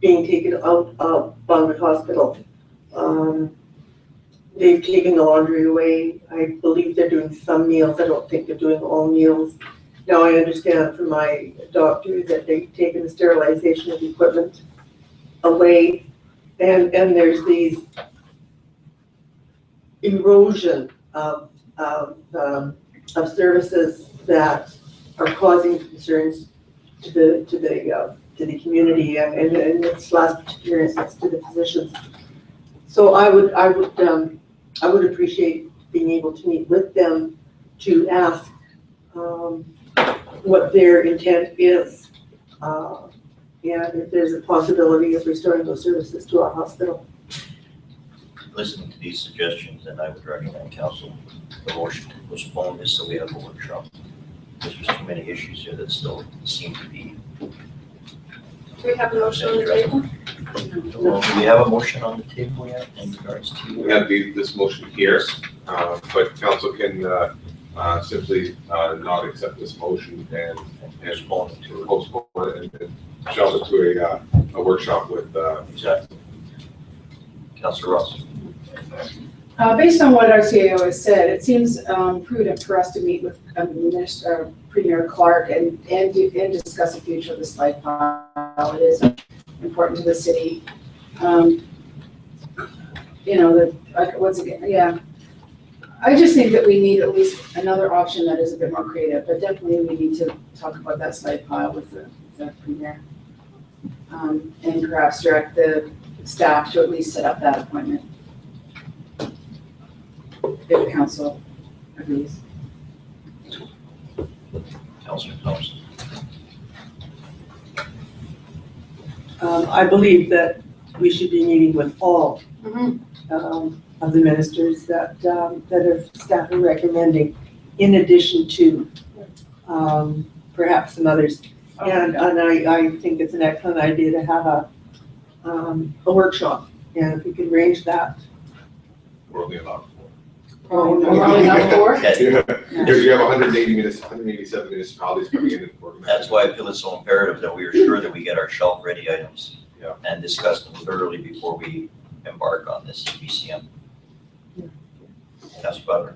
being taken out of Bonwood Hospital. They've taken the laundry away. I believe they're doing some meals. I don't think they're doing all meals. Now I understand from my doctor that they've taken the sterilization of equipment away, and there's these erosion of services that are causing concerns to the community and its last experience to the physicians. So I would appreciate being able to meet with them to ask what their intent is, and if there's a possibility of restoring those services to our hospital. Listening to these suggestions, and I would recommend council the motion to postpone this so we have a workshop. Because there's too many issues here that still seem to be. Do we have a motion on the table? Well, do we have a motion on the table yet in regards to? We have this motion here, but council can simply not accept this motion and Postpone it to. postpone it and shelve it to a workshop with, Exactly. Councilor Ross. Based on what our CAO has said, it seems prudent for us to meet with Premier Clark and discuss the future of the slide pile. It is important to the city. Once again, yeah. I just think that we need at least another option that is a bit more creative, but definitely we need to talk about that slide pile with the Premier. And perhaps direct the staff to at least set up that appointment. If council agrees. Councilor Thompson. I believe that we should be meeting with all of the ministers that our staff are recommending, in addition to perhaps some others. And I think it's an excellent idea to have a workshop, and if we could arrange that. we're only allowed We're only not four? Okay. You have 187 municipalities coming in and organizing. That's why I feel it's so imperative that we are sure that we get our shelf-ready items. Yeah. And discuss them thoroughly before we embark on this BCM. Councilor Butler.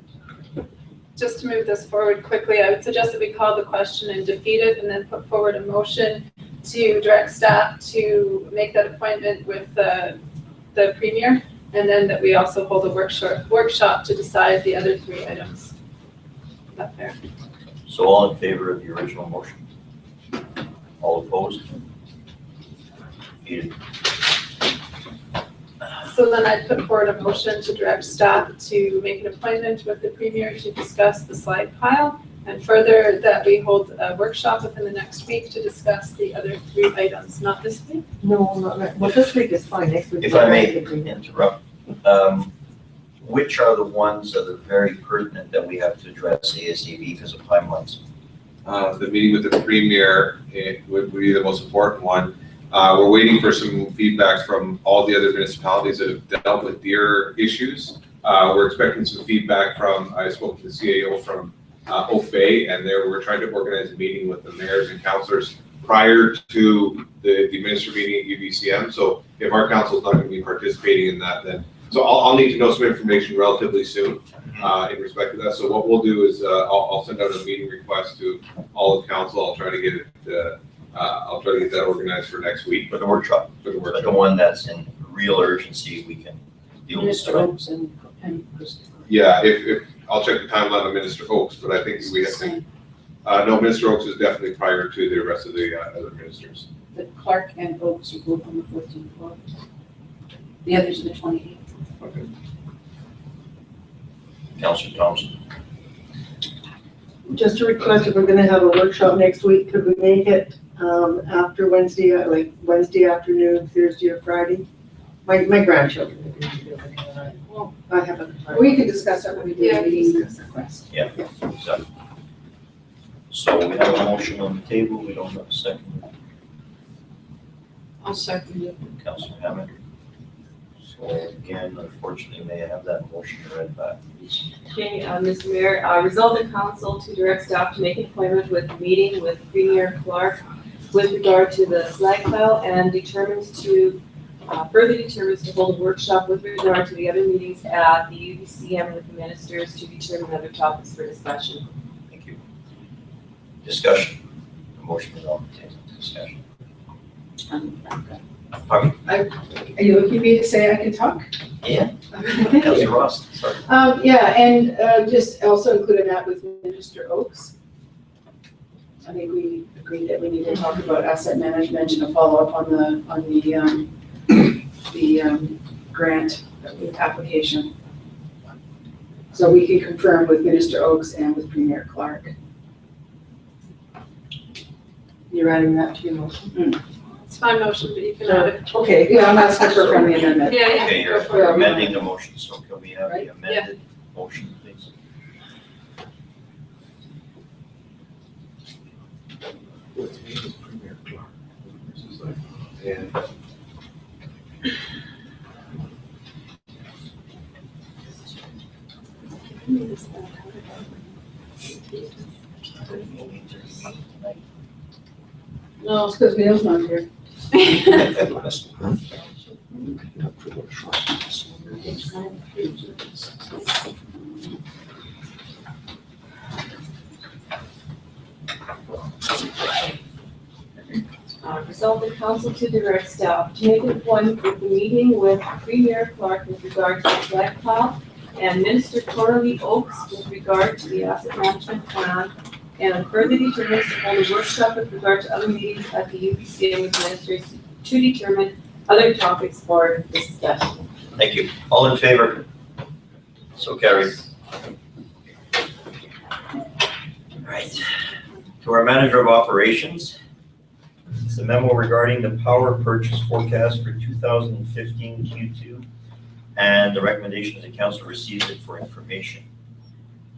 Just to move this forward quickly, I would suggest that we call the question and defeat it, and then put forward a motion to direct staff to make that appointment with the Premier, and then that we also hold a workshop to decide the other three items. Is that fair? So all in favor of the original motion? All opposed? Defeated. So then I'd put forward a motion to direct staff to make an appointment with the Premier to discuss the slide pile, and further that we hold a workshop within the next week to discuss the other three items, not this week. No, well, this week is fine, next week. If I may interrupt, which are the ones that are very pertinent that we have to address ASAP because of timelines? The meeting with the Premier would be the most important one. We're waiting for some feedback from all the other municipalities that have dealt with deer issues. We're expecting some feedback from, I spoke to the CAO from Oak Bay, and we're trying to organize a meeting with the mayors and councilors prior to the minister meeting at UBCM. So if our council is not going to be participating in that, then, so I'll need to know some information relatively soon in respect to that. So what we'll do is I'll send out a meeting request to all of council. I'll try to get it, I'll try to get that organized for next week. For the workshop, For the but workshop. the one that's in real urgency, we can deal with. Mr. Oaks and Christopher. Yeah, if I'll check the timeline on Minister Oaks, but I think we have to, no, Minister Oaks is definitely prior to the rest of the other ministers. The Clark and Oaks are both on the 14th floor. The others are the 28th. Okay. Councilor Thompson. Just a request, if we're gonna have a workshop next week, could we make it after Wednesday, like Wednesday afternoon, Thursday or Friday? My grandchildren are going to do it, and I haven't. We can discuss that when we do Yeah, the meeting request. Exactly. So we have a motion on the table, we don't have a second. I'll second it. Councilor Hammond. So again, unfortunately, may I have that motion read back, please? Okay, Mr. Mayor, resolve the council to direct staff to make an appointment with meeting with Premier Clark with regard to the slag pile, and further determines to hold a workshop with regard to the other meetings at the UBCM with the ministers to determine other topics for discussion. Thank you. Discussion. The motion is on the table. Discussion. Pardon? Are you looking at me to say I can talk? Yeah. Councilor Ross, sorry. Yeah, and just also included that with Minister Oaks. I think we agreed that we need to talk about asset management and a follow-up on the grant application. So we can confirm with Minister Oaks and with Premier Clark. You're adding that to your motion? It's my motion, but you can add it. Okay. Yeah, I'm asking for a friendly amendment. Yeah, yeah. Okay, go you're for you're it. amending the motion, so can we have Right. the amended motion, please? And No, it's because Neil's not here. Resolve the council to direct staff to make an appointment with the meeting with Premier Clark with regard to the flag pile and Minister Coralie Oakes with regard to the asset management plan, and further determines to hold a workshop with regard to other meetings at the UBCA with ministers to determine other topics for discussion. Thank you. All in favor? So carried. All right. To our manager of operations, it's a memo regarding the power purchase forecast for 2015 Q2, and the recommendation is the council receives it for information.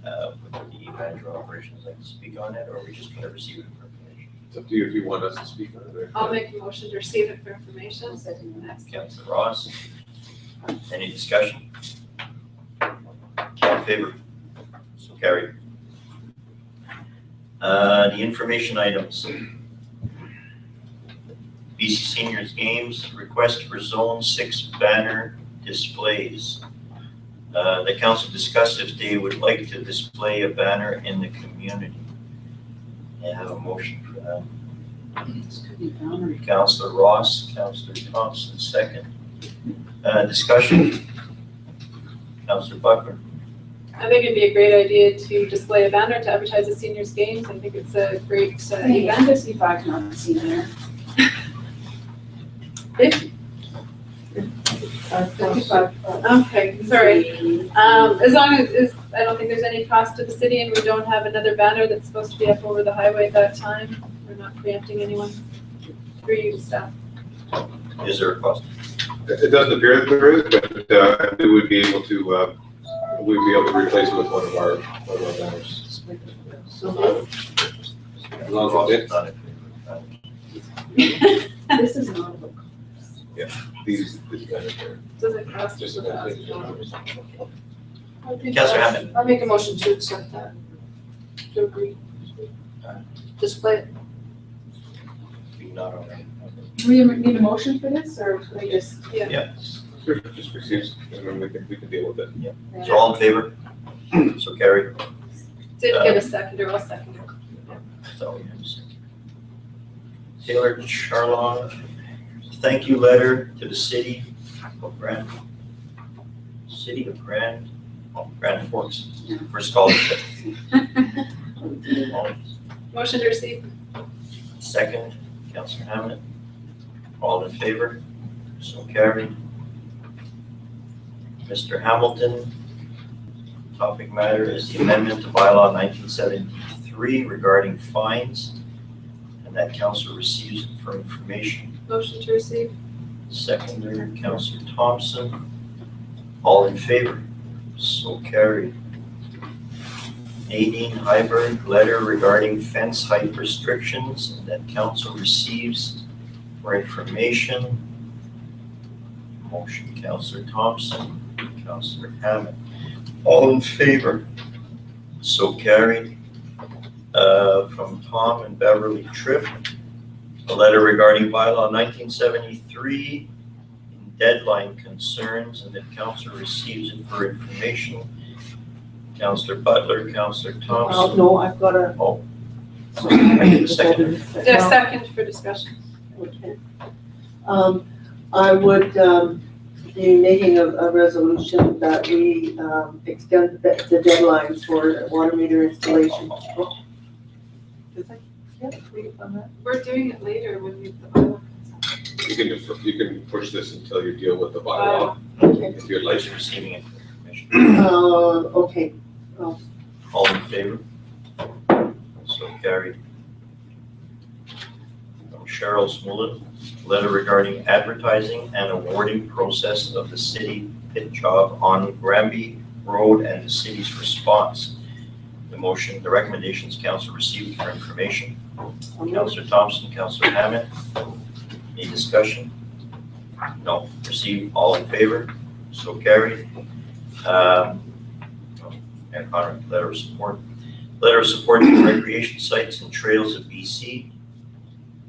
Would the manager of operations like to speak on it, or are we just going to receive it for information? It's up to you if you want us to speak on it. or- I'll make a motion to receive it for information. Councilor Ross, any discussion? All in favor? So carried. The information items. BC Seniors Games, request for Zone 6 banner displays. The council discussed if they would like to display a banner in the community. I have a motion for that. This could be boundary. Councilor Ross, Councilor Thompson, second. Discussion? Councilor Butler. I think it'd be a great idea to display a banner to advertise the seniors' games. I think it's a great Hey, event. 55 not seen there. 55. Okay, sorry. As long as, I don't think there's any cost to the city and we don't have another banner that's supposed to be up over the highway at that time. We're not preempting anyone. Through you, staff. Is there a cost? It doesn't appear that there is, but we would be able to, we'd be able to replace it with one of our banners. So, As long as it's Not in favor. This is not a these banners there. Doesn't cost us Just a about thousand. Councilor Hammond. I'll make a motion to accept that. To agree. Display it. Not on that. Do we need a motion for this, or can we just? Sure, just receives, and then we can deal with it. So all in favor? So carried. Didn't get a second, or I'll second it. So we have a second. Taylor Charlotte, thank you letter to the city of Grand Forks for scholarship. Motion to receive. Second, Councilor Hammond. All in favor? So carried. Mr. Hamilton, topic matter is the amendment to bylaw 1973 regarding fines, and that council receives it for information. Motion to receive. Seconder, Councilor Thompson. All in favor? So carried. Nadine Hyberg, letter regarding fence height restrictions, and that council receives for information. Motion, Councilor Thompson, Councilor Hammond. All in favor? So carried. From Tom and Beverly Tripp, a letter regarding bylaw 1973, deadline concerns, and that council receives it for information. Councilor Butler, Councilor Thompson. no, I've got a. Oh. I need a second. The second for discussion. Okay. I would, be making a resolution that we, extend the deadline for water meter installation. Did I get read on that? We're doing it later when we, the bylaw comes out. You can push this until you deal with the bylaw, Okay. if you'd like. Like receiving it for information. Okay, All in favor? So carried. Cheryl Smullen, letter regarding advertising and awarding process of the city pit job on Granby Road and the city's response. The recommendations council received for information. Councillor Thompson, Councillor Hammond. Any discussion? No. Received. All in favor? So carried. Mayor Connor, letter of support. Letter of support to recreation sites and trails of BC.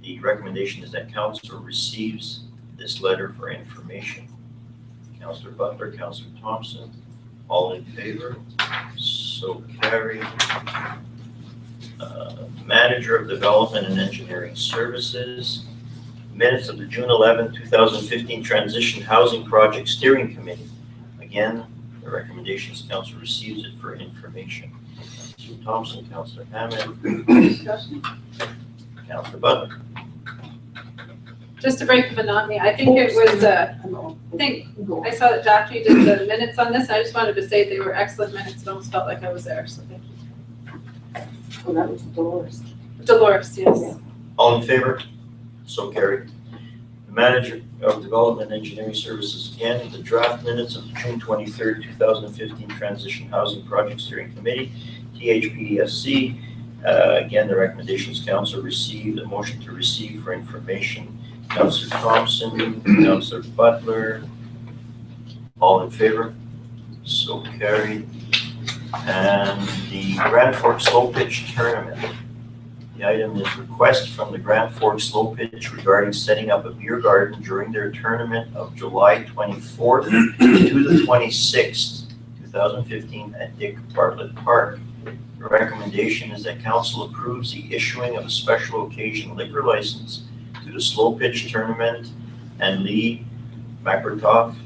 The recommendation is that council receives this letter for information. Councillor Butler, Councillor Thompson, all in favor? So carried. Manager of Development and Engineering Services. Minutes of the June 11, 2015 Transition Housing Project Steering Committee. Again, the recommendations council receives it for information. Councillor Thompson, Councillor Hammond. Discussion? Councillor Butler. Just to break the monotony, I think it was, I saw that Daphne did the minutes on this. I just wanted to say they were excellent minutes. It almost felt like I was there, so thank you. Oh, that was Dolores. Dolores, yes. All in favor? So carried. The Manager of Development and Engineering Services, again, the draft minutes of the June 23rd, 2015 Transition Housing Project Steering Committee, THPSC. Again, the recommendations council received, a motion to receive for information. Councillor Thompson, Councillor Butler, all in favor? So carried. And the Grand Forks Slow Pitch Tournament. The item is request from the Grand Forks Slow Pitch regarding setting up a beer garden during their tournament of July 24th to the 26th, 2015 at Dick Bartlett Park. The recommendation is that council approves the issuing of a special occasion liquor license to the Slow Pitch Tournament and Lee Makrotov,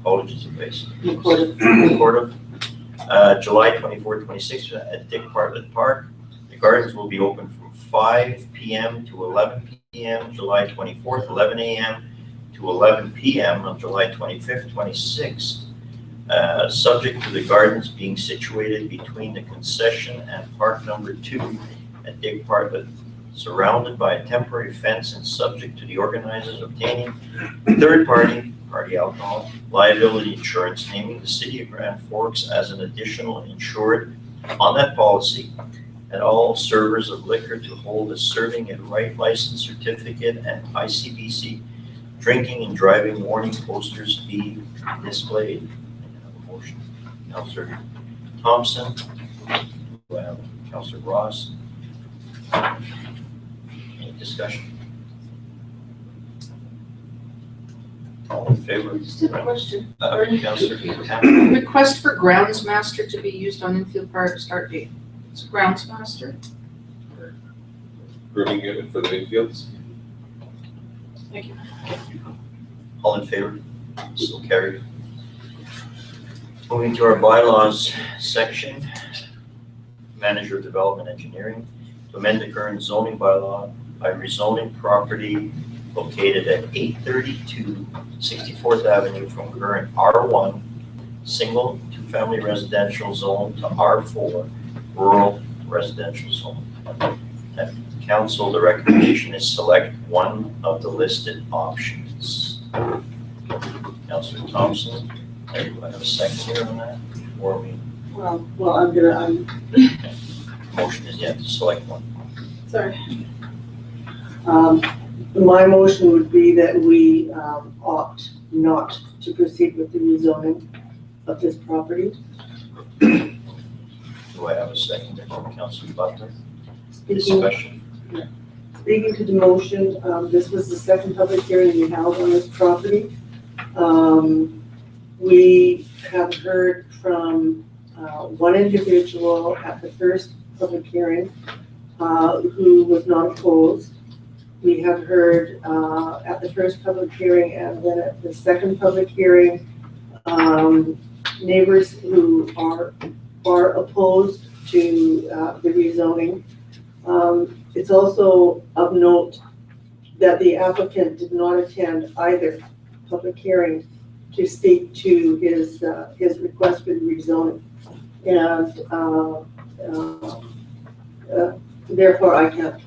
apologies if I McCorduff, July 24th, 26th at Dick Bartlett Park. The gardens will be open from 5 p.m. to 11 p.m. July 24th, 11 a.m. to 11 p.m. on July 25th, 26th. Subject to the gardens being situated between the concession and park number 2 at Dick Bartlett, surrounded by a temporary fence and subject to the organizers obtaining third-party alcohol liability insurance, naming the city of Grand Forks as an additional insured on that policy, and all servers of liquor to hold a serving and right license certificate and ICBC drinking and driving warning posters be displayed. I have a motion. Councillor Thompson, Councillor Ross. Any discussion? All in favor? Just a question. Councillor Hammond. Request for groundsmaster to be used on infield park start date. It's groundsmaster. Grooming unit for the infields. Thank you. All in favor? So carried. Moving to our bylaws section. Manager of Development Engineering, to amend the current zoning bylaw by rezoning property located at 832 64th Avenue from current R1 single two-family residential zone to R4 rural residential zone. At council, the recommendation is select one of the listed options. Councillor Thompson, do I have a second here on that before we? Well, I'm Motion is yet to select one. Sorry. my motion would be that we opt not to proceed with the rezoning of this property. Do I have a second from Councillor Butler? Discussion. Speaking to the motion, this was the second public hearing we held on this property. We have heard from one individual at the first public hearing who was not opposed. We have heard at the first public hearing and then at the second public hearing, neighbors who are opposed to the rezoning. It's also of note that the applicant did not attend either public hearing to speak to his request for the rezoning. And therefore I can't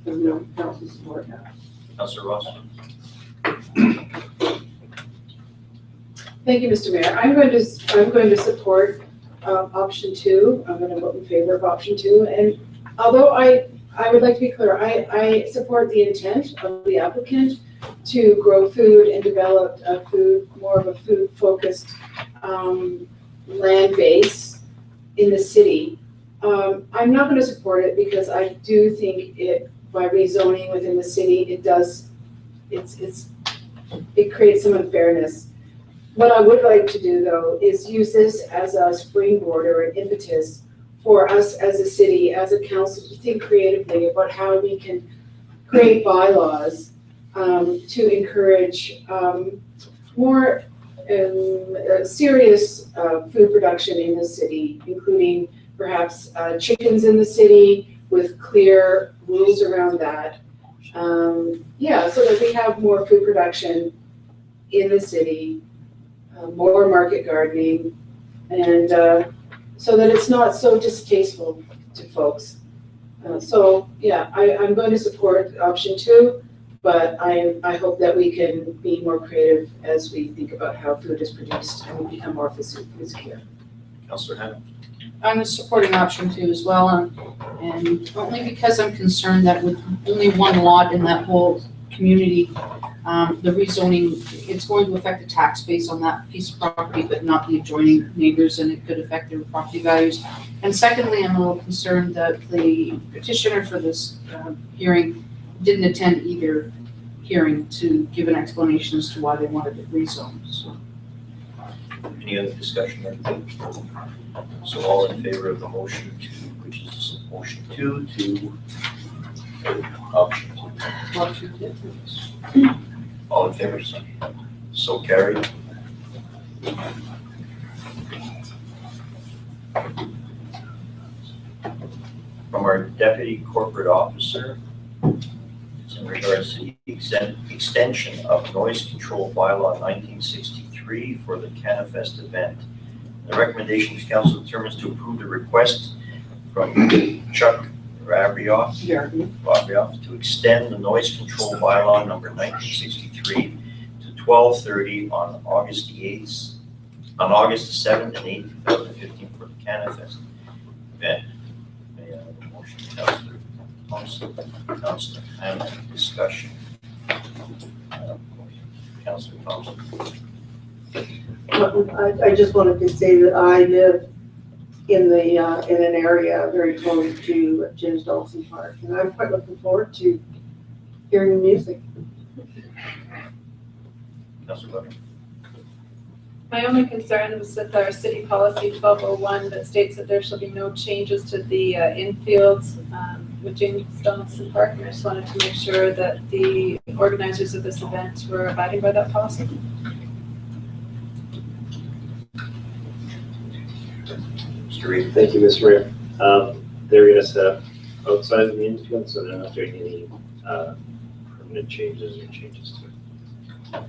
There's no council support now. Councillor Ross? Thank you, Mr. Mayor. I'm going to support option two. I'm going to vote in favor of option two. And although I would like to be clear, I support the intent of the applicant to grow food and develop more of a food-focused land base in the city. I'm not going to support it because I do think by rezoning within the city, it creates some unfairness. What I would like to do, though, is use this as a springboard or an impetus for us as a city, as a council, to think creatively about how we can create bylaws to encourage more serious food production in the city, including perhaps chickens in the city with clear rules around that. So that we have more food production in the city, more market gardening, and so that it's not so distasteful to folks. I'm going to support option two, but I hope that we can be more creative as we think about how food is produced and we become more food secure. Councillor Hammond? I'm supporting option two as well, and only because I'm concerned that with only one lot in that whole community, the rezoning, it's going to affect the tax base on that piece of property, but not the adjoining neighbors, and it could affect their property values. And secondly, I'm a little concerned that the petitioner for this hearing didn't attend either hearing to give an explanation as to why they wanted it rezoned, so. Any other discussion or debate? So all in favor of the motion which is motion two to option two? All in favor, so carried. From our deputy corporate officer, it's in regards to the extension of noise control bylaw 1963 for the Canifest event. The recommendation is council determines to approve the request from Chuck Rabioff to extend the noise control bylaw number 1963 to 12:30 on August the 7th and 8th, 2015 for the Canifest event. May I have a motion, Councillor Thompson, Councillor Hammond, discussion. Councillor Thompson. I just wanted to say that I live in an area very close to James Dawson Park, and I'm quite looking forward to hearing the music. Councillor Butler. My only concern was with our city policy 1201 that states that there shall be no changes to the infields with James Donaldson Park, and I just wanted to make sure that the organizers of this event were abiding by that policy. Mr. Reed. Thank you, Mr. Mayor. They're going to set up outside of the infield, so they're not doing any permanent changes or changes to it.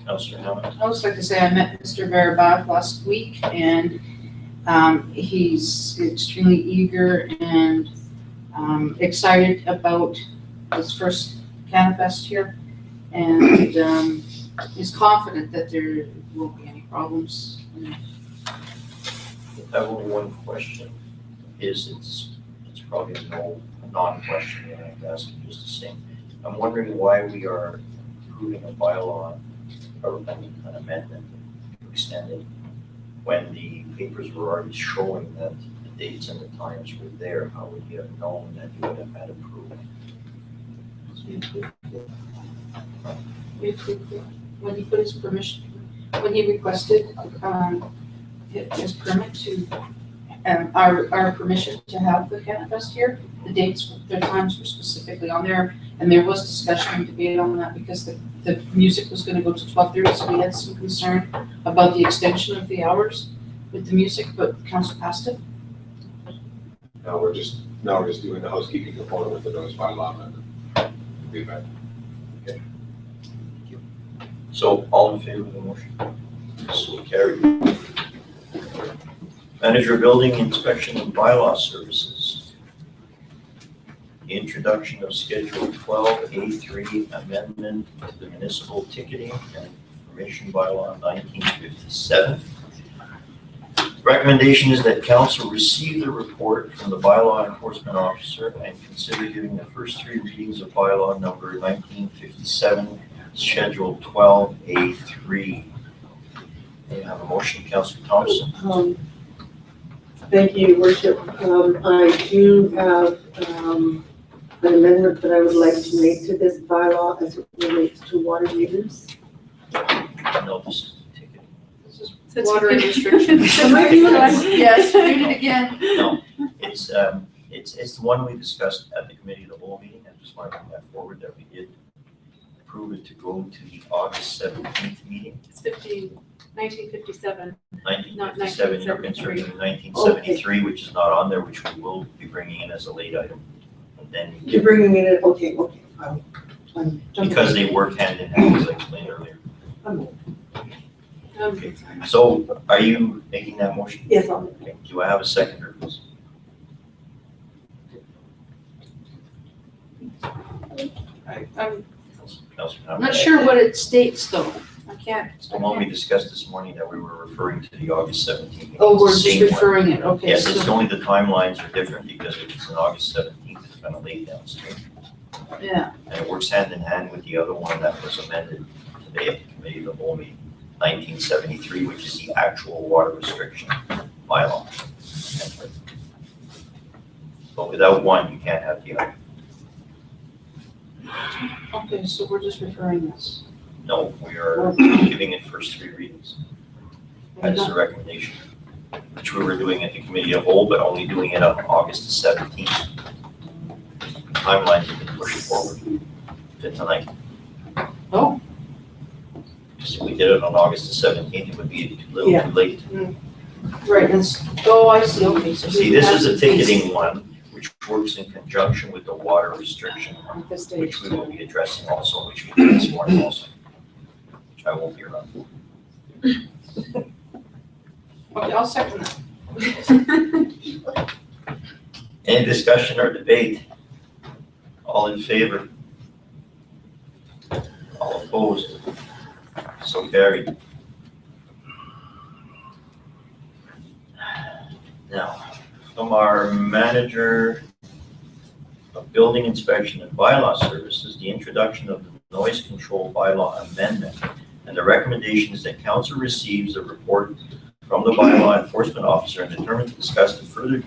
Councillor Hammond. I would like to say I met Mr. Verbath last week, and he's extremely eager and excited about his first Canifest here, and is confident that there won't be any problems. I have only one question. It's probably no non-question that I have to ask you just the same. I'm wondering why we are approving a bylaw or an amendment to extend it when the papers were already showing that the dates and the times were there. How would you have known that you would have had approval? When he put his permission, when he requested his permit to, our permission to have the Canifest here, the dates, the times were specifically on there, and there was discussion and debate on that because the music was gonna go to 12:30, so we had some concern about the extension of the hours with the music, but council passed it. Now we're just doing the housekeeping component with the noise bylaw amendment. Be back. So all in favor of the motion? So carried. Manager of Building Inspection and Bylaw Services. the introduction of Schedule 12A3 amendment to the municipal ticketing and information bylaw 1957. Recommendation is that council receive the report from the bylaw enforcement officer and consider giving the first three readings of bylaw number 1957, Schedule 12A3. May I have a motion, Councillor Thompson? Thank you, Your Worship. I do have an amendment that I would like to make to this bylaw as it relates to water meters. No, this is the ticket. This is watering restrictions. Somebody do it. Yes, read it again. No, it's the one we discussed at the committee of the whole meeting. I just want to bring that forward that we did approve it to go to the August 17th meeting. It's 1957. 1957, you're concerning 1973, which is not on there, which we will be bringing in as a late item. And then, You're bringing it in, okay. I'm because they work hand in hand, as I explained earlier. Okay. So are you making that motion? Yes, I'll make Okay. Do I have a seconder, please? I'm Councilor not sure what it states though. I can't. It's the one we discussed this morning that we were referring to the August 17th meeting. Oh, It's we're the just same one. referring it, okay. Yes, it's so- only the timelines are different because if it's an August 17th, it's kind of late downstream. Yeah, And it works hand in hand with the other one that was amended today at the committee of the whole meeting, 1973, which is the actual water restriction bylaw. But without one, you can't have the other. okay, so we're just referring this. No, we are giving it first three readings. That is the recommendation, which we were doing at the committee of whole, but only doing it on August the 17th. Timelines have been pushed forward to tonight. Oh. Because if we did it on August the 17th, it would be too little too late. Right, that's, oh, I see, okay. So See, we this have is a to face ticketing one, which works in conjunction with the water restriction, At this stage. which we will be addressing also, which we did this morning also, which I won't be around. Okay, I'll second that. Any discussion or debate? All in favor? All opposed? So carried. Now, from our manager of building inspection and bylaw services, the introduction of the noise control bylaw amendment. And the recommendation is that council receives a report from the bylaw enforcement officer and determine to discuss and further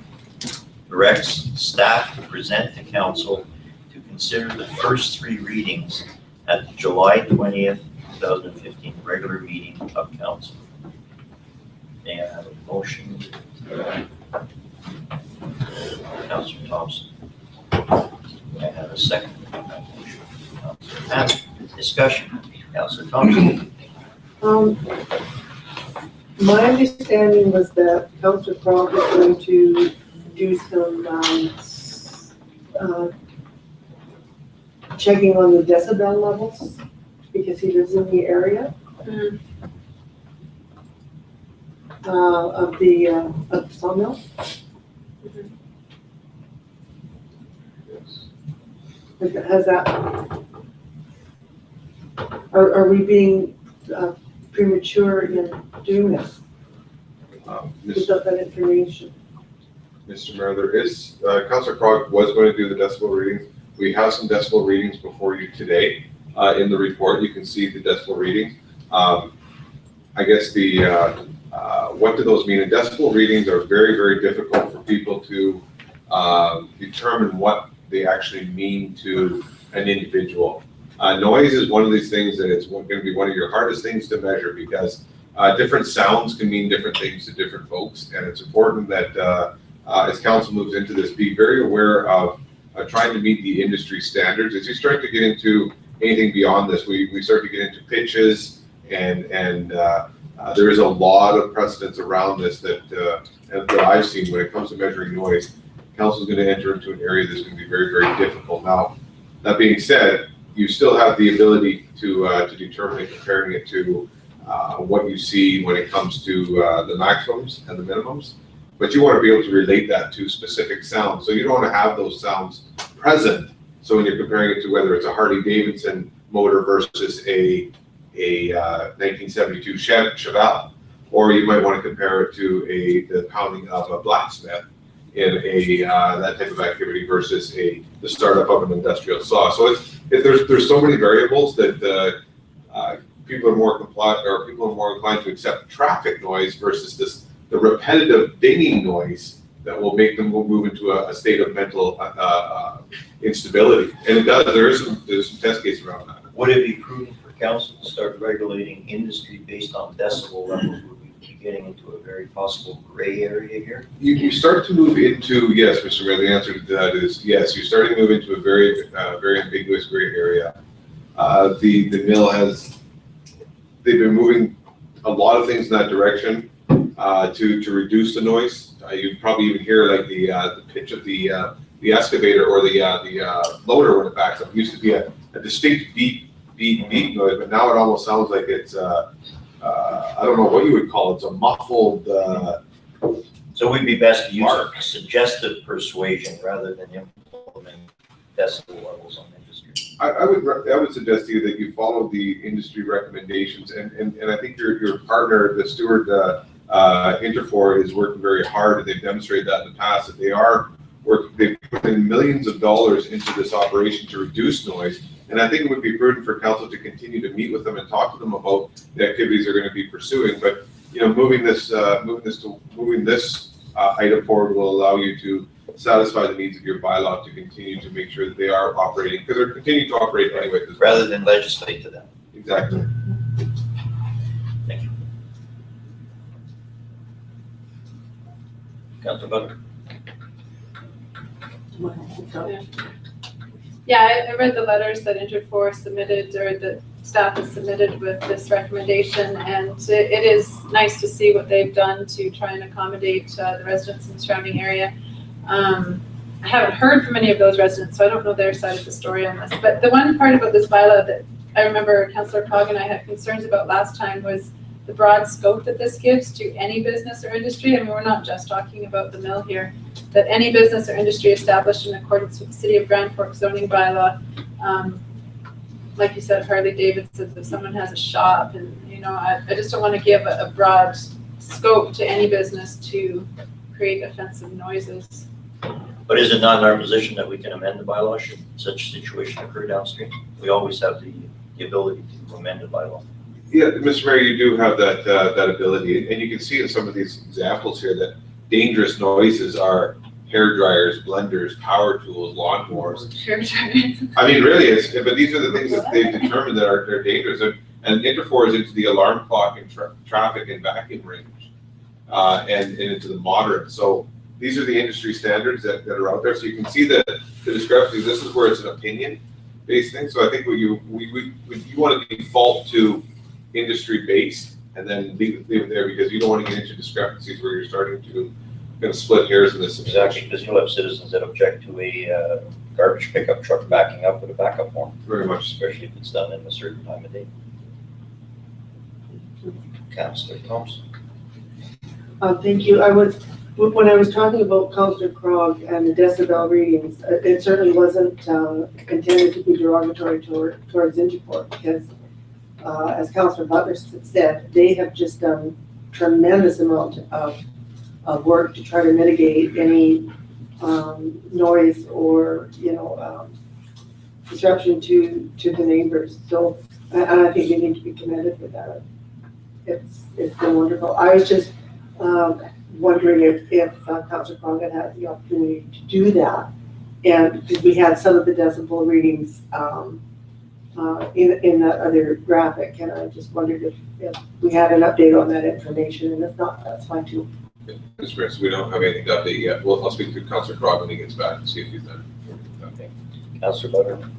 directs staff to present to council to consider the first three readings at the July 20th, 2015 regular meeting of council. May I have a motion? Councilor Thompson. May I have a second? Councilor Hammond. Discussion. Councilor Thompson. My understanding was that Councilor Crog was going to do some, checking on the decibel levels because he lives in the area. Of the sawmill. Has that, are we being premature in doing this without that information? Mr. Mayor, there is, Councilor Crog was going to do the decibel readings. We have some decibel readings before you today. In the report, you can see the decibel readings. I guess what do those mean? And decibel readings are very, very difficult for people to determine what they actually mean to an individual. Noise is one of these things that it's going to be one of your hardest things to measure because different sounds can mean different things to different folks. And it's important that as council moves into this, be very aware of trying to meet the industry standards. As you start to get into anything beyond this, we start to get into pitches and there is a lot of precedence around this that I've seen when it comes to measuring noise. Council is going to enter into an area that's going to be very, very difficult. Now, that being said, you still have the ability to determine it, comparing it to what you see when it comes to the maximums and the minimums. But you want to be able to relate that to specific sounds. So you don't want to have those sounds present. So when you're comparing it to whether it's a Harley Davidson motor versus a 1972 Chevelle, or you might want to compare it to the pounding of a blacksmith in that type of activity versus the startup of an industrial saw. So there's so many variables that people are more inclined to accept traffic noise versus the repetitive dinging noise that will make them move into a state of mental instability. And it does. There's some test cases around that. Would it be prudent for council to start regulating industry based on decibel levels? Would we be getting into a very possible gray area here? You start to move into, yes, Mr. Mayor, the answer to that is yes. You're starting to move into a very ambiguous gray area. The mill they've been moving a lot of things in that direction to reduce the noise. You'd probably even hear like the pitch of the excavator or the loader when it backs up. It used to be a distinct beep noise, but now it almost sounds like it's I don't know what you would call it. It's a muffled. So we'd be best to use suggestive persuasion rather than implement decibel levels on industry. I would suggest to you that you follow the industry recommendations, and I think your partner, the Stewart Interfor, is working very hard, and they've demonstrated that in the past that they've put in millions of dollars into this operation to reduce noise. And I think it would be prudent for council to continue to meet with them and talk to them about the activities they're going to be pursuing. But moving this item forward will allow you to satisfy the needs of your bylaw to continue to make sure that they are operating, because they're continuing to operate anyway. Rather than legislate to them. Exactly. Thank you. Councilor Butler. Yeah, I read the letters that Interfor submitted, or the staff has submitted with this recommendation, and it is nice to see what they've done to try and accommodate the residents in the surrounding area. I haven't heard from any of those residents, so I don't know their side of the story on this. But the one part about this bylaw that I remember Councillor Cog and I had concerns about last time was the broad scope that this gives to any business or industry. I mean, we're not just talking about the mill here, that any business or industry established in accordance with the City of Grand Forks zoning bylaw, like you said, Harley Davidson, if someone has a shop, and I just don't want to give a broad scope to any business to create offensive noises. But is it not in our position that we can amend the bylaw should such a situation occur downstream? We always have the ability to amend the bylaw. Yeah, Mr. Mayor, you do have that ability, and you can see in some of these examples here that dangerous noises are hair dryers, blenders, power tools, lawnmowers. Sure. I mean, really, but these are the things that they've determined that are dangerous, and Interfor is into the alarm clock and traffic and vacuum range, and into the moderate. So these are the industry standards that are out there. So you can see the discrepancy. This is where it's an opinion-based thing. So I think you want to default to industry-based and then leave it there, because you don't want to get into discrepancies where you're starting to kind of split hairs in this. Exactly, because you'll have citizens that object to a garbage pickup truck backing up with a backup horn. Very much. Especially if it's done in a certain time of day. Councillor Thompson. Thank you. When I was talking about Councillor Krog and the decibel readings, it certainly wasn't intended to be derogatory towards Interfor, because as Councillor Butler said, they have just done tremendous amount of work to try to mitigate any noise or disruption to the neighbors. So, and I think they need to be commended for that. It's been wonderful. I was just wondering if Councillor Krog had the opportunity to do that, and because we had some of the decibel readings in that other graphic, and I just wondered if we had an update on that information, and if not, that's fine too. Mr. Mayor, so we don't have anything to update yet. I'll speak to Councillor Krog when he gets back and see if he's done. Okay. Councillor Butler.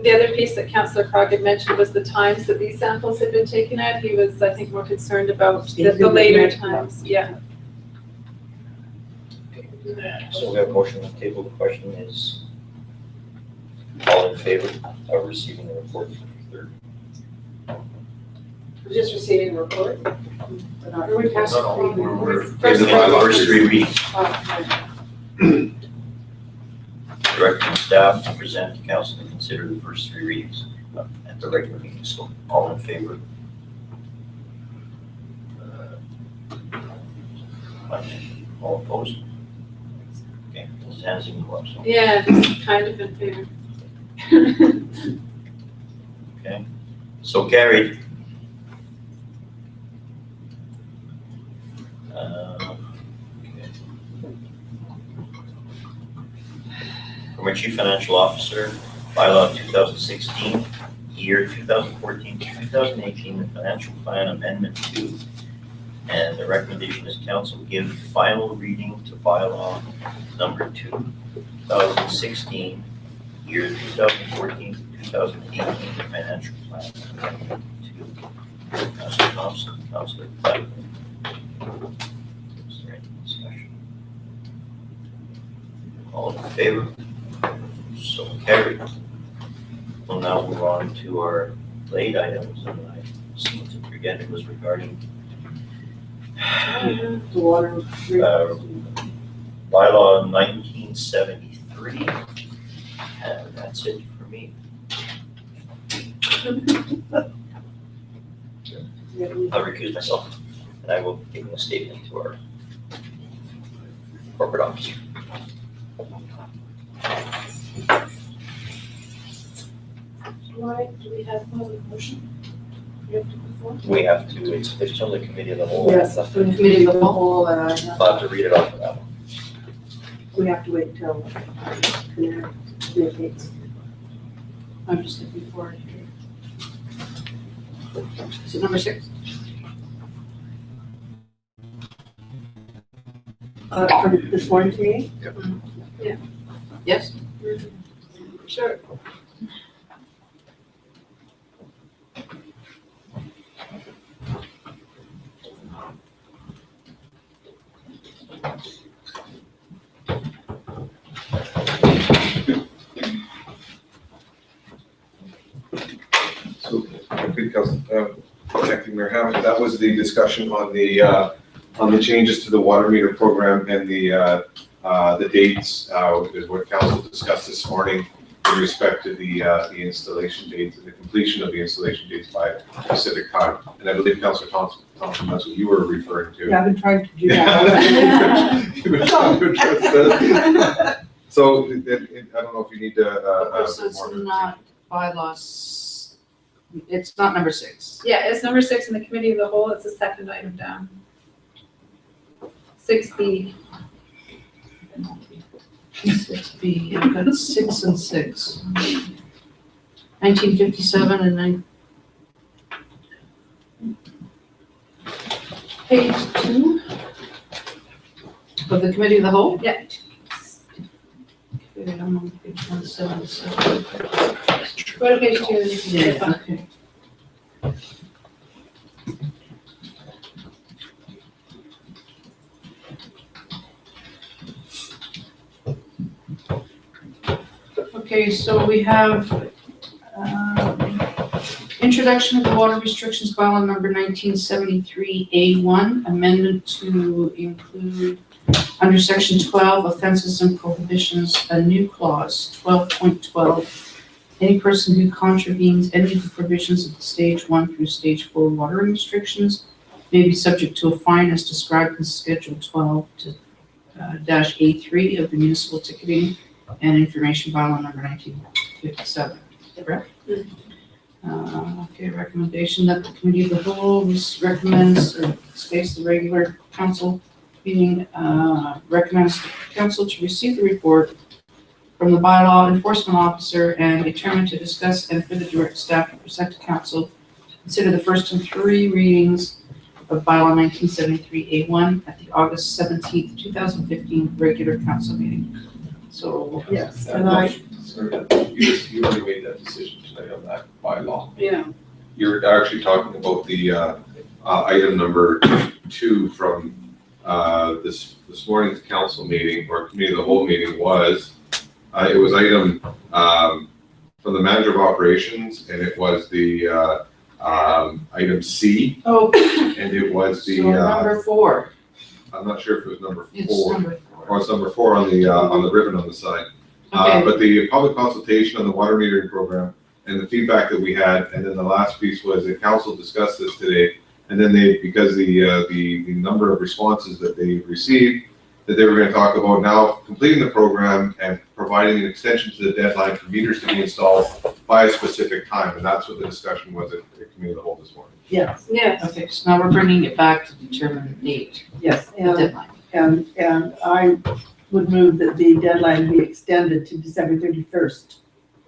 The other piece that Councillor Krog had mentioned was the times that these samples had been taken at. He was, I think, more concerned about the later times. Yeah. So we have a motion on the table. The question is, all in favor of receiving the report for the third? Just receiving a report. Are we past We're first three readings. directing staff to present to council to consider the first 3 readings at the regular meeting. So all in favor? All opposed? Okay, those hands didn't go up, so, Yeah, it's kind of unfair. okay. So carried. Okay. From our Chief Financial Officer, bylaw 2016, year 2014 to 2018, the financial plan amendment 2. And the recommendation is council give final reading to bylaw number 2, 2016, year 2014 to 2018, the financial plan amendment 2. Councilor Thompson, Councilor Platt. Is there any discussion? All in favor? So carried. We'll now move on to our late items, and I seem to forget it was regarding The water. bylaw 1973, and that's it for me. I'll recuse myself, and I will give a statement to our corporate officer. Why, do we have a motion? We have to before? We have to, it's on the committee of the whole. Yes, For the committee of the whole, whole, I'll have to read it off of that one. we have to wait till communicates. I'm just looking for it. Is it number 6? From this morning to me? Yes? Sure. So, Acting Mayor Hammond, that was the discussion on the changes to the water meter program and the dates, is what council discussed this morning with respect to the installation dates and the completion of the installation dates by a specific time. And I believe Councilor Thompson, that's what you were referring to. Yeah, I've been trying to do that. You've been trying to address that. So, I don't know if you need to. So it's not bylaws, it's not number 6. Yeah, it's number 6 in the committee of the whole. It's the second item down. 6B. 6B, I've got 6 and 6. 1957 and 9. Page 2 of the committee of the whole? Yeah. Okay, I'm on page 177. Go to page 2 and you can get it. Okay. Okay, so we have introduction of the water restrictions bylaw number 1973A1, amendment to include under section 12 offenses and prohibitions, a new clause, 12.12. Any person who contravenes any of the provisions of the stage 1 through stage 4 watering restrictions may be subject to a fine as described in Schedule 12 to -A3 of the municipal ticketing and information bylaw number 1957, correct? Okay, recommendation that the committee of the whole recommends, or states the regular council meeting, recommends the council to receive the report from the bylaw enforcement officer and determine to discuss and further direct staff to present to council, consider the first and 3 readings of bylaw 1973A1 at the August 17th, 2015 regular council meeting. So, Yes, and I, Sorry, you already made that decision today on that bylaw. yeah, You're actually talking about the item number 2 from this morning's council meeting, or committee of the whole meeting was, it was item from the manager of operations, and it was the item C, oh, and it was the, so number 4, I'm not sure if it was number it's 4, number 4. or it's number 4 on the ribbon on the side. Okay. But the public consultation on the water metering program and the feedback that we had, and then the last piece was the council discussed this today, and then they, because the number of responses that they received, that they were gonna talk about now completing the program and providing an extension to the deadline for meters to be installed by a specific time, and that's what the discussion was at the committee of the whole this morning. Yes, Yes. Okay, so now we're bringing it back to determine the date, yes, the deadline. and I would move that the deadline be extended to December 31st,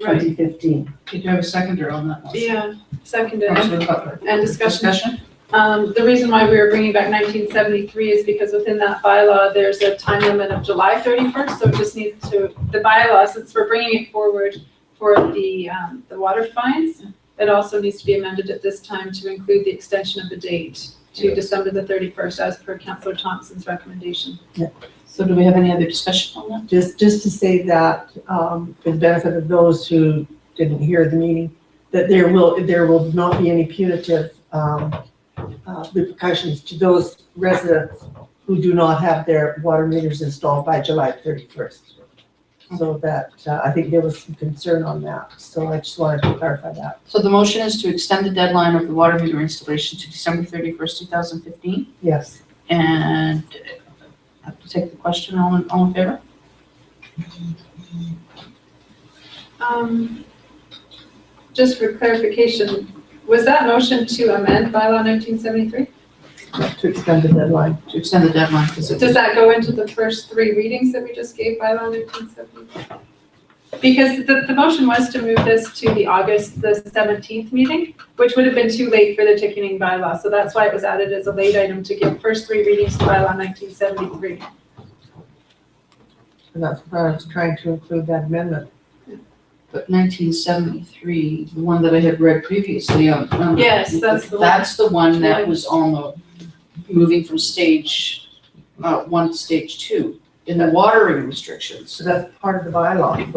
Right. 2015. Did you have a seconder on that motion? Yeah, seconded. Councilor Butler. And discussion. Discussion? The reason why we were bringing back 1973 is because within that bylaw, there's a time limit of July 31st, so it just needs to, the bylaw, since we're bringing it forward for the water fines, it also needs to be amended at this time to include the extension of the date to December the 31st, as per Councillor Thompson's recommendation. So do we have any other discussion on that? Just to say that, for the benefit of those who didn't hear the meeting, that there will not be any punitive repercussions to those residents who do not have their water meters installed by July 31st. So that, I think there was some concern on that, so I just wanted to clarify that. So the motion is to extend the deadline of the water meter installation to December 31st, 2015, Yes. and I have to take the question, all in favor? Just for clarification, was that motion to amend bylaw 1973? To extend the deadline. To extend the deadline, because it Does that go into the first three readings that we just gave bylaw 1973? Because the motion was to move this to the August the 17th meeting, which would have been too late for the ticketing bylaw. So that's why it was added as a late item to give first three readings to bylaw 1973. And that's why I was trying to include that amendment. But 1973, the one that I had read previously on. Yes, that's the one. That's the one that was on the, moving from stage 1 to stage 2 in the watering restrictions. So that's part of the bylaw. I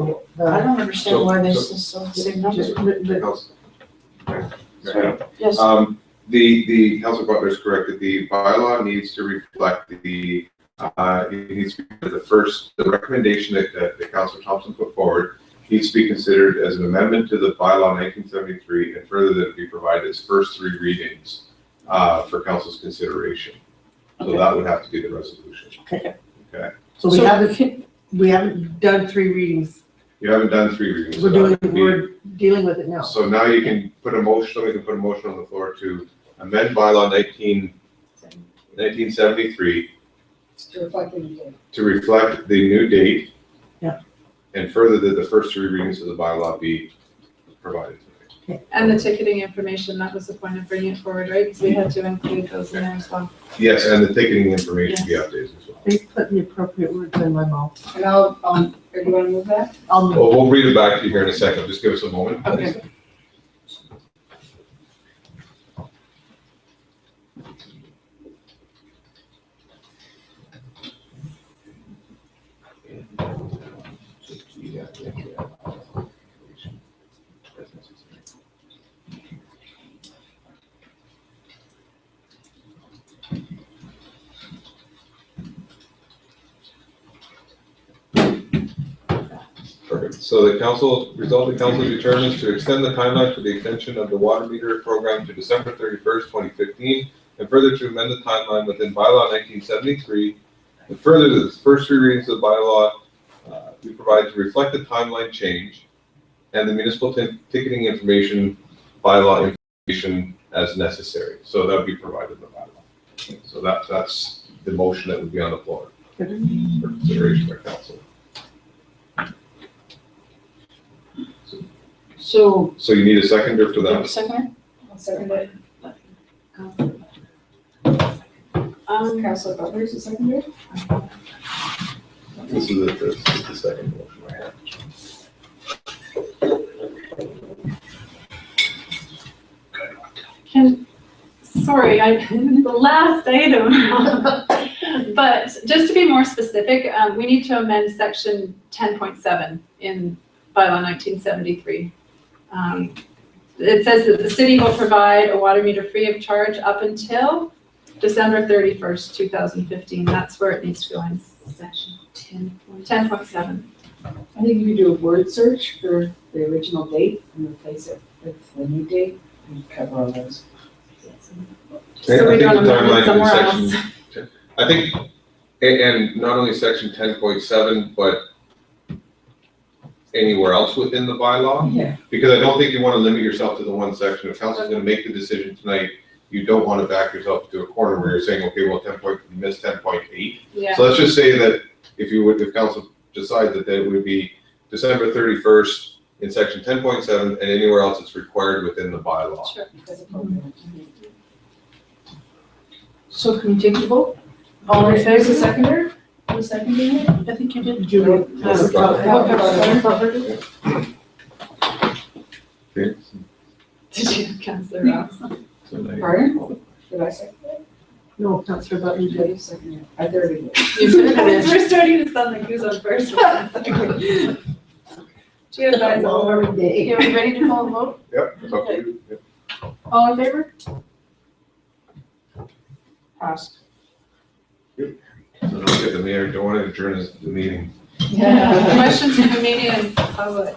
don't understand why they So- still the same number. Council. Sorry. Yes, The Council Butler is correct that the bylaw needs to reflect the, it needs to be the recommendation that Councilor Thompson put forward needs to be considered as an amendment to the bylaw 1973, and further that it be provided as first three readings for council's consideration. So Okay. that would have to be the resolution. So we haven't done three readings. You haven't done three readings. so that would be- We're dealing with it now. So now you can put a motion, we can put a motion on the floor to amend bylaw 1973 To reflect the new date. to reflect the new date. Yeah. And further that the first three readings of the bylaw be provided. And the ticketing information, that was the point of bringing it forward, right? Because we had to include those in there as well. Yes, and the ticketing information be updated as well. They put the appropriate words in my mouth. And I'll, or do you want to move that? I'll move. Well, we'll read it back to you here in a second, just give us a moment. Okay. Perfect. So the council determines to extend the timeline for the extension of the water meter program to December 31st, 2015, and further to amend the timeline within bylaw 1973, and further that the first three readings of the bylaw we provide to reflect the timeline change and the municipal ticketing information bylaw information as necessary. So that would be provided in the bylaw. So that's the motion that would be on the floor for consideration by council. so, So you need a seconder for do you have a that? seconder? I'll second it. Councilor Butler is the seconder? This is the second motion I have. Sorry, the last item. But just to be more specific, we need to amend section 10.7 in bylaw 1973. It says that the city will provide a water meter free of charge up until December 31st, 2015. That's where it needs to go in. Section 10.7. 10.7. I think if you do a word search for the original date and replace it with the new date, you cover all those. So we don't amend it somewhere else. else. I think, and not only section 10.7, but anywhere else within the bylaw. Yeah. Because I don't think you want to limit yourself to the one section. If council's going to make the decision tonight, you don't want to back yourself into a corner where you're saying, okay, well, you missed 10.8. Yeah. So let's just say that if council decides that it would be December 31st in section 10.7 and anywhere else it's required within the bylaw. Sure. As appropriate. So can we take the vote? All in favor, the seconder? Who's seconding it? I think you did. Julie. Did you, Councillor Ross? Pardon? Did I second it? No, Councillor Button You did. did second it. I third it. You finished it. We're starting to sound like who's on first. Do you advise all over? Okay, are we ready to call a vote? Yep, it's up to you. Yep. All in favor? Passed. So don't get the mayor, don't want to adjourn the meeting. Questions from the media and public?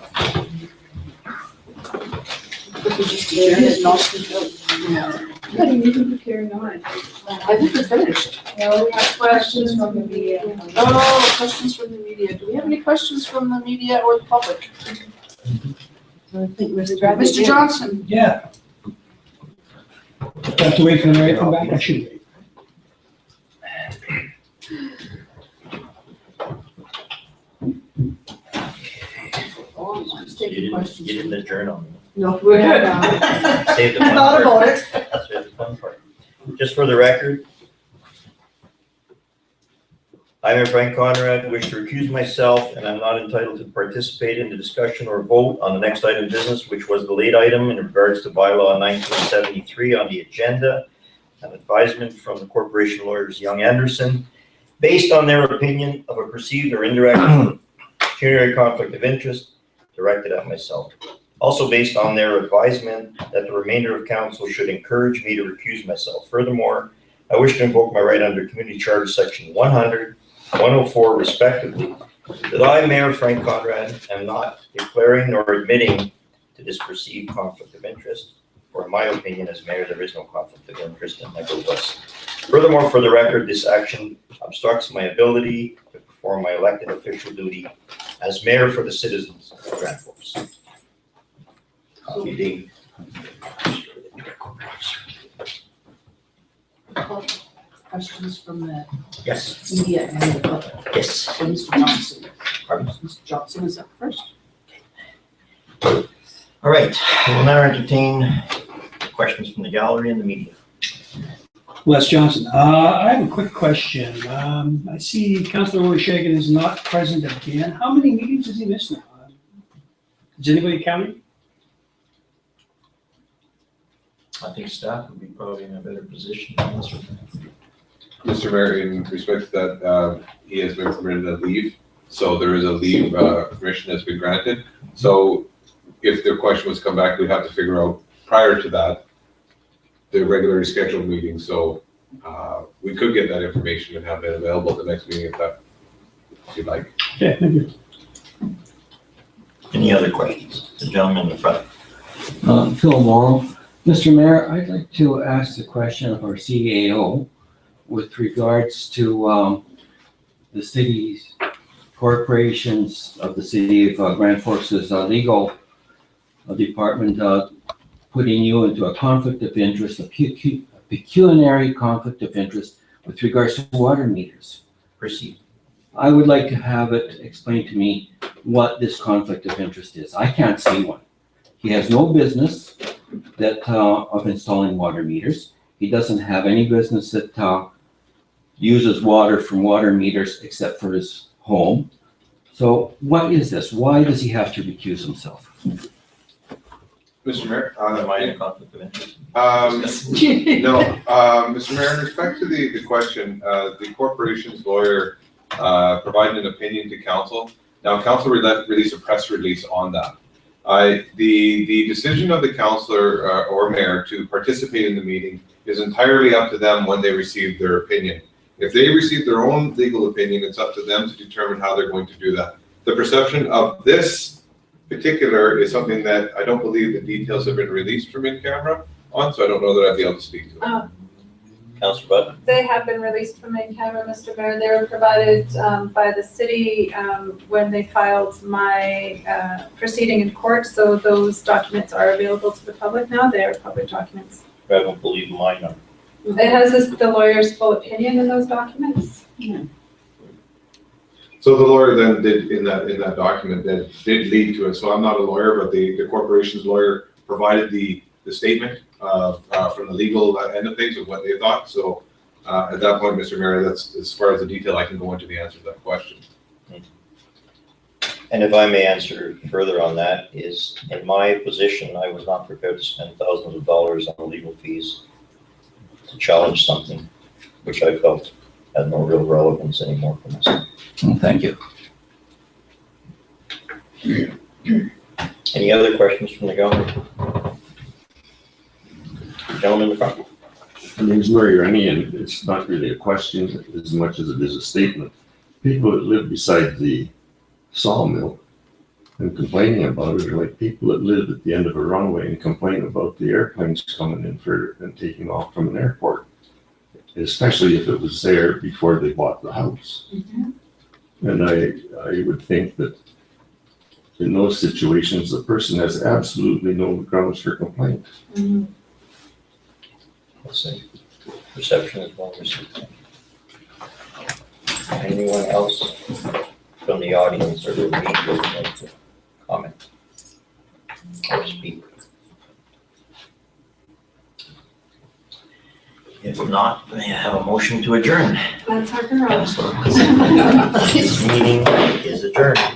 We could just adjourn it and all speak out. How do you think we're carrying on? I think we're finished. Yeah, we have questions from the media. Oh, questions from the media. Do we have any questions from the media or the public? I think Mr. Mr. Johnson? Yeah. Have to wait for the mayor to come back, I should wait. Just taking You questions. didn't adjourn on me. No, we're good. Save the I fun thought part. about it. That's the fun part. Just for the record, I, Mayor Frank Conrad, wish to recuse myself, and I'm not entitled to participate in the discussion or vote on the next item of business, which was the late item in regards to bylaw 1973 on the agenda, an advisement from the corporation lawyers Young Anderson, based on their opinion of a perceived or indirect pecuniary conflict of interest directed at myself. Also based on their advisement that the remainder of council should encourage me to recuse myself. Furthermore, I wish to invoke my right under Community Charter Section 100, 104 respectively, that I, Mayor Frank Conrad, am not declaring nor admitting to this perceived conflict of interest. For in my opinion as mayor, there is no conflict of interest and never was. Furthermore, for the record, this action obstructs my ability to perform my elected official duty as mayor for the citizens of Grand Forks. Copy Dean. Questions from the Yes, media and the public. yes. So Mr. Johnson. Pardon? Mr. Johnson is up first. All right, we'll now entertain questions from the gallery and the media. Les Johnson, I have a quick question. I see Councilor O'Shagan is not present again. How many meetings has he missed now? Is anybody counting? I think staff would be probably in a better position to answer. Mr. Mayor, in respect to that, he has been permitted to leave. So there is a leave permission that's been granted. So if the question was come back, we'd have to figure out prior to that, the regularly scheduled meeting. So we could get that information and have it available at the next meeting if you'd like. Okay, thank you. Any other questions? The gentleman in the front. Phil Morrow. Mr. Mayor, I'd like to ask the question of our CAO with regards to the city's corporations of the city of Grand Forks' legal department putting you into a conflict of interest, a pecuniary conflict of interest with regards to water meters. Proceed. I would like to have it explained to me what this conflict of interest is. I can't see one. He has no business of installing water meters. He doesn't have any business that uses water from water meters except for his home. So what is this? Why does he have to recuse himself? Mr. Mayor? Am I in a conflict of interest? No, Mr. Mayor, in respect to the question, the corporation's lawyer provided an opinion to council. Now, council released a press release on that. The decision of the councillor or mayor to participate in the meeting is entirely up to them when they receive their opinion. If they receive their own legal opinion, it's up to them to determine how they're going to do that. The perception of this particular is something that I don't believe the details have been released from in camera on, so I don't know that I'd be able to speak to it. Councillor Button? They have been released from main camera, Mr. Mayor. They were provided by the city when they filed my proceeding in court. So those documents are available to the public now. They are public documents. I don't believe mine are. It has the lawyer's full opinion in those documents. So the lawyer then did, in that document, that did lead to it. So I'm not a lawyer, but the corporation's lawyer provided the statement from the legal end of things of what they thought. So at that point, Mr. Mayor, that's as far as the detail I can go into the answer to that question. And if I may answer further on that, is in my position, I was not prepared to spend thousands of dollars on legal fees to challenge something which I felt had no real relevance anymore for myself. Thank you. Any other questions from the government? Gentleman in the front. My name's Murray Rennie, and it's not really a question as much as it is a statement. People that live beside the sawmill and complaining about it are like people that live at the end of a runway and complain about the airplanes coming in for and taking off from an airport, especially if it was there before they bought the house. And I would think that in those situations, the person has absolutely no grounds for complaint. Let's see. Perception is well received. Anyone else from the audience or the media would like to comment or speak? If not, may I have a motion to adjourn? That's our girl. Councillor. This meeting is adjourned.